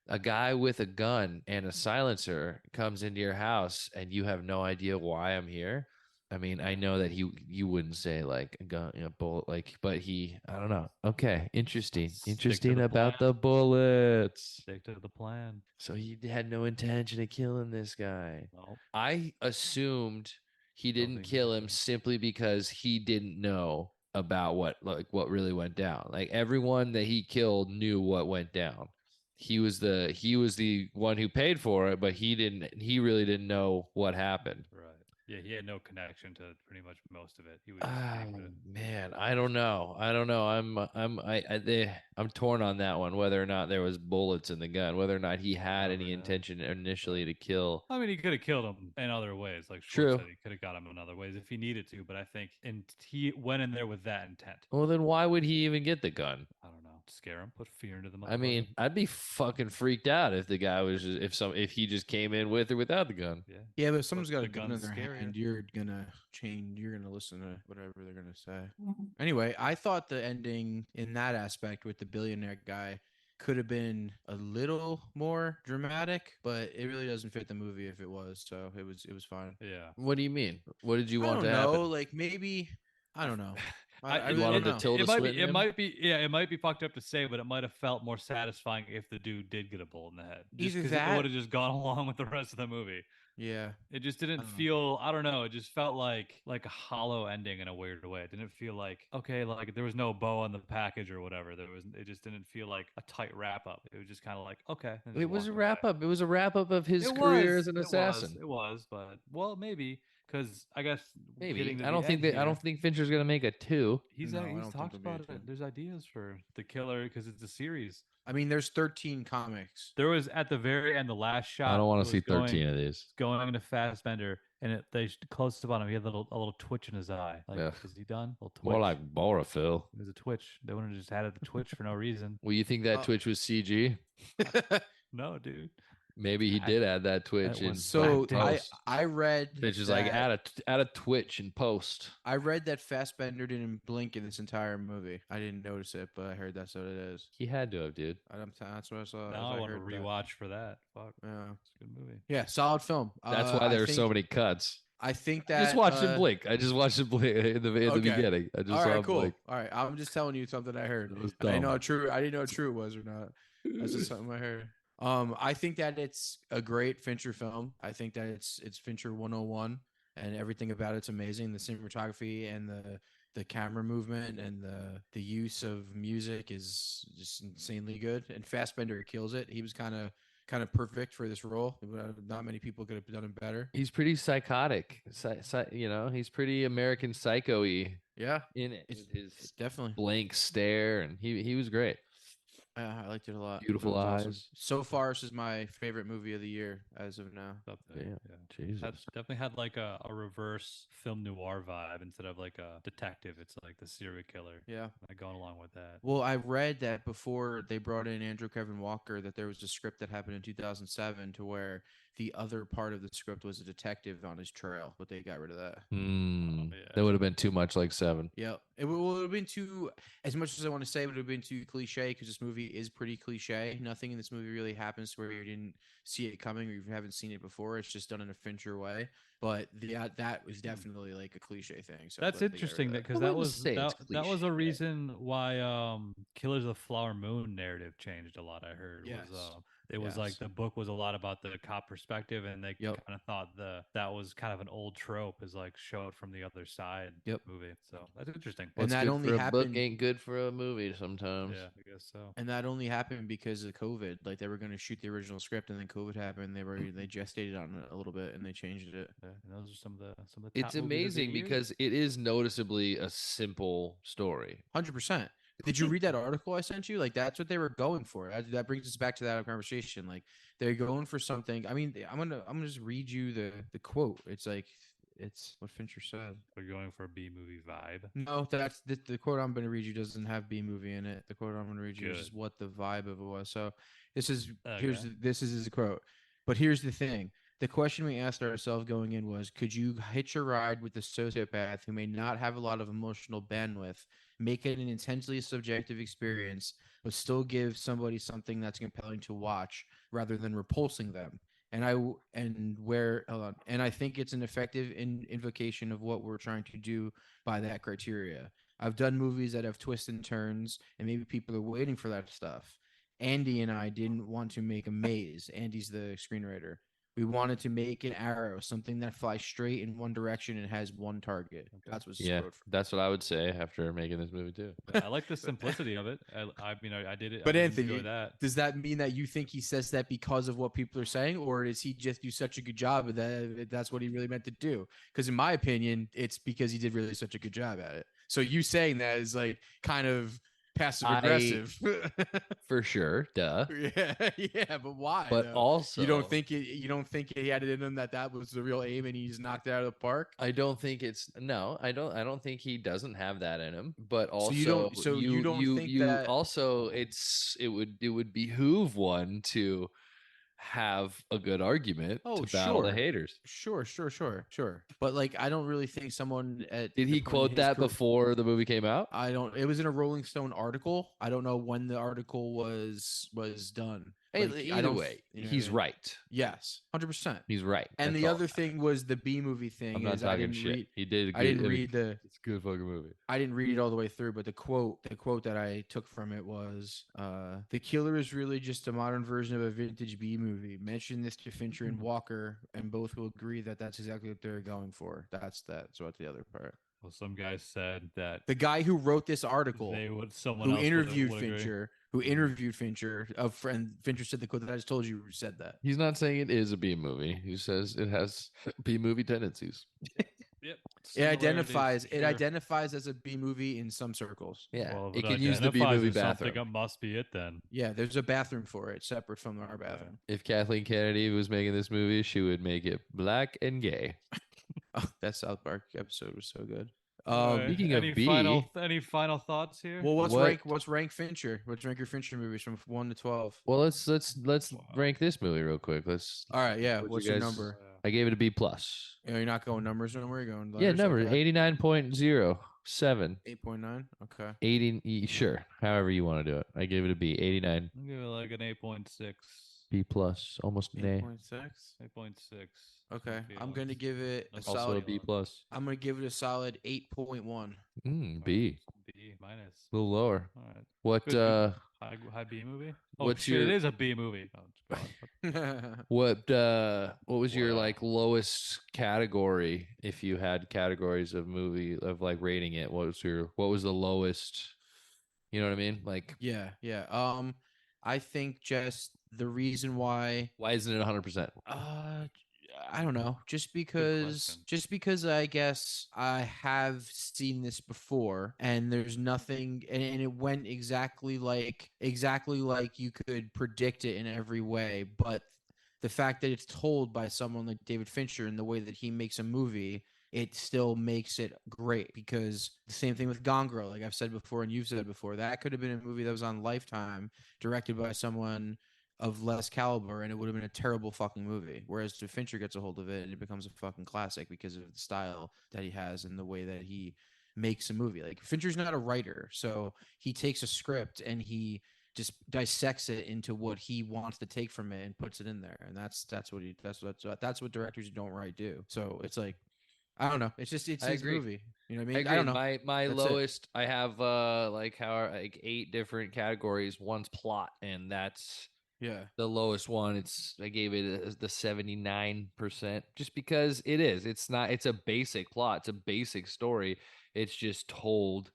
[SPEAKER 1] a guy with a gun and a silencer comes into your house and you have no idea why I'm here. I mean, I know that you wouldn't say like a gun, bullet, like, but I don't know. Okay, interesting,
[SPEAKER 3] Stick to
[SPEAKER 1] interesting
[SPEAKER 3] the
[SPEAKER 1] about
[SPEAKER 3] plan.
[SPEAKER 1] the bullets.
[SPEAKER 3] Stick to the plan.
[SPEAKER 1] So he had no intention of killing this guy.
[SPEAKER 3] Nope.
[SPEAKER 1] I assumed he
[SPEAKER 3] Don't
[SPEAKER 1] didn't
[SPEAKER 3] think
[SPEAKER 1] kill
[SPEAKER 3] so
[SPEAKER 1] him
[SPEAKER 3] either.
[SPEAKER 1] simply because he didn't know about what really went down. Like everyone that he killed knew what went down. He was the one who paid for it, but he really didn't know what happened.
[SPEAKER 3] Right. Yeah, he had no connection to pretty much most of it. He was just
[SPEAKER 1] Oh
[SPEAKER 3] came to
[SPEAKER 1] man, I don't know. I'm torn on that one. Whether or not there was bullets in the gun, whether or not he had
[SPEAKER 3] never
[SPEAKER 1] any
[SPEAKER 3] know.
[SPEAKER 1] intention initially
[SPEAKER 3] Right.
[SPEAKER 1] to kill.
[SPEAKER 3] I mean, he could have killed him in other ways. Like Schwartz
[SPEAKER 1] True.
[SPEAKER 3] said, he could have got him in other ways if he needed to. But I think he went in there with that intent.
[SPEAKER 1] Well, then why would he even get the gun?
[SPEAKER 3] I don't know. Scare him, put fear into the motherfucker.
[SPEAKER 1] I mean, I'd be fucking freaked out if the guy was if he just came in with or without the gun.
[SPEAKER 3] yeah.
[SPEAKER 2] Yeah, but if someone's got
[SPEAKER 3] the
[SPEAKER 2] a gun in
[SPEAKER 3] gun's
[SPEAKER 2] their
[SPEAKER 3] scarier.
[SPEAKER 2] hand, you're gonna change. You're gonna listen to whatever they're gonna say. Anyway, I thought the ending in that aspect with the billionaire guy could have been a little more dramatic, but it really doesn't fit the movie if it was. So it was fine.
[SPEAKER 3] Yeah.
[SPEAKER 1] What do you mean? What did you
[SPEAKER 2] I
[SPEAKER 1] want
[SPEAKER 2] don't
[SPEAKER 1] to
[SPEAKER 2] know.
[SPEAKER 1] happen?
[SPEAKER 2] Like maybe I don't know. I
[SPEAKER 1] You
[SPEAKER 2] really
[SPEAKER 1] wanted
[SPEAKER 2] don't
[SPEAKER 1] to
[SPEAKER 2] know.
[SPEAKER 1] Tilda
[SPEAKER 3] It might be.
[SPEAKER 1] Swinton
[SPEAKER 3] It
[SPEAKER 1] him?
[SPEAKER 3] might be. Yeah, it might be fucked up to say, but it might have felt more satisfying if the dude did get a bullet in the head. Just
[SPEAKER 2] Either
[SPEAKER 3] because it
[SPEAKER 2] that-
[SPEAKER 3] would have just gone along with the rest of the movie.
[SPEAKER 2] Yeah.
[SPEAKER 3] It just didn't
[SPEAKER 2] don't know.
[SPEAKER 3] feel. I don't know. It just felt like a hollow ending in a weird way. It didn't feel like okay, like there was no bow on the package or whatever. There was. It just didn't feel like a tight wrap up. It was just kind of like okay. and
[SPEAKER 1] It
[SPEAKER 3] just
[SPEAKER 1] was a
[SPEAKER 3] walk
[SPEAKER 1] wrap
[SPEAKER 3] away.
[SPEAKER 1] up. It was a wrap up of his
[SPEAKER 3] It
[SPEAKER 1] career
[SPEAKER 3] was.
[SPEAKER 1] as an
[SPEAKER 3] It
[SPEAKER 1] assassin.
[SPEAKER 3] was. But well, maybe because I guess
[SPEAKER 1] Maybe.
[SPEAKER 3] getting to
[SPEAKER 1] I
[SPEAKER 3] the
[SPEAKER 1] don't think
[SPEAKER 3] end
[SPEAKER 1] that I don't
[SPEAKER 3] here-
[SPEAKER 1] think Fincher's gonna make a 2.
[SPEAKER 3] He's
[SPEAKER 2] No, I
[SPEAKER 3] he's
[SPEAKER 2] don't think
[SPEAKER 3] talked
[SPEAKER 2] there'll be a
[SPEAKER 3] about it.
[SPEAKER 2] two.
[SPEAKER 3] There's ideas for the killer because it's a series.
[SPEAKER 2] I mean, there's 13 comics.
[SPEAKER 3] There was at the very end, the last shot.
[SPEAKER 1] I don't want
[SPEAKER 3] it
[SPEAKER 1] to
[SPEAKER 3] was
[SPEAKER 1] see 13 of these.
[SPEAKER 3] Going into Fassbender, and close up on him. He had a little twitch in his eye. Like,
[SPEAKER 1] Ugh.
[SPEAKER 3] is he done? A little twitch.
[SPEAKER 1] More like Borophyll.
[SPEAKER 3] It was a twitch. They wouldn't have just added the twitch for no reason.
[SPEAKER 1] Well, you think that
[SPEAKER 2] Oh.
[SPEAKER 1] Twitch was CG?
[SPEAKER 3] No, dude.
[SPEAKER 1] Maybe he
[SPEAKER 3] I-
[SPEAKER 1] did add that Twitch
[SPEAKER 3] that
[SPEAKER 1] in
[SPEAKER 3] was
[SPEAKER 2] So
[SPEAKER 3] Acting.
[SPEAKER 2] I read
[SPEAKER 1] Twitch is like
[SPEAKER 2] that-
[SPEAKER 1] add a Twitch in post.
[SPEAKER 2] I read that Fassbender didn't blink in this entire movie. I didn't notice it, but I heard that's what it is.
[SPEAKER 1] He had to have, dude.
[SPEAKER 2] That's what I saw.
[SPEAKER 3] Now I want to
[SPEAKER 2] heard that.
[SPEAKER 3] rewatch for that. Fuck,
[SPEAKER 2] Yeah,
[SPEAKER 3] it's a good movie.
[SPEAKER 2] yeah, solid film.
[SPEAKER 1] That's why
[SPEAKER 2] I
[SPEAKER 1] there are so
[SPEAKER 2] think-
[SPEAKER 1] many cuts.
[SPEAKER 2] I think
[SPEAKER 1] I
[SPEAKER 2] that
[SPEAKER 1] just watched him blink. I just watched him blink in the
[SPEAKER 2] Okay.
[SPEAKER 1] beginning. I just
[SPEAKER 2] All
[SPEAKER 1] saw
[SPEAKER 2] right,
[SPEAKER 1] him
[SPEAKER 2] cool.
[SPEAKER 1] blink.
[SPEAKER 2] All right, I'm just telling you something I heard.
[SPEAKER 1] It was
[SPEAKER 2] I didn't know
[SPEAKER 1] dumb.
[SPEAKER 2] how true. I didn't know how true it was or not. That's just something I heard. I think that it's a great Fincher film. I think that it's Fincher 101, and everything about it's amazing. The cinematography and the camera movement and the use of music is just insanely good. And Fassbender kills it. He was kind of perfect for this role. Not many people could have done it better.
[SPEAKER 1] He's pretty psychotic. He's pretty American Psycho-y
[SPEAKER 2] Yeah,
[SPEAKER 1] in it.
[SPEAKER 2] it's,
[SPEAKER 1] With his
[SPEAKER 2] it's definitely.
[SPEAKER 1] blank stare, and he was great.
[SPEAKER 2] I liked it a lot.
[SPEAKER 1] Beautiful
[SPEAKER 2] It was awesome.
[SPEAKER 1] eyes.
[SPEAKER 2] So far, this is my favorite movie of the year as of now.
[SPEAKER 3] Up there,
[SPEAKER 1] Damn.
[SPEAKER 3] yeah.
[SPEAKER 1] Jesus.
[SPEAKER 3] Definitely had like a reverse film noir vibe instead of like a detective. It's like the serial killer.
[SPEAKER 2] Yeah.
[SPEAKER 3] Like going along with that.
[SPEAKER 2] Well, I read that before they brought in Andrew Kevin Walker, that there was a script that happened in 2007 to where the other part of the script was a detective on his trail, but they got rid of that.
[SPEAKER 1] That would have been too much like 7.
[SPEAKER 2] Yeah, it would have been too. As much as I want to say, it would have been too cliche because this movie is pretty cliche. Nothing in this movie really happens where you didn't see it coming or you haven't seen it before. It's just done in a Fincher way. But that was definitely like a cliche thing. So
[SPEAKER 3] That's
[SPEAKER 2] they got rid of
[SPEAKER 3] interesting
[SPEAKER 2] that.
[SPEAKER 3] because
[SPEAKER 1] I wouldn't say it's
[SPEAKER 3] that was a
[SPEAKER 1] cliche.
[SPEAKER 3] reason why Killers of the Flower Moon narrative changed a lot. I heard
[SPEAKER 2] Yes.
[SPEAKER 3] it was like
[SPEAKER 2] Yes.
[SPEAKER 3] the book was a lot about the cop perspective, and they
[SPEAKER 2] Yep.
[SPEAKER 3] kind of thought that was kind of an old trope, is like show it from the other side.
[SPEAKER 2] Yep.
[SPEAKER 3] Movie. So that's interesting.
[SPEAKER 2] And
[SPEAKER 1] What's
[SPEAKER 2] that
[SPEAKER 1] good
[SPEAKER 2] only
[SPEAKER 1] for a book
[SPEAKER 2] happened.
[SPEAKER 1] ain't good for a movie sometimes.
[SPEAKER 3] Yeah, I guess so.
[SPEAKER 2] And that only happened because of COVID. Like they were going to shoot the original script, and then COVID happened. They gestated on it a little bit, and they changed it.
[SPEAKER 3] Yeah, and those are some of the top
[SPEAKER 1] It's
[SPEAKER 3] movies of the
[SPEAKER 1] amazing
[SPEAKER 3] year.
[SPEAKER 1] because it is noticeably a simple story.
[SPEAKER 2] 100%. Did you read that article I sent you? Like that's what they were going for. That brings us back to that conversation. Like they're going for something. I mean, I'm gonna just read you the quote. It's like it's what Fincher said.
[SPEAKER 3] We're going for a B movie vibe.
[SPEAKER 2] No, that's the quote I'm gonna read you doesn't have B movie in it. The quote I'm gonna read you is
[SPEAKER 3] Good.
[SPEAKER 2] just what the vibe of it was. So this is
[SPEAKER 3] Okay.
[SPEAKER 2] this is his quote. But here's the thing. The question we asked ourselves going in was, could you hitch a ride with a sociopath who may not have a lot of emotional bandwidth, make it an intensely subjective experience, but still give somebody something that's compelling to watch rather than repulsing them? And I think it's an effective invocation of what we're trying to do by that criteria. I've done movies that have twists and turns, and maybe people are waiting for that stuff. Andy and I didn't want to make a maze. Andy's the screenwriter. We wanted to make an arrow, something that flies straight in one direction and has one target.
[SPEAKER 3] Okay.
[SPEAKER 2] That's what's
[SPEAKER 1] Yeah, that's what I would say after making this movie too.
[SPEAKER 3] I like the simplicity of it. I did it.
[SPEAKER 2] But
[SPEAKER 3] I did
[SPEAKER 2] Anthony,
[SPEAKER 3] enjoy that.
[SPEAKER 2] does that mean that you think he says that because of what people are saying, or does he just do such a good job that that's what he really meant to do? Because in my opinion, it's because he did really such a good job at it. So you saying that is like kind of passive aggressive.
[SPEAKER 1] For sure, duh.
[SPEAKER 2] yeah, but why?
[SPEAKER 1] But
[SPEAKER 2] though?
[SPEAKER 1] also,
[SPEAKER 2] you don't think he had it in him that was the real aim and he's knocked it out of the park?
[SPEAKER 1] I don't think it's no. I don't think he doesn't have that in him. But also,
[SPEAKER 2] you don't think that
[SPEAKER 1] also it would behoove one to have a good argument to battle the haters.
[SPEAKER 2] Sure. But like, I don't really think someone at
[SPEAKER 1] Did he quote that before the movie came out?
[SPEAKER 2] I don't. It was in a Rolling Stone article. I don't know when the article was done.
[SPEAKER 1] Hey,
[SPEAKER 2] Like,
[SPEAKER 1] either way, he's right.
[SPEAKER 2] Yes, 100%.
[SPEAKER 1] He's right.
[SPEAKER 2] And
[SPEAKER 1] That's
[SPEAKER 2] the
[SPEAKER 1] all.
[SPEAKER 2] other thing was the B movie thing.
[SPEAKER 1] I'm not
[SPEAKER 2] is
[SPEAKER 1] talking
[SPEAKER 2] I didn't
[SPEAKER 1] shit.
[SPEAKER 2] read.
[SPEAKER 1] He did.
[SPEAKER 2] I didn't read the.
[SPEAKER 1] It's a good fucking movie.
[SPEAKER 2] I didn't read it all the way through, but the quote that I took from it was, "The Killer is really just a modern version of a vintage B movie. Mention this to Fincher and Walker, and both will agree that that's exactly what they're going for." That's what the other part.
[SPEAKER 3] Well, some guys said that
[SPEAKER 2] The guy who wrote this article,
[SPEAKER 3] someone
[SPEAKER 2] who
[SPEAKER 3] else
[SPEAKER 2] interviewed
[SPEAKER 3] would agree.
[SPEAKER 2] Fincher, a friend Fincher said the quote that I just told you said that.
[SPEAKER 1] He's not saying it is a B movie. He says it has B movie tendencies.
[SPEAKER 3] Yep.
[SPEAKER 2] It identifies as a B movie in some circles.
[SPEAKER 1] Yeah,
[SPEAKER 3] Well, if
[SPEAKER 1] it can use the B
[SPEAKER 3] identifies
[SPEAKER 1] movie
[SPEAKER 3] as something,
[SPEAKER 1] bathroom.
[SPEAKER 3] It must be it then.
[SPEAKER 2] Yeah, there's a bathroom for it, separate from our bathroom.
[SPEAKER 1] If Kathleen Kennedy was making this movie, she would make it black and gay.
[SPEAKER 2] Oh, that South Park episode was so good.
[SPEAKER 3] All right.
[SPEAKER 1] Speaking of
[SPEAKER 3] any
[SPEAKER 1] B-
[SPEAKER 3] any final thoughts here?
[SPEAKER 2] Well,
[SPEAKER 1] What-
[SPEAKER 2] what's rank Fincher? What's rank your Fincher movies from 1 to 12?
[SPEAKER 1] Well, let's rank this movie real quick. Let's.
[SPEAKER 2] All right, yeah.
[SPEAKER 1] What'd
[SPEAKER 2] What's
[SPEAKER 1] you
[SPEAKER 2] your
[SPEAKER 1] guys-
[SPEAKER 2] number?
[SPEAKER 1] I gave it a B plus.
[SPEAKER 2] You're not going numbers anymore. You're going
[SPEAKER 1] Yeah,
[SPEAKER 2] letters?
[SPEAKER 1] number
[SPEAKER 2] Okay.
[SPEAKER 1] 89.07.
[SPEAKER 2] 8.9. Okay.
[SPEAKER 1] 80. Sure, however you want to do it. I gave it a B. 89.
[SPEAKER 3] I'll give it like an 8.6.
[SPEAKER 1] B plus, almost an A.
[SPEAKER 2] 8.6.
[SPEAKER 3] 8.6.
[SPEAKER 2] Okay. I'm
[SPEAKER 3] Feelings.
[SPEAKER 2] gonna give it a
[SPEAKER 3] Also
[SPEAKER 1] Also a
[SPEAKER 2] solid.
[SPEAKER 1] B plus.
[SPEAKER 2] I'm gonna give it a solid 8.1.
[SPEAKER 1] B.
[SPEAKER 3] B minus.
[SPEAKER 1] A little lower.
[SPEAKER 3] All right.
[SPEAKER 1] What
[SPEAKER 3] Good. High B movie. Oh
[SPEAKER 1] what's
[SPEAKER 3] shit! It
[SPEAKER 1] your-
[SPEAKER 3] is a B movie. Oh, God.
[SPEAKER 1] what was your
[SPEAKER 3] Wow.
[SPEAKER 1] like lowest category if you had categories of movie of like rating it? What was the lowest? You know what I mean? Like
[SPEAKER 2] yeah. I think just the reason why
[SPEAKER 1] why isn't it 100%?
[SPEAKER 2] I don't know. Just because I guess I have seen this before and there's nothing and it went exactly like you could predict it in every way, but the fact that it's told by someone like David Fincher and the way that he makes a movie, it still makes it great. Because the same thing with Gone Girl, like I've said before and you've said before, that could have been a movie that was on Lifetime, directed by someone of less caliber, and it would have been a terrible fucking movie. Whereas if Fincher gets a hold of it, and it becomes a fucking classic because of the style that he has and the way that he makes a movie. Like Fincher's not a writer, so he takes a script and he just dissects it into what he wants to take from it and puts it in there. And that's what directors who don't write do. So it's like, I don't know. It's just it's
[SPEAKER 1] I
[SPEAKER 2] his
[SPEAKER 1] agree.
[SPEAKER 2] movie. You know what I
[SPEAKER 1] I
[SPEAKER 2] mean? I
[SPEAKER 1] agree.
[SPEAKER 2] don't know.
[SPEAKER 1] My
[SPEAKER 2] That's it.
[SPEAKER 1] lowest, I have like 8 different categories. One's plot, and that's
[SPEAKER 2] Yeah.
[SPEAKER 1] the lowest one. I gave it the 79%, just because it's not, it's a basic plot, it's a basic story. It's just told.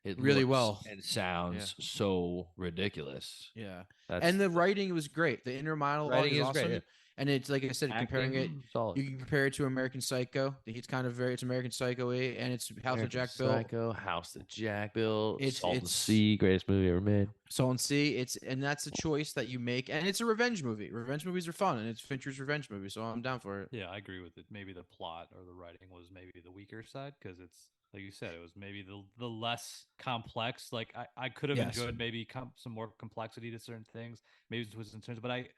[SPEAKER 1] It
[SPEAKER 2] Really
[SPEAKER 1] looks
[SPEAKER 2] well.
[SPEAKER 1] and
[SPEAKER 2] Yeah.
[SPEAKER 1] sounds so ridiculous.
[SPEAKER 2] Yeah.
[SPEAKER 1] That's
[SPEAKER 2] And the writing was great. The inner monologue
[SPEAKER 1] writing
[SPEAKER 2] is
[SPEAKER 1] is great.
[SPEAKER 2] awesome.
[SPEAKER 1] Yeah.
[SPEAKER 2] And it's like I said, comparing it,
[SPEAKER 1] Acting solid.
[SPEAKER 2] you can compare it to American Psycho. It's American Psycho 8, and it's House of Jack Bill.
[SPEAKER 1] Psycho, House of Jack Bill,
[SPEAKER 2] It's-
[SPEAKER 1] Salt and
[SPEAKER 2] it's-
[SPEAKER 1] Sea, greatest movie ever made.
[SPEAKER 2] So and see, and that's a choice that you make, and it's a revenge movie. Revenge movies are fun, and it's Fincher's revenge movie, so I'm down for it.
[SPEAKER 3] Yeah, I agree with it. Maybe the plot or the writing was maybe the weaker side because it's like you said, it was maybe the less complex. Like I could have
[SPEAKER 2] Yes.
[SPEAKER 3] enjoyed maybe some more complexity to certain things, maybe twists and turns. But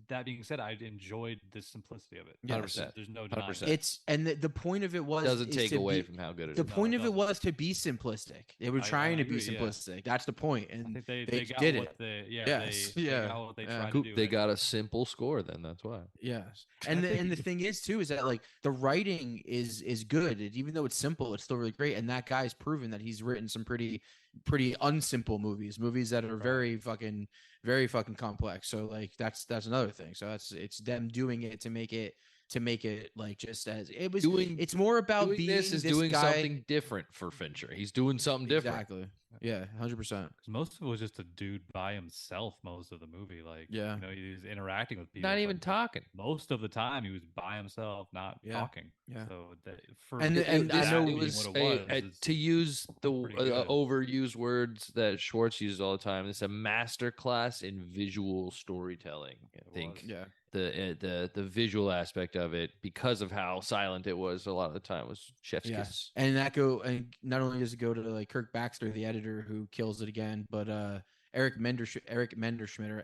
[SPEAKER 3] that being said, I enjoyed the simplicity of it.
[SPEAKER 2] Yes.
[SPEAKER 1] 100%.
[SPEAKER 3] There's no denying
[SPEAKER 1] 100%.
[SPEAKER 3] that.
[SPEAKER 2] It's and the point of it was
[SPEAKER 1] Doesn't
[SPEAKER 2] is
[SPEAKER 1] take
[SPEAKER 2] to
[SPEAKER 1] away
[SPEAKER 2] be,
[SPEAKER 1] from how good it
[SPEAKER 2] the
[SPEAKER 1] is.
[SPEAKER 3] No,
[SPEAKER 2] point
[SPEAKER 3] it
[SPEAKER 2] of it
[SPEAKER 3] doesn't.
[SPEAKER 2] was to be simplistic. They were
[SPEAKER 3] I
[SPEAKER 2] trying to be
[SPEAKER 3] agree, yeah.
[SPEAKER 2] simplistic. That's the point,
[SPEAKER 3] I
[SPEAKER 2] and
[SPEAKER 3] think they
[SPEAKER 2] they
[SPEAKER 3] got
[SPEAKER 2] did
[SPEAKER 3] what
[SPEAKER 2] it.
[SPEAKER 3] they
[SPEAKER 2] Yes,
[SPEAKER 3] they
[SPEAKER 2] yeah,
[SPEAKER 3] got what they
[SPEAKER 2] yeah.
[SPEAKER 3] tried
[SPEAKER 1] Cool.
[SPEAKER 3] to do.
[SPEAKER 1] They
[SPEAKER 3] and-
[SPEAKER 1] got a simple score, then that's why.
[SPEAKER 2] Yes,
[SPEAKER 3] I
[SPEAKER 2] and
[SPEAKER 3] think
[SPEAKER 2] the thing is too is that like the writing is good. Even though it's simple, it's still really great. And that guy's proven that he's written some pretty unsimple movies that are
[SPEAKER 3] Right.
[SPEAKER 2] very fucking complex. So like that's another thing. So it's them doing it to make it like just as it was.
[SPEAKER 1] Doing
[SPEAKER 2] It's more about
[SPEAKER 1] doing
[SPEAKER 2] being
[SPEAKER 1] this is
[SPEAKER 2] this
[SPEAKER 1] doing
[SPEAKER 2] guy.
[SPEAKER 1] something different for Fincher. He's doing something different.
[SPEAKER 2] Exactly. Yeah, 100%.
[SPEAKER 3] Because most of it was just a dude by himself most of the movie. Like,
[SPEAKER 2] Yeah.
[SPEAKER 3] he was interacting with people.
[SPEAKER 1] Not
[SPEAKER 3] but
[SPEAKER 1] even talking.
[SPEAKER 3] most of the time he was by himself, not
[SPEAKER 2] Yeah.
[SPEAKER 3] talking.
[SPEAKER 2] Yeah.
[SPEAKER 3] So that, for
[SPEAKER 2] And
[SPEAKER 3] it,
[SPEAKER 2] and I
[SPEAKER 3] that
[SPEAKER 2] know
[SPEAKER 3] being
[SPEAKER 1] it was
[SPEAKER 3] what it was, it's
[SPEAKER 1] to use the
[SPEAKER 3] pretty good.
[SPEAKER 1] overused words that Schwartz uses all the time. It's a master class in visual storytelling. I
[SPEAKER 3] It
[SPEAKER 1] think
[SPEAKER 3] was.
[SPEAKER 2] yeah.
[SPEAKER 1] the visual aspect of it, because of how silent it was a lot of the time, was chef's kiss.
[SPEAKER 2] Yes. And not only does it go to like Kirk Baxter, the editor, who kills it again, but Eric Menderschmidt or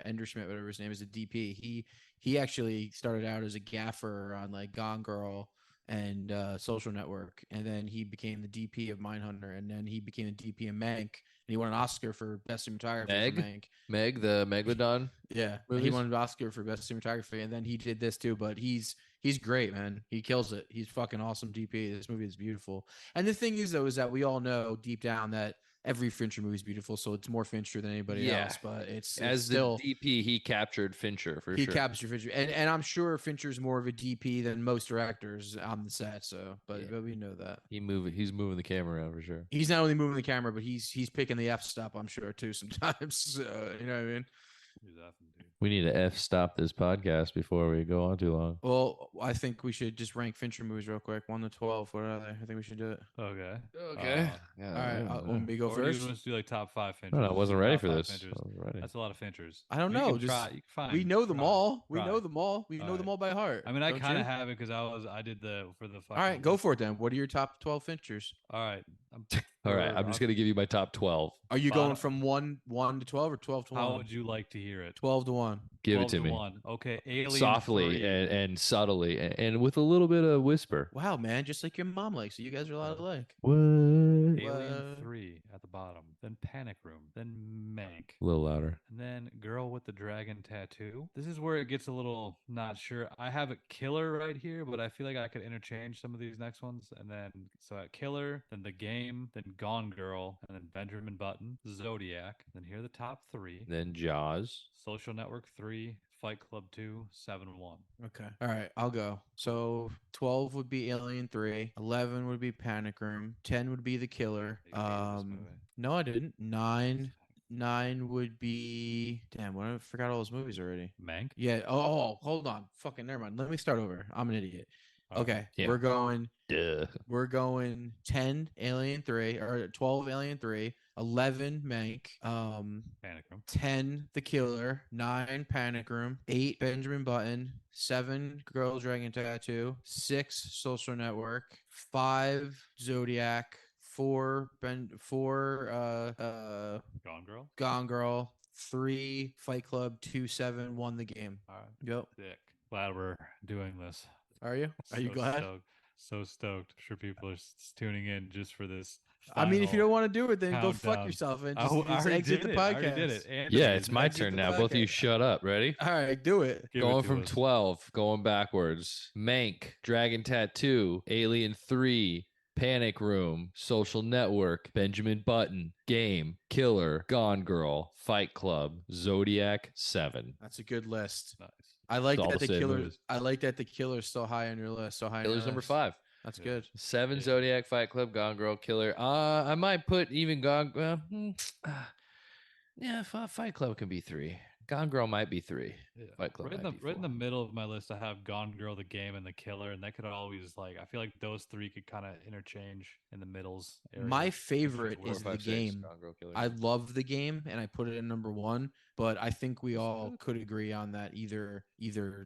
[SPEAKER 2] Enderschmidt, whatever his name is, the DP. He actually started out as a gaffer on like Gone Girl and Social Network, and then he became the DP of Mindhunter, and then he became the DP of Mank, and he won an Oscar for best cinematography for Mank.
[SPEAKER 1] Meg, the Megalodon.
[SPEAKER 2] Yeah, and he won an Oscar for best cinematography, and then he did this too. But he's great, man. He kills it. He's fucking awesome DP. This movie is beautiful. And the thing is, though, is that we all know deep down that every Fincher movie is beautiful. So it's more Fincher than anybody else. But it's
[SPEAKER 1] As
[SPEAKER 2] still
[SPEAKER 1] the DP, he captured Fincher for
[SPEAKER 2] he
[SPEAKER 1] sure.
[SPEAKER 2] captured Fincher, and I'm sure Fincher's more of a DP than most directors on the set. So, but we know that
[SPEAKER 1] He's moving the camera around for sure.
[SPEAKER 2] he's not only moving the camera, but he's picking the F stop. I'm sure too sometimes. So, you know what I mean?
[SPEAKER 3] He's awesome, dude.
[SPEAKER 1] We need to stop this podcast before we go on too long.
[SPEAKER 2] Well, I think we should just rank Fincher movies real quick, 1 to 12. What are they? I think we should do it.
[SPEAKER 3] Okay.
[SPEAKER 1] Okay.
[SPEAKER 2] All right, want me to go
[SPEAKER 3] Or do you
[SPEAKER 2] first?
[SPEAKER 3] want to do like top 5 Finchers?
[SPEAKER 1] No, I wasn't ready
[SPEAKER 3] Top
[SPEAKER 1] for
[SPEAKER 3] 5
[SPEAKER 1] this.
[SPEAKER 3] Finchers.
[SPEAKER 1] I wasn't ready.
[SPEAKER 3] That's a lot of Finchers.
[SPEAKER 2] I don't
[SPEAKER 3] You
[SPEAKER 2] know.
[SPEAKER 3] can
[SPEAKER 2] Just
[SPEAKER 3] try. You can
[SPEAKER 2] we
[SPEAKER 3] fine.
[SPEAKER 2] know them
[SPEAKER 3] Try.
[SPEAKER 2] all. We
[SPEAKER 3] Try.
[SPEAKER 2] know them all. We know
[SPEAKER 3] Alright.
[SPEAKER 2] them all by heart.
[SPEAKER 3] I mean, I
[SPEAKER 2] don't
[SPEAKER 3] kind
[SPEAKER 2] you?
[SPEAKER 3] of have it because I did for the.
[SPEAKER 2] All right,
[SPEAKER 3] fucking-
[SPEAKER 2] go for it then. What are your top 12 Finchers?
[SPEAKER 3] All right.
[SPEAKER 1] All right, I'm just gonna give you my top 12.
[SPEAKER 2] Are you going
[SPEAKER 3] Bottom-
[SPEAKER 2] from 1 to 12 or 12 to 1?
[SPEAKER 3] How would you like to hear it?
[SPEAKER 2] 12 to 1.
[SPEAKER 1] Give it
[SPEAKER 3] 12
[SPEAKER 1] to me
[SPEAKER 3] 1. Okay. Alien
[SPEAKER 1] softly
[SPEAKER 3] 3.
[SPEAKER 1] and subtly and with a little bit of whisper.
[SPEAKER 2] Wow, man, just like your mom likes it. You guys are a lot alike.
[SPEAKER 1] What?
[SPEAKER 3] Alien
[SPEAKER 2] What?
[SPEAKER 3] 3 at the bottom. Then Panic Room. Then Mank.
[SPEAKER 1] A little louder.
[SPEAKER 3] And then Girl with the Dragon Tattoo. This is where it gets a little not sure. I have a Killer right here, but I feel like I could interchange some of these next ones. And then, so at Killer, then The Game, then Gone Girl, and then Benjamin Button, Zodiac. Then here are the top 3.
[SPEAKER 1] Then Jaws.
[SPEAKER 3] Social Network 3, Fight Club 2, 7-1.
[SPEAKER 2] Okay. All right, I'll go. So 12 would be Alien 3, 11 would be Panic Room, 10 would be The Killer.
[SPEAKER 3] You hated this movie.
[SPEAKER 2] No, I didn't. 9 would be damn, what I forgot all those movies already.
[SPEAKER 3] Mank?
[SPEAKER 2] Yeah. Oh, hold on. Fucking never mind. Let me start over. I'm an idiot.
[SPEAKER 3] All right.
[SPEAKER 2] Okay.
[SPEAKER 1] Yeah.
[SPEAKER 2] We're going 10 Alien 3 or 12 Alien 3, 11 Mank,
[SPEAKER 3] Panic Room.
[SPEAKER 2] 10 The Killer, 9 Panic Room, 8 Benjamin Button, 7 Girl Dragon Tattoo, 6 Social Network, 5 Zodiac, 4
[SPEAKER 3] Gone Girl?
[SPEAKER 2] Gone Girl, 3 Fight Club, 2 7 won the game.
[SPEAKER 3] All right.
[SPEAKER 2] Yep.
[SPEAKER 3] Sick. Glad we're doing this.
[SPEAKER 2] Are you? Are you
[SPEAKER 3] So
[SPEAKER 2] glad?
[SPEAKER 3] Stoked. So stoked. I'm sure people are tuning in just for this.
[SPEAKER 2] I mean, if you don't want to do it, then go fuck
[SPEAKER 3] countdown.
[SPEAKER 2] yourself and
[SPEAKER 3] I
[SPEAKER 2] just,
[SPEAKER 3] already
[SPEAKER 2] exit
[SPEAKER 3] did
[SPEAKER 2] the
[SPEAKER 3] it.
[SPEAKER 2] podcast.
[SPEAKER 3] I already did it.
[SPEAKER 1] Yeah,
[SPEAKER 3] Anthony,
[SPEAKER 1] it's my
[SPEAKER 2] exit
[SPEAKER 1] turn
[SPEAKER 2] the
[SPEAKER 1] now. Both of you
[SPEAKER 2] podcast.
[SPEAKER 1] shut up. Ready?
[SPEAKER 2] All right, do it.
[SPEAKER 3] give
[SPEAKER 1] Going
[SPEAKER 3] it to
[SPEAKER 1] from
[SPEAKER 3] us.
[SPEAKER 1] 12, going backwards. Mank, Dragon Tattoo, Alien 3, Panic Room, Social Network, Benjamin Button, Game, Killer, Gone Girl, Fight Club, Zodiac, 7.
[SPEAKER 2] That's a good list.
[SPEAKER 3] Nice.
[SPEAKER 2] I like
[SPEAKER 1] It's all
[SPEAKER 2] that
[SPEAKER 1] the
[SPEAKER 2] the
[SPEAKER 1] same
[SPEAKER 2] killer.
[SPEAKER 1] movies.
[SPEAKER 2] I like that the killer's so high on your list. So high. on your
[SPEAKER 1] Killer's number
[SPEAKER 2] list.
[SPEAKER 1] 5.
[SPEAKER 2] That's
[SPEAKER 3] Yeah.
[SPEAKER 2] good.
[SPEAKER 1] 7,
[SPEAKER 3] Yeah.
[SPEAKER 1] Zodiac, Fight Club, Gone Girl, Killer. I might put even Gone. Yeah, Fight Club can be 3. Gone Girl might be 3.
[SPEAKER 3] Yeah.
[SPEAKER 1] Fight Club
[SPEAKER 3] Right in,
[SPEAKER 1] might
[SPEAKER 3] the,
[SPEAKER 1] be
[SPEAKER 3] right in
[SPEAKER 1] 4.
[SPEAKER 3] the middle of my list, I have Gone Girl, The Game, and The Killer, and that could always I feel like those 3 could kind of interchange in the middles.
[SPEAKER 2] My
[SPEAKER 3] area.
[SPEAKER 2] favorite
[SPEAKER 1] Four,
[SPEAKER 2] is
[SPEAKER 1] five,
[SPEAKER 2] the
[SPEAKER 1] six,
[SPEAKER 2] game.
[SPEAKER 1] Gone Girl, Killer.
[SPEAKER 2] I love the game, and I put it in number 1. But I think we
[SPEAKER 3] That's
[SPEAKER 2] all
[SPEAKER 3] good.
[SPEAKER 2] could agree on that either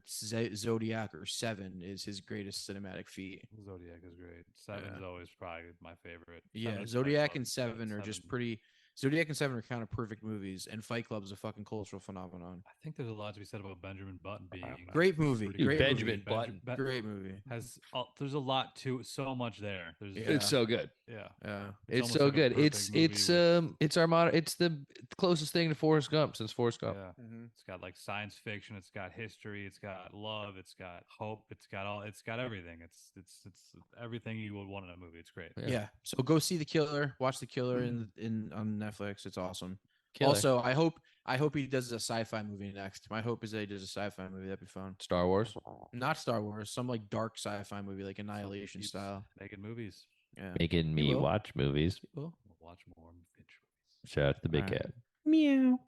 [SPEAKER 2] Zodiac or 7 is his greatest cinematic feat.
[SPEAKER 3] Zodiac is great. 7's always probably my favorite.
[SPEAKER 2] Yeah,
[SPEAKER 3] 7 is
[SPEAKER 2] Zodiac
[SPEAKER 3] Fight
[SPEAKER 2] and
[SPEAKER 3] Club, but
[SPEAKER 2] 7 are just
[SPEAKER 3] 7
[SPEAKER 2] pretty. Zodiac and 7 are kind of perfect movies, and Fight Club is a fucking cultural phenomenon.
[SPEAKER 3] I think there's a lot to be said about Benjamin Button being
[SPEAKER 2] Great movie.
[SPEAKER 3] pretty
[SPEAKER 1] Dude,
[SPEAKER 2] Great
[SPEAKER 1] Benjamin
[SPEAKER 2] movie.
[SPEAKER 1] Button.
[SPEAKER 2] Great movie.
[SPEAKER 3] Has there's a lot to so much there. There's
[SPEAKER 2] Yeah.
[SPEAKER 1] It's so good.
[SPEAKER 3] yeah.
[SPEAKER 2] Yeah.
[SPEAKER 1] It's
[SPEAKER 3] almost
[SPEAKER 1] so
[SPEAKER 3] like a
[SPEAKER 1] good.
[SPEAKER 3] perfect
[SPEAKER 1] It's
[SPEAKER 3] movie
[SPEAKER 1] it's our modern. It's the closest thing to Forrest Gump since Forrest Gump.
[SPEAKER 3] Yeah.
[SPEAKER 2] Mhm.
[SPEAKER 3] It's got science fiction, it's got history, it's got love, it's got hope, it's got everything. It's everything you would want in a movie. It's great.
[SPEAKER 2] Yeah. So go see The Killer. Watch The Killer in on Netflix. It's awesome.
[SPEAKER 1] Killer.
[SPEAKER 2] Also, I hope he does a sci-fi movie next. My hope is that he does a sci-fi movie. That'd be fun.
[SPEAKER 1] Star Wars.
[SPEAKER 2] Not Star Wars, some dark sci-fi movie, like Annihilation
[SPEAKER 3] Keeps
[SPEAKER 2] style.
[SPEAKER 3] Making movies.
[SPEAKER 2] Yeah.
[SPEAKER 1] Making me
[SPEAKER 2] will.
[SPEAKER 1] watch movies.
[SPEAKER 2] Well,
[SPEAKER 3] We'll watch more Fincher movies.
[SPEAKER 1] Shout out to the big
[SPEAKER 2] All right.
[SPEAKER 1] cat.
[SPEAKER 2] meow.